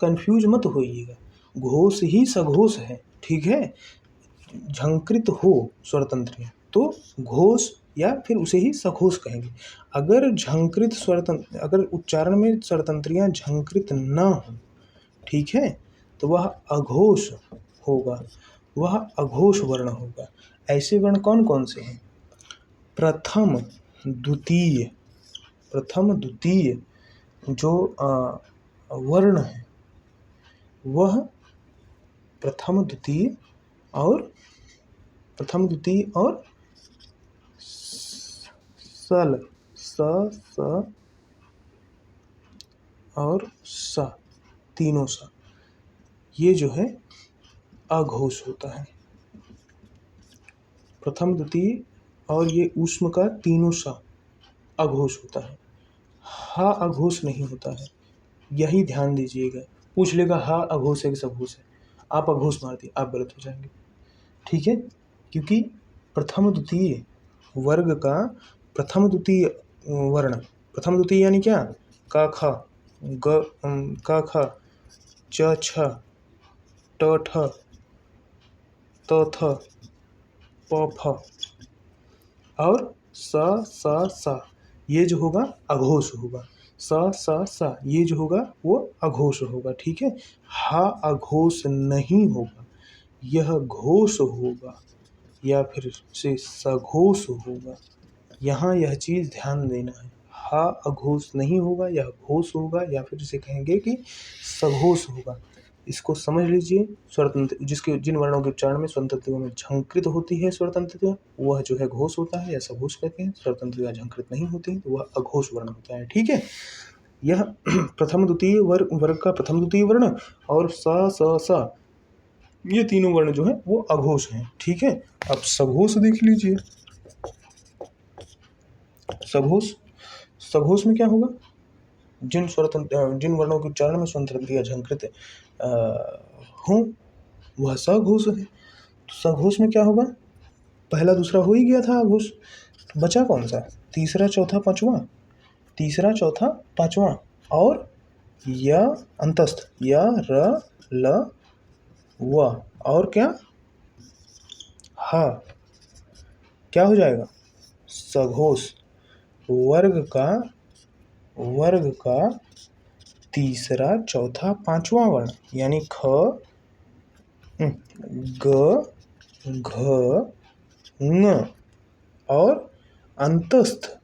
कन्फ्यूज मत होइएगा, घोष ही सघोष है। ठीक है, झंकृत हो स्वरतंत्रियां तो घोष या फिर उसे ही सघोष कहेंगे। अगर झंकृत स्वरतंत्र, अगर उच्चारण में स्वरतंत्रियां झंकृत न हो, ठीक है, तो वह अघोष होगा, वह अघोष वर्ण होगा। ऐसे वर्ण कौन कौन से हैं? प्रथम द्वितीय, प्रथम द्वितीय जो वर्ण है वह प्रथम द्वितीय और सल, स और स, तीनों सा, ये जो है अघोष होता है। प्रथम द्वितीय और ये ऊष्म का तीनों सा अघोष होता है। हा अघोष नहीं होता है, यही ध्यान दीजिएगा। पूछ लेगा हा अघोष है कि सघोष है, आप अघोष मार दिए, आप गलत हो जाएंगे। ठीक है, क्योंकि प्रथम द्वितीय वर्ग का प्रथम द्वितीय वर्ण, प्रथम द्वितीय यानी क्या? का ख, का ख, च छ, ट ठ, त थ, प फ और स स, ये जो होगा अघोष होगा। सा ये जो होगा वो अघोष होगा, ठीक है। हा अघोष नहीं होगा, यह घोष होगा या फिर से सघोष होगा। यहाँ यह चीज़ ध्यान देना है, हा अघोष नहीं होगा, यह घोष होगा या फिर इसे कहेंगे कि सघोष होगा। इसको समझ लीजिए। स्वरतंत्र जिसके जिन वर्णों के उच्चारण में स्वरतंत्रियों में झंकृत होती है स्वरतंत्रियाँ, वह जो है घोष होता है या सघोष कहते हैं। स्वरतंत्रियाँ झंकृत नहीं होती तो वह अघोष वर्ण होता है, ठीक है। यह प्रथम द्वितीय वर्ग का प्रथम द्वितीय वर्ण और स ये तीनों वर्ण जो है वो अघोष हैं, ठीक है। अब सघोष देख लीजिए। सघोष में क्या होगा, जिन वर्णों के उच्चारण में स्वरतंत्रियाँ झंकृत हों वह सघोष है। तो सघोष में क्या होगा, पहला दूसरा हो ही गया था अघोष, तो बचा कौन सा, तीसरा चौथा पांचवा और य अंतस्थ य र ल व और क्या हा, क्या हो जाएगा सघोष। वर्ग का तीसरा चौथा पांचवा वर्ण यानी ख ग घ ङ और अंतस्थ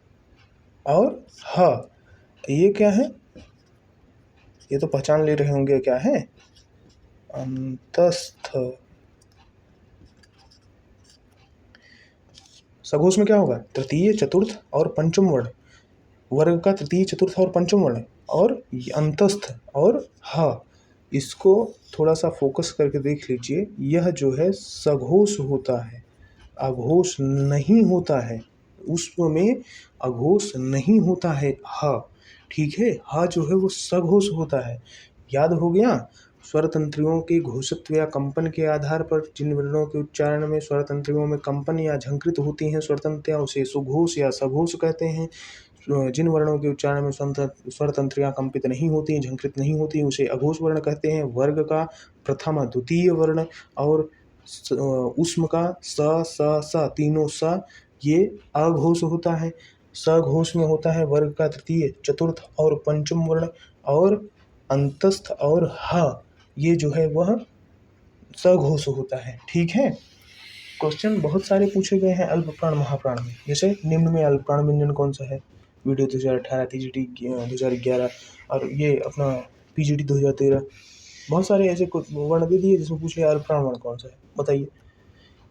और ह, ये क्या है, ये तो पहचान ले रहे होंगे क्या है, अंतस्थ। सघोष में क्या होगा, तृतीय चतुर्थ और पंचम वर्ण, वर्ग का तृतीय चतुर्थ और पंचम वर्ण और अंतस्थ और ह। इसको थोड़ा सा फोकस करके देख लीजिए, यह जो है सघोष होता है, अघोष नहीं होता है, उसमें अघोष नहीं होता है ह, ठीक है। ह जो है वो सघोष होता है। याद हो गया। स्वरतंत्रियों के घोषत्व या कंपन के आधार पर जिन वर्णों के उच्चारण में स्वरतंत्रियों में कंपन या झंकृत होती हैं स्वरतंत्रियाँ, उसे सुघोष या सघोष कहते हैं। जिन वर्णों के उच्चारण में स्वरतंत्रियाँ कंपित नहीं होती, झंकृत नहीं होती, उसे अघोष वर्ण कहते हैं। वर्ग का प्रथम द्वितीय वर्ण और उष्म का स तीनों स ये अघोष होता है। सघोष में होता है वर्ग का तृतीय चतुर्थ और पंचम वर्ण और अंतस्थ और ह, ये जो है वह सघोष होता है, ठीक है। क्वेश्चन बहुत सारे पूछे गए हैं अल्प प्राण महाप्राण में। जैसे निम्न में अल्प प्राण व्यंजन कौन सा है, वीडियो 2018, TGT 2011 और ये अपना PGT 2013, बहुत सारे ऐसे वर्ण दे दिए जिसमें पूछ लिया अल्प प्राण वर्ण कौन सा है, बताइए।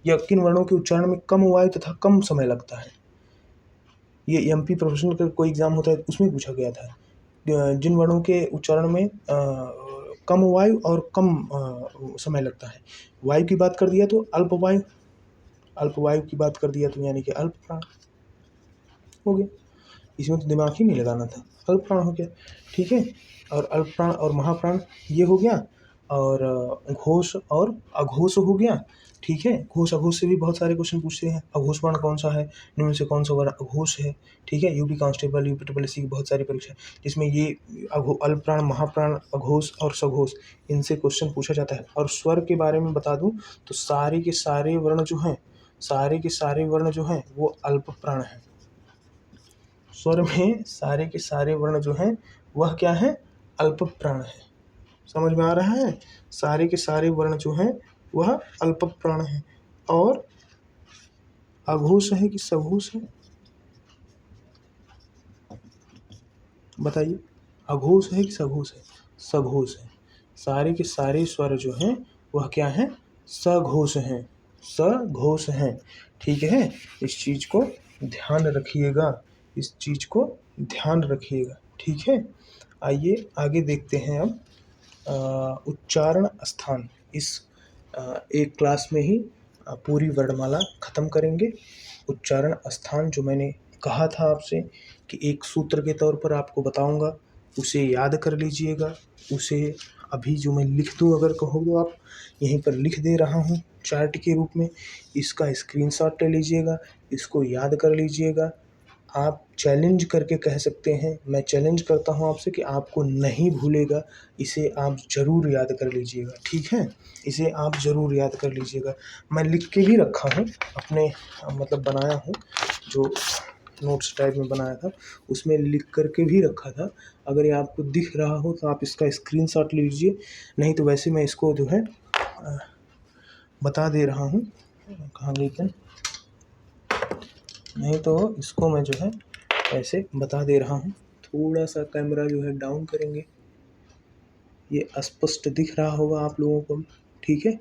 या किन वर्णों के उच्चारण में कम वायु तथा कम समय लगता है, ये MP प्रोफेशनल का कोई एग्जाम होता है उसमें पूछा गया था। जिन वर्णों के उच्चारण में कम वायु और कम समय लगता है। वायु की बात कर दिया तो अल्प वायु की बात कर दिया तो यानी कि अल्प प्राण हो गया। इसमें तो दिमाग ही नहीं लगाना था, अल्प प्राण हो गया, ठीक है। और अल्प प्राण और महाप्राण ये हो गया, और घोष और अघोष हो गया, ठीक है। घोष अघोष से भी बहुत सारे क्वेश्चन पूछते हैं। अघोष वर्ण कौन सा है, निम्न से कौन सा वर्ण अघोष है, ठीक है। यूपी कांस्टेबल, UPSSC की बहुत सारी परीक्षा जिसमें ये अल्प प्राण, महाप्राण, अघोष और सघोष, इनसे क्वेश्चन पूछा जाता है। और स्वर के बारे में बता दूं तो सारे के सारे वर्ण जो हैं वो अल्प प्राण हैं। स्वर में सारे के सारे वर्ण जो हैं वह क्या है, अल्प प्राण है। समझ में आ रहा है, सारे के सारे वर्ण जो हैं वह अल्प प्राण है। और अघोष है कि सघोष है, बताइए। अघोष है कि सघोष है, सघोष है। सारे के सारे स्वर जो हैं वह क्या है, सघोष हैं, सघोष हैं, ठीक है। इस चीज को ध्यान रखिएगा, ठीक है। आइए आगे देखते हैं अब उच्चारण स्थान। इस एक क्लास में ही पूरी वर्णमाला खत्म करेंगे। उच्चारण स्थान जो मैंने कहा था आपसे कि एक सूत्र के तौर पर आपको बताऊंगा, उसे याद कर लीजिएगा। उसे अभी जो मैं लिख दूं, अगर कहो तो आप यहीं पर लिख दे रहा हूं चार्ट के रूप में, इसका स्क्रीनशॉट ले लीजिएगा, इसको याद कर लीजिएगा। आप चैलेंज करके कह सकते हैं, मैं चैलेंज करता हूं आपसे कि आपको नहीं भूलेगा, इसे आप ज़रूर याद कर लीजिएगा, ठीक है। इसे आप ज़रूर याद कर लीजिएगा। मैं लिख के भी रखा हूं अपने, मतलब बनाया हूं जो नोट्स टाइप में बनाया था, उसमें लिख करके भी रखा था। अगर ये आपको दिख रहा हो तो आप इसका स्क्रीनशॉट लीजिए, नहीं तो वैसे मैं इसको जो है बता दे रहा हूँ। कहाँ गई पेन? नहीं तो इसको मैं जो है ऐसे बता दे रहा हूँ। थोड़ा सा कैमरा जो है डाउन करेंगे, ये स्पष्ट दिख रहा होगा आप लोगों को भी, ठीक है।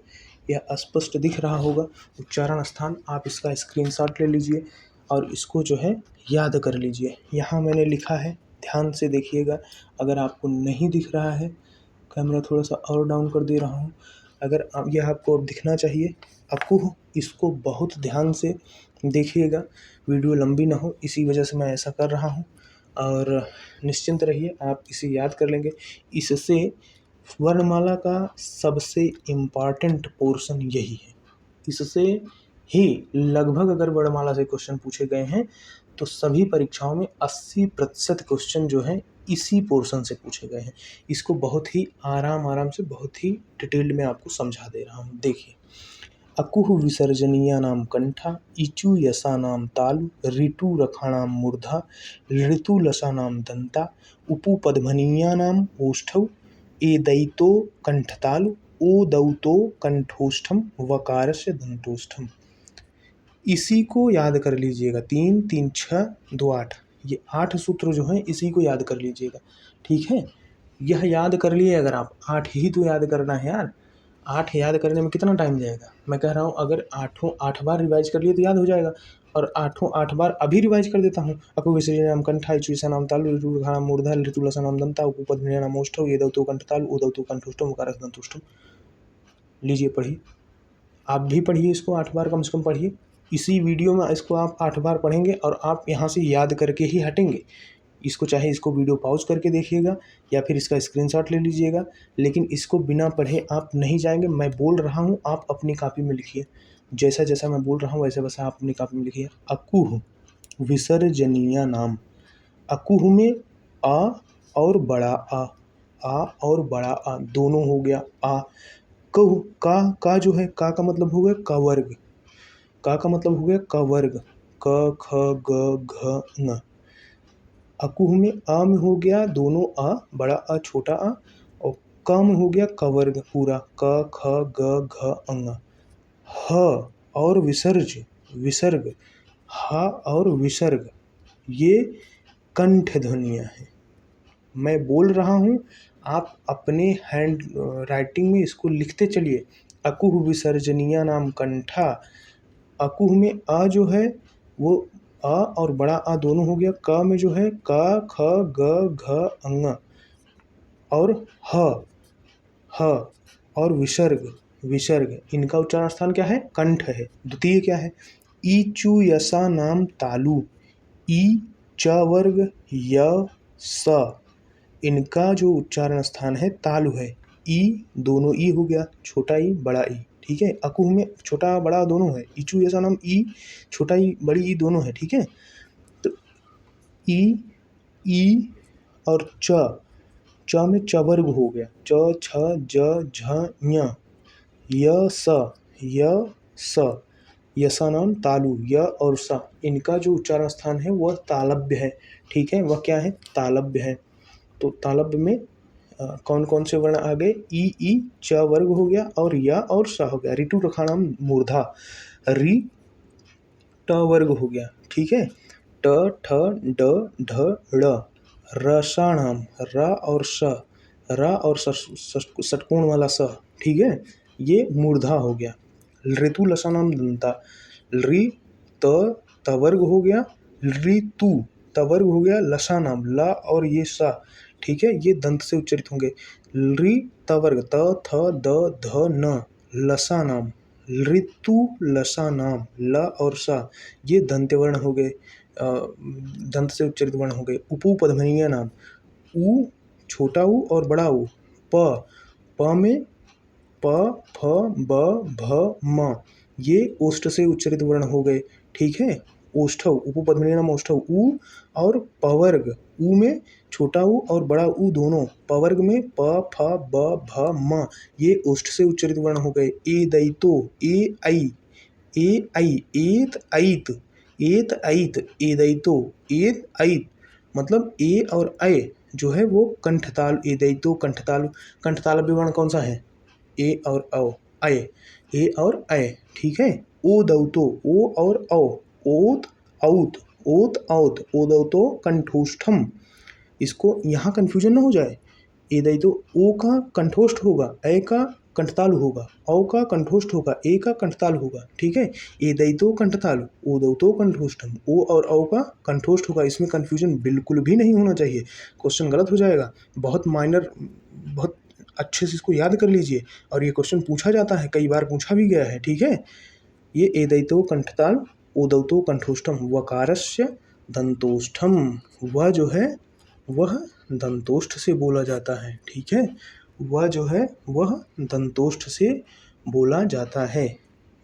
यह स्पष्ट दिख रहा होगा उच्चारण स्थान। आप इसका स्क्रीनशॉट ले लीजिए और इसको जो है याद कर लीजिए। यहाँ मैंने लिखा है, ध्यान से देखिएगा। अगर आपको नहीं दिख रहा है, कैमरा थोड़ा सा और डाउन कर दे रहा हूँ। अगर यह आपको अब दिखना चाहिए, आपको इसको बहुत ध्यान से देखिएगा, वीडियो लंबी ना हो, इसी वजह से मैं ऐसा कर रहा हूँ। और निश्चिंत रहिए, आप इसे याद कर लेंगे। इससे वर्णमाला का सबसे इम्पॉर्टेंट पोर्शन यही है। इससे ही लगभग अगर वर्णमाला से क्वेश्चन पूछे गए हैं तो सभी परीक्षाओं में 80% क्वेश्चन जो हैं इसी पोर्शन से पूछे गए हैं। इसको बहुत ही आराम से, बहुत ही डिटेल्ड में आपको समझा दे रहा हूँ। देखिए, अकुह विसर्जनीयानां कंठा, इचु यशानां तालु, ऋतु रखाणां मूर्धा, ऋतु लसानां दंता, उपपदमनीयानां ओष्ठौ, एदैतो कंठतालु, ओदौतो कंठोष्ठम, वकारस्य दंतोष्ठम। इसी को याद कर लीजिएगा। 3 3 6 2 8, ये 8 सूत्र जो हैं इसी को याद कर लीजिएगा, ठीक है। यह याद कर लिए अगर आप, 8 ही तो याद करना है यार। 8 याद करने में कितना टाइम जाएगा? मैं कह रहा हूँ अगर 8 बार रिवाइज कर लिए तो याद हो जाएगा। और 8 बार अभी रिवाइज कर देता हूँ। अकु विसर्जनीयानां कंठा, इचु यशानां तालु, ऋतु रखाणां मूर्धा, ऋतु लसानां दंता, उपपदमनीयानां ओष्ठौ, एदैतो कंठतालु, ओदौतो कंठोष्ठम, वकारस्य दंतोष्ठम। लीजिए पढ़िए, आप भी पढ़िए इसको 8 बार कम से कम पढ़िए। इसी वीडियो में इसको आप 8 बार पढ़ेंगे और आप यहाँ से याद करके ही हटेंगे। इसको चाहे इसको वीडियो पॉज करके देखिएगा या फिर इसका स्क्रीनशॉट ले लीजिएगा, लेकिन इसको बिना पढ़े आप नहीं जाएंगे। मैं बोल रहा हूँ, आप अपनी कॉपी में लिखिए। जैसा जैसा मैं बोल रहा हूँ वैसे वैसा आप अपनी कॉपी में लिखिए। अकुह विसर्जनीयानां, अकुह में आ और बड़ा आ और बड़ा आ दोनों हो गया आ। कह का जो है, का मतलब हो गया क वर्ग, का मतलब हो गया क वर्ग, क ख ग घ ङ। अकुह में आ में हो गया दोनों आ, बड़ा आ छोटा आ, और क में हो गया क वर्ग पूरा, क ख ग घ ङ। ह और विसर्ग, ह और विसर्ग, ये कंठ ध्वनियाँ हैं। मैं बोल रहा हूँ, आप अपने हैंड राइटिंग में इसको लिखते चलिए। अकुह विसर्जनीयानां कंठा, अकुह में आ जो है वो आ और बड़ा आ दोनों हो गया। क में जो है क ख ग घ ङ, और ह और विसर्ग, इनका उच्चारण स्थान क्या है? कंठ है। द्वितीय क्या है? ईचु यशानां तालु, ई च वर्ग य स, इनका जो उच्चारण स्थान है तालु है। ई दोनों ई हो गया, छोटा ई बड़ा ई, ठीक है। अकुह में छोटा बड़ा दोनों है। इचु यशानां ई, छोटा ई बड़ी ई दोनों है, ठीक है। तो ई और च में च वर्ग हो गया, च छ ज झ ञ, य स, यशानां तालु, य और स, इनका जो उच्चारण स्थान है वह तालव्य है, ठीक है। वह क्या है? तालव्य है। तो तालव्य में कौन कौन से वर्ण आ गए? ई च वर्ग हो गया और य और स हो गया। ऋतु रखाणां मूर्धा, री ट वर्ग हो गया, ठीक है। ट ठ ड ढ ड़, रसाणां, र और स, षटकोण वाला स, ठीक है, ये मूर्धा हो गया। ऋतु लसानां दंता, रि त वर्ग हो गया, ऋतु तवर्ग हो गया, लसानाम ल और ये सा, ठीक है, ये दंत से उच्चरित होंगे। रि तवर्ग त थ द ध न, लसानाम, ऋतु लसानाम, ल और सा, ये दंत्य वर्ण हो गए, दंत से उच्चरित वर्ण हो गए। उपपदमनीयानां, उ छोटा उ और बड़ा उ, प में प फ ब भ म, ये ओष्ठ से उच्चरित वर्ण हो गए, ठीक है। ओष्ठव, उपपदमनीयानां ओष्ठव, उ और पवर्ग, उ में छोटा उ और बड़ा उ दोनों, पवर्ग में प फ ब भ म, ये ओष्ठ से उच्चरित वर्ण हो गए। ए दैतो, ए ऐ, एत ऐत, एत ऐत एदैतो, एत ऐत मतलब ए और ऐ जो है वो कंठताल, एदैतो कंठताल, कंठतालव्य वर्ण कौन सा है? ए और औ, ऐ, ए और ऐ, ठीक है। ओ दौतो, ओ और औ, ओत औत, ओत औत, ओ दौतो कंठोष्ठम। इसको यहाँ कंफ्यूजन ना हो जाए, एदैतो ओ का कंठोष्ठ होगा, ऐ का कंठतालु होगा, औ का कंठोष्ठ होगा, ए का कंठतालु होगा, ठीक है। एदैतो कंठतालु, ओदौतो कंठोष्ठम, ओ और औ का कंठोष्ठ होगा। इसमें कंफ्यूजन बिल्कुल भी नहीं होना चाहिए, क्वेश्चन गलत हो जाएगा। बहुत माइनर, बहुत अच्छे से इसको याद कर लीजिए, और ये क्वेश्चन पूछा जाता है, कई बार पूछा भी गया है, ठीक है। ये एदैतो कंठताल, ओदौतो कंठोष्ठम, वकारस्य दंतोष्ठम, वह जो है वह दंतोष्ठ से बोला जाता है, ठीक है। वह जो है वह दंतोष्ठ से बोला जाता है।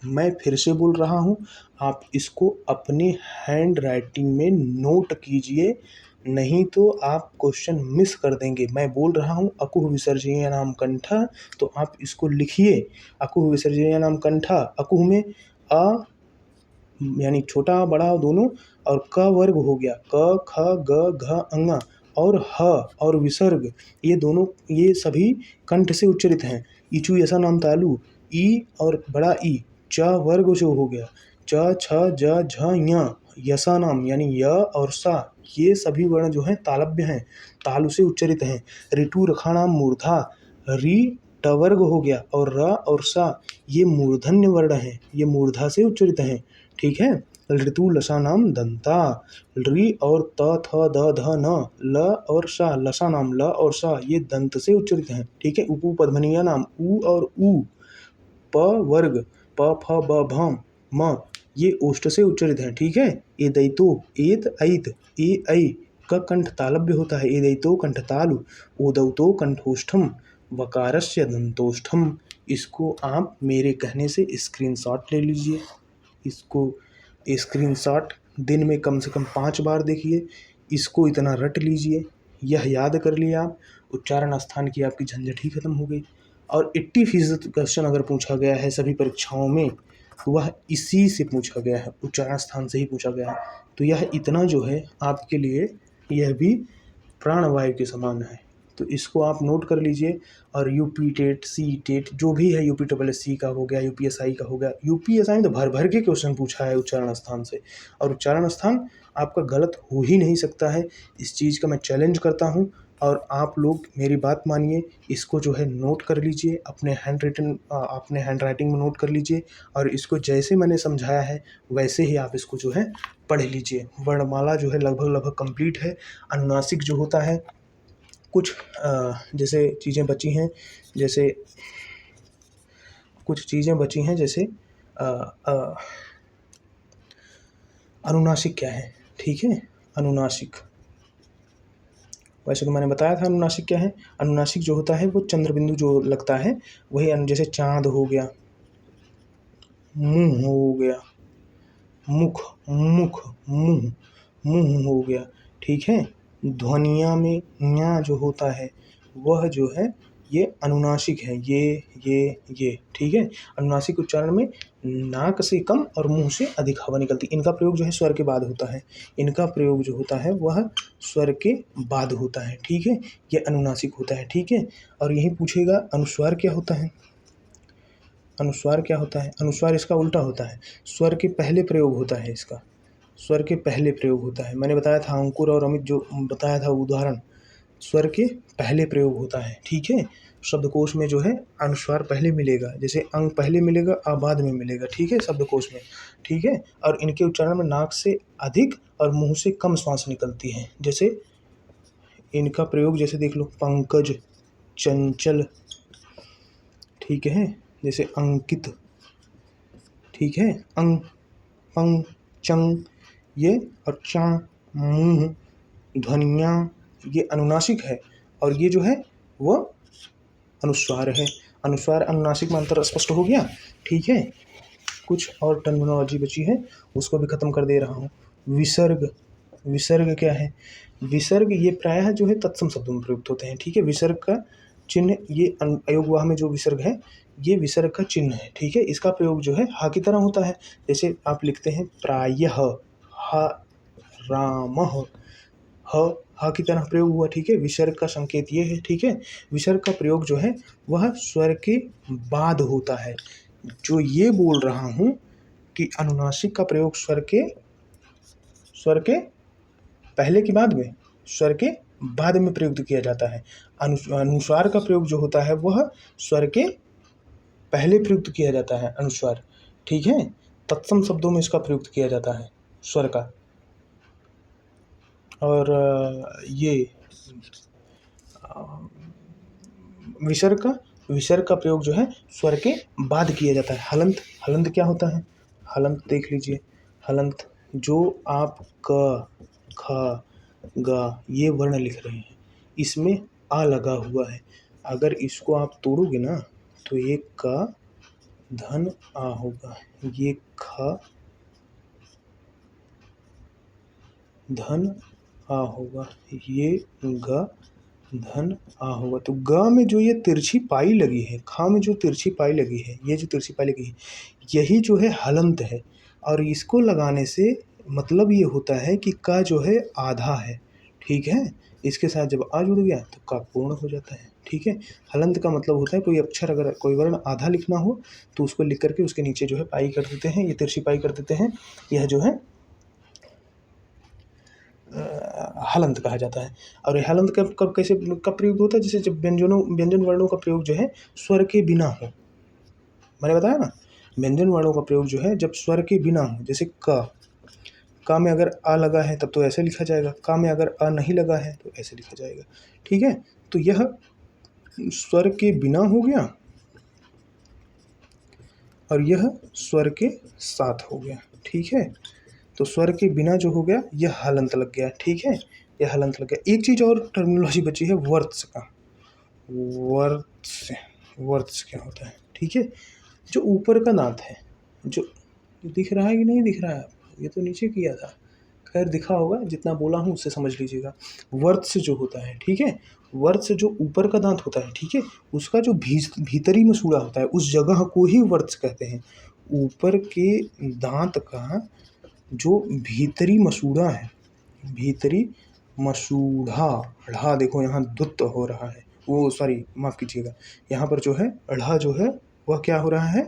मैं फिर से बोल रहा हूँ, आप इसको अपने हैंड राइटिंग में नोट कीजिए, नहीं तो आप क्वेश्चन मिस कर देंगे। मैं बोल रहा हूँ अकुह विसर्जनीयानाम कंठा, तो आप इसको लिखिए, अकुह विसर्जनीयानाम कंठा। अकुह में अ यानी छोटा बड़ा दोनों, और क वर्ग हो गया, क ख ग घ अंगा, और ह और विसर्ग, ये दोनों, ये सभी कंठ से उच्चरित हैं। इचु यसा नाम तालु, ई और बड़ा ई, च वर्ग जो हो गया, च छ ज झ ञ, यसा नाम यानी य और सा, ये सभी वर्ण जो हैं तालव्य हैं, तालु से उच्चरित हैं। ऋतु रखाणाम मूर्धा, री टवर्ग हो गया, और र और सा ये मूर्धन्य वर्ण हैं, ये मूर्धा से उच्चरित हैं, ठीक है। ऋतु लसा नाम दंता, री और त थ द ध न, ल और सा, लसा नाम ल और सा ये दंत से उच्चरित हैं, ठीक है। उपू पद्मनीय नाम ऊ और ऊ, प वर्ग, प फ ब भ म ये ओष्ठ से उच्चरित हैं, ठीक है। एदैतो, एत ऐत, ए ऐ का कंठ तालव्य होता है, एदैतो कंठतालु, ओदौतो कंठोष्ठम, वकारस्य दंतोष्ठम। इसको आप मेरे कहने से स्क्रीनशॉट ले लीजिए, इसको स्क्रीनशॉट दिन में कम से कम 5 बार देखिए, इसको इतना रट लीजिए, यह याद कर लिए आप, उच्चारण स्थान की आपकी झंझट ही खत्म हो गई। और 80% क्वेश्चन अगर पूछा गया है सभी परीक्षाओं में, तो वह इसी से पूछा गया है, उच्चारण स्थान से ही पूछा गया है। तो यह इतना जो है आपके लिए, यह भी प्राणवायु के समान है, तो इसको आप नोट कर लीजिए। और यूपी टेट, सी टेट जो भी है, यूपी डबल एस सी का हो गया, यूपीएसआई का हो गया, यूपीएसआई में तो भर भर के क्वेश्चन पूछा है उच्चारण स्थान से, और उच्चारण स्थान आपका गलत हो ही नहीं सकता है, इस चीज़ का मैं चैलेंज करता हूँ। और आप लोग मेरी बात मानिए, इसको जो है नोट कर लीजिए, अपने हैंड राइटिंग में नोट कर लीजिए, और इसको जैसे मैंने समझाया है वैसे ही आप इसको जो है पढ़ लीजिए। वर्णमाला जो है लगभग लगभग कंप्लीट है। अनुनासिक जो होता है, कुछ जैसे चीज़ें बची हैं, जैसे कुछ चीज़ें बची हैं, जैसे अनुनासिक क्या है, ठीक है। अनुनासिक वैसे तो मैंने बताया था अनुनासिक क्या है। अनुनासिक जो होता है वो चंद्रबिंदु जो लगता है वही, जैसे चाँद हो गया, मुंह हो गया, मुख मुख मुंह मुंह हो गया, ठीक है। ध्वनिया में न्या जो होता है वह जो है ये अनुनासिक है, ये, ठीक है। अनुनासिक उच्चारण में नाक से कम और मुंह से अधिक हवा निकलती है, इनका प्रयोग जो है स्वर के बाद होता है, इनका प्रयोग जो होता है वह स्वर के बाद होता है, ठीक है। ये अनुनासिक होता है, ठीक है। और यही पूछेगा अनुस्वार क्या होता है। अनुस्वार क्या होता है? अनुस्वार इसका उल्टा होता है, स्वर के पहले प्रयोग होता है इसका, स्वर के पहले प्रयोग होता है। मैंने बताया था अंकुर और अमित जो बताया था उदाहरण, स्वर के पहले प्रयोग होता है, ठीक है। शब्दकोश में जो है अनुस्वार पहले मिलेगा, जैसे अंग पहले मिलेगा, आ बाद में मिलेगा, ठीक है, शब्दकोश में, ठीक है। और इनके उच्चारण में नाक से अधिक और मुंह से कम श्वास निकलती है। जैसे इनका प्रयोग जैसे देख लो, पंकज, चंचल, ठीक है, जैसे अंकित, ठीक है, अंग, पंग, चंग, ये, और चा, मुंह, ध्वनिया, ये अनुनासिक है, और ये जो है वो अनुस्वार है। अनुस्वार अनुनासिक में अंतर स्पष्ट हो गया, ठीक है। कुछ और टर्मिनोलॉजी बची है, उसको भी खत्म कर दे रहा हूँ। विसर्ग, विसर्ग क्या है? विसर्ग ये प्रायः जो है तत्सम शब्दों में प्रयुक्त होते हैं, ठीक है। विसर्ग का चिन्ह, ये अयोगवाह में जो विसर्ग है ये विसर्ग का चिन्ह है, ठीक है। इसका प्रयोग जो है हा की तरह होता है, जैसे आप लिखते हैं प्रायः, ह रामः, ह की तरह प्रयोग हुआ, ठीक है। विसर्ग का संकेत ये है, ठीक है। विसर्ग का प्रयोग जो है वह स्वर के बाद होता है। जो ये बोल रहा हूँ कि अनुनासिक का प्रयोग स्वर के पहले की बाद में, स्वर के बाद में प्रयुक्त किया जाता है। अनुस्वार का प्रयोग जो होता है वह स्वर के पहले प्रयुक्त किया जाता है, अनुस्वार, ठीक है। तत्सम शब्दों में इसका प्रयुक्त किया जाता है स्वर का। और ये विसर्ग का प्रयोग जो है स्वर के बाद किया जाता है। हलंत, हलंत क्या होता है? हलंत देख लीजिए। हलंत जो आप क, ख, ग ये वर्ण लिख रहे हैं, इसमें आ लगा हुआ है। अगर इसको आप तोड़ोगे ना तो ये क धन आ होगा, ये ख धन आ होगा, ये ग धन आ होगा। तो ग में जो ये तिरछी पाई लगी है, खा में जो तिरछी पाई लगी है, ये जो तिरछी पाई लगी है, यही जो है हलंत है। और इसको लगाने से मतलब ये होता है कि का जो है आधा है, ठीक है। इसके साथ जब आ जुड़ गया तो का पूर्ण हो जाता है, ठीक है। हलंत का मतलब होता है कोई अक्षर, अगर कोई वर्ण आधा लिखना हो तो उसको लिख करके उसके नीचे जो है पाई कर देते हैं, ये तिरछी पाई कर देते हैं, यह जो है हलंत कहा जाता है। और ये हलंत कब कैसे कब प्रयोग होता है? जैसे जब व्यंजन वर्णों का प्रयोग जो है स्वर के बिना हो। मैंने बताया ना, व्यंजन वर्णों का प्रयोग जो है जब स्वर के बिना हो। जैसे का में अगर आ लगा है तब तो ऐसे लिखा जाएगा, का में अगर आ नहीं लगा है तो ऐसे लिखा जाएगा, ठीक है। तो यह स्वर के बिना हो गया और यह स्वर के साथ हो गया, ठीक है। तो स्वर के बिना जो हो गया यह हलंत लग गया, ठीक है। यह हलंत लग गया। एक चीज़ और टर्मिनोलॉजी बची है वर्त्स का। वर्त्स, वर्त्स क्या होता है, ठीक है। जो ऊपर का दांत है, जो दिख रहा है कि नहीं दिख रहा है आपको? ये तो नीचे किया था, खैर दिखा होगा, जितना बोला हूँ उससे समझ लीजिएगा। वर्त्स जो होता है, ठीक है, वर्त्स जो ऊपर का दांत होता है, ठीक है, उसका जो भीतरी मसूड़ा होता है उस जगह को ही वर्त्स कहते हैं। ऊपर के दांत का जो भीतरी मसूड़ा है, भीतरी मसूड़ा, ढ़ा देखो यहाँ दुत्त हो रहा है, वो सॉरी माफ़ कीजिएगा, यहाँ पर जो है ढ़ा जो है वह क्या हो रहा है,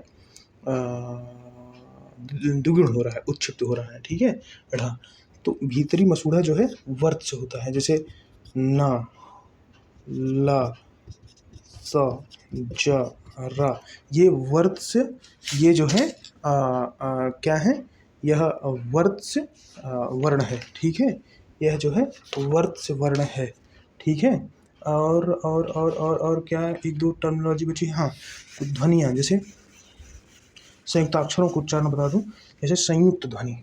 दुगुण हो रहा है, उच्छिप्त हो रहा है, ठीक है, ढ़ा। तो भीतरी मसूड़ा जो है वर्त्स होता है। जैसे ना, ला, स, ज, रा, ये वर्त्स, ये जो है क्या है, यह वर्त्स वर्ण है, ठीक है। यह जो है वर्त्स वर्ण है, ठीक है। और क्या एक दो टर्मिनोलॉजी बची, हाँ। तो ध्वनियाँ, जैसे संयुक्ताक्षरों को उच्चारण बता दूं, जैसे संयुक्त ध्वनि,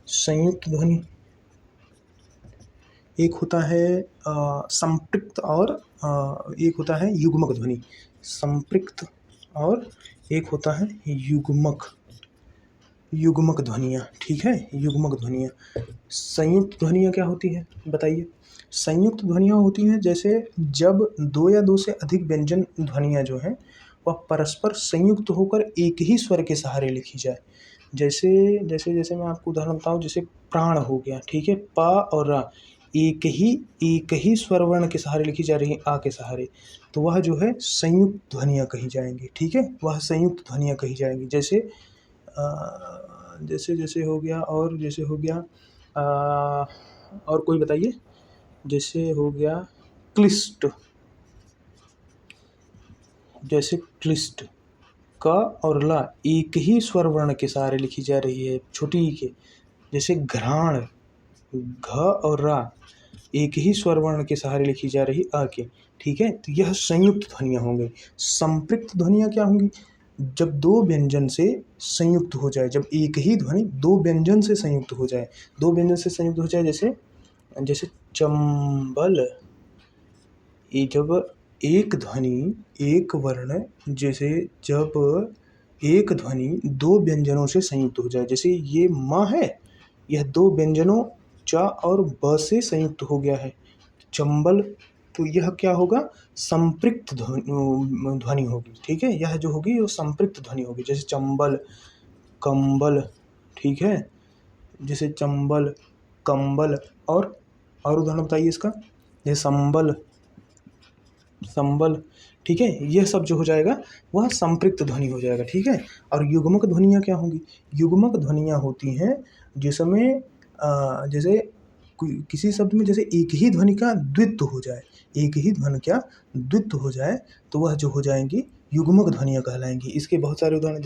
संयुक्त ध्वनि एक होता है संपृक्त और एक होता है युग्मक ध्वनि। संपृक्त और एक होता है युग्मक, युग्मक ध्वनियाँ, ठीक है, युग्मक ध्वनियाँ। संयुक्त ध्वनियाँ क्या होती है बताइए? संयुक्त ध्वनियाँ होती हैं जैसे जब दो या दो से अधिक व्यंजन ध्वनियाँ जो हैं वह परस्पर संयुक्त होकर एक ही स्वर के सहारे लिखी जाए। जैसे जैसे जैसे मैं आपको उदाहरण बताऊँ, जैसे प्राण हो गया, ठीक है, पा और रा एक ही स्वर वर्ण के सहारे लिखी जा रही है, आ के सहारे, तो वह जो है संयुक्त ध्वनियाँ कही जाएंगी, ठीक है, वह संयुक्त ध्वनियाँ कही जाएंगी। जैसे जैसे जैसे हो गया, और जैसे हो गया और कोई बताइए, जैसे हो गया क्लिष्ट, जैसे क्लिष्ट, क और ला एक ही स्वर वर्ण के सहारे लिखी जा रही है, छोटी ई के। जैसे घ्राण, घ और रा एक ही स्वर वर्ण के सहारे लिखी जा रही आ के, ठीक है। तो यह संयुक्त ध्वनियाँ होंगी। संपृक्त ध्वनियाँ क्या होंगी? जब दो व्यंजन से संयुक्त हो जाए, जब एक ही ध्वनि दो व्यंजन से संयुक्त हो जाए, दो व्यंजन से संयुक्त हो जाए, जैसे जैसे चंबल, ये जब एक ध्वनि एक वर्ण, जैसे जब एक ध्वनि दो व्यंजनों से संयुक्त हो जाए, जैसे ये म है, यह दो व्यंजनों च और ब से संयुक्त हो गया है, चंबल, तो यह क्या होगा? संपृक्त ध्वनि होगी, ठीक है। यह जो होगी वो संपृक्त ध्वनि होगी। जैसे चंबल, कंबल, ठीक है, जैसे चंबल, कंबल, और उदाहरण बताइए इसका, जैसे संबल, संबल, ठीक है। यह सब जो हो जाएगा वह संपृक्त ध्वनि हो जाएगा, ठीक है। और युग्मक ध्वनियाँ क्या होंगी? युग्मक ध्वनियाँ होती हैं जिसमें जैसे किसी शब्द में जैसे एक ही ध्वनि का द्वित्व हो जाए, एक ही ध्वनि का द्वित्व हो जाए तो वह जो हो जाएंगी युग्मक ध्वनियाँ कहलाएंगी। इसके बहुत सारे उदाहरण,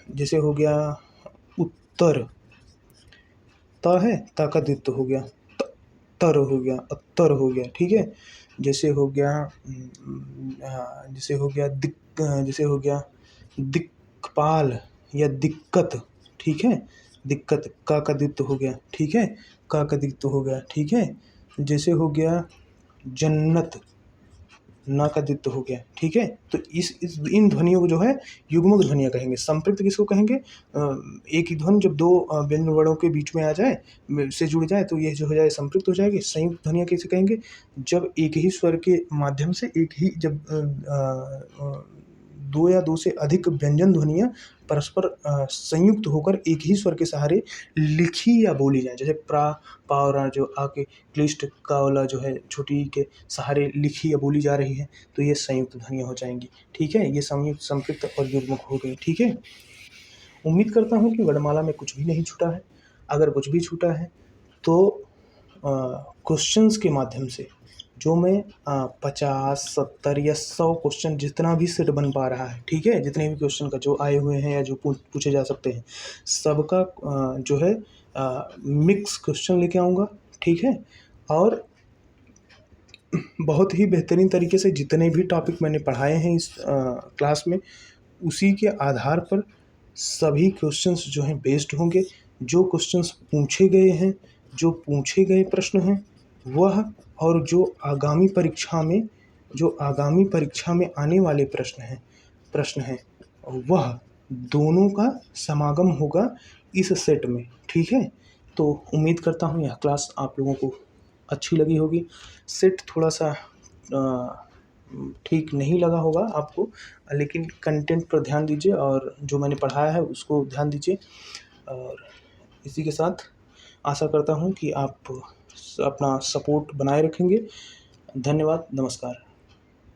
जैसे हो गया उत्तर, त है, त का द्वित्व हो गया, तर हो गया, अत्तर हो गया, ठीक है। जैसे हो गया जैसे हो गया दिक्पाल या दिक्कत, ठीक है। दिक्कत, का द्वित्व हो गया, ठीक है, का द्वित्व हो गया, ठीक है। जैसे हो गया जन्नत, ना का द्वित्व हो गया, ठीक है। तो इन ध्वनियों को जो है युग्मक ध्वनियाँ कहेंगे। संपृक्त किसको कहेंगे? एक ही ध्वनि जब दो व्यंजन वर्णों के बीच में आ जाए, से जुड़ जाए, तो ये जो हो जाए संपृक्त हो जाएगी। संयुक्त ध्वनियाँ कैसे कहेंगे? जब एक ही स्वर के माध्यम से एक ही जब दो या दो से अधिक व्यंजन ध्वनियाँ परस्पर संयुक्त होकर एक ही स्वर के सहारे लिखी या बोली जाए, जैसे प्रा, पा और रा जो आके क्लिष्ट का वाला जो है छोटी के सहारे लिखी या बोली जा रही है, तो ये संयुक्त ध्वनियाँ हो जाएंगी, ठीक है। ये संयुक्त, संपृक्त और युग्मक हो गई, ठीक है। उम्मीद करता हूँ कि वर्णमाला में कुछ भी नहीं छूटा है। अगर कुछ भी छूटा है तो क्वेश्चंस के माध्यम से जो मैं 50, 70 या 100 क्वेश्चन जितना भी सेट बन पा रहा है, ठीक है, जितने भी क्वेश्चन का जो आए हुए हैं या जो पूछे जा सकते हैं, सबका जो है मिक्स क्वेश्चन लेके आऊँगा, ठीक है। और बहुत ही बेहतरीन तरीके से जितने भी टॉपिक मैंने पढ़ाए हैं इस क्लास में, उसी के आधार पर सभी क्वेश्चंस जो हैं बेस्ड होंगे। जो क्वेश्चंस पूछे गए हैं, जो पूछे गए प्रश्न हैं वह, और जो आगामी परीक्षा में आने वाले प्रश्न हैं वह दोनों का समागम होगा इस सेट में, ठीक है। तो उम्मीद करता हूँ यह क्लास आप लोगों को अच्छी लगी होगी। सेट थोड़ा सा ठीक नहीं लगा होगा आपको, लेकिन कंटेंट पर ध्यान दीजिए और जो मैंने पढ़ाया है उसको ध्यान दीजिए। और इसी के साथ आशा करता हूँ कि आप अपना सपोर्ट बनाए रखेंगे। धन्यवाद, नमस्कार।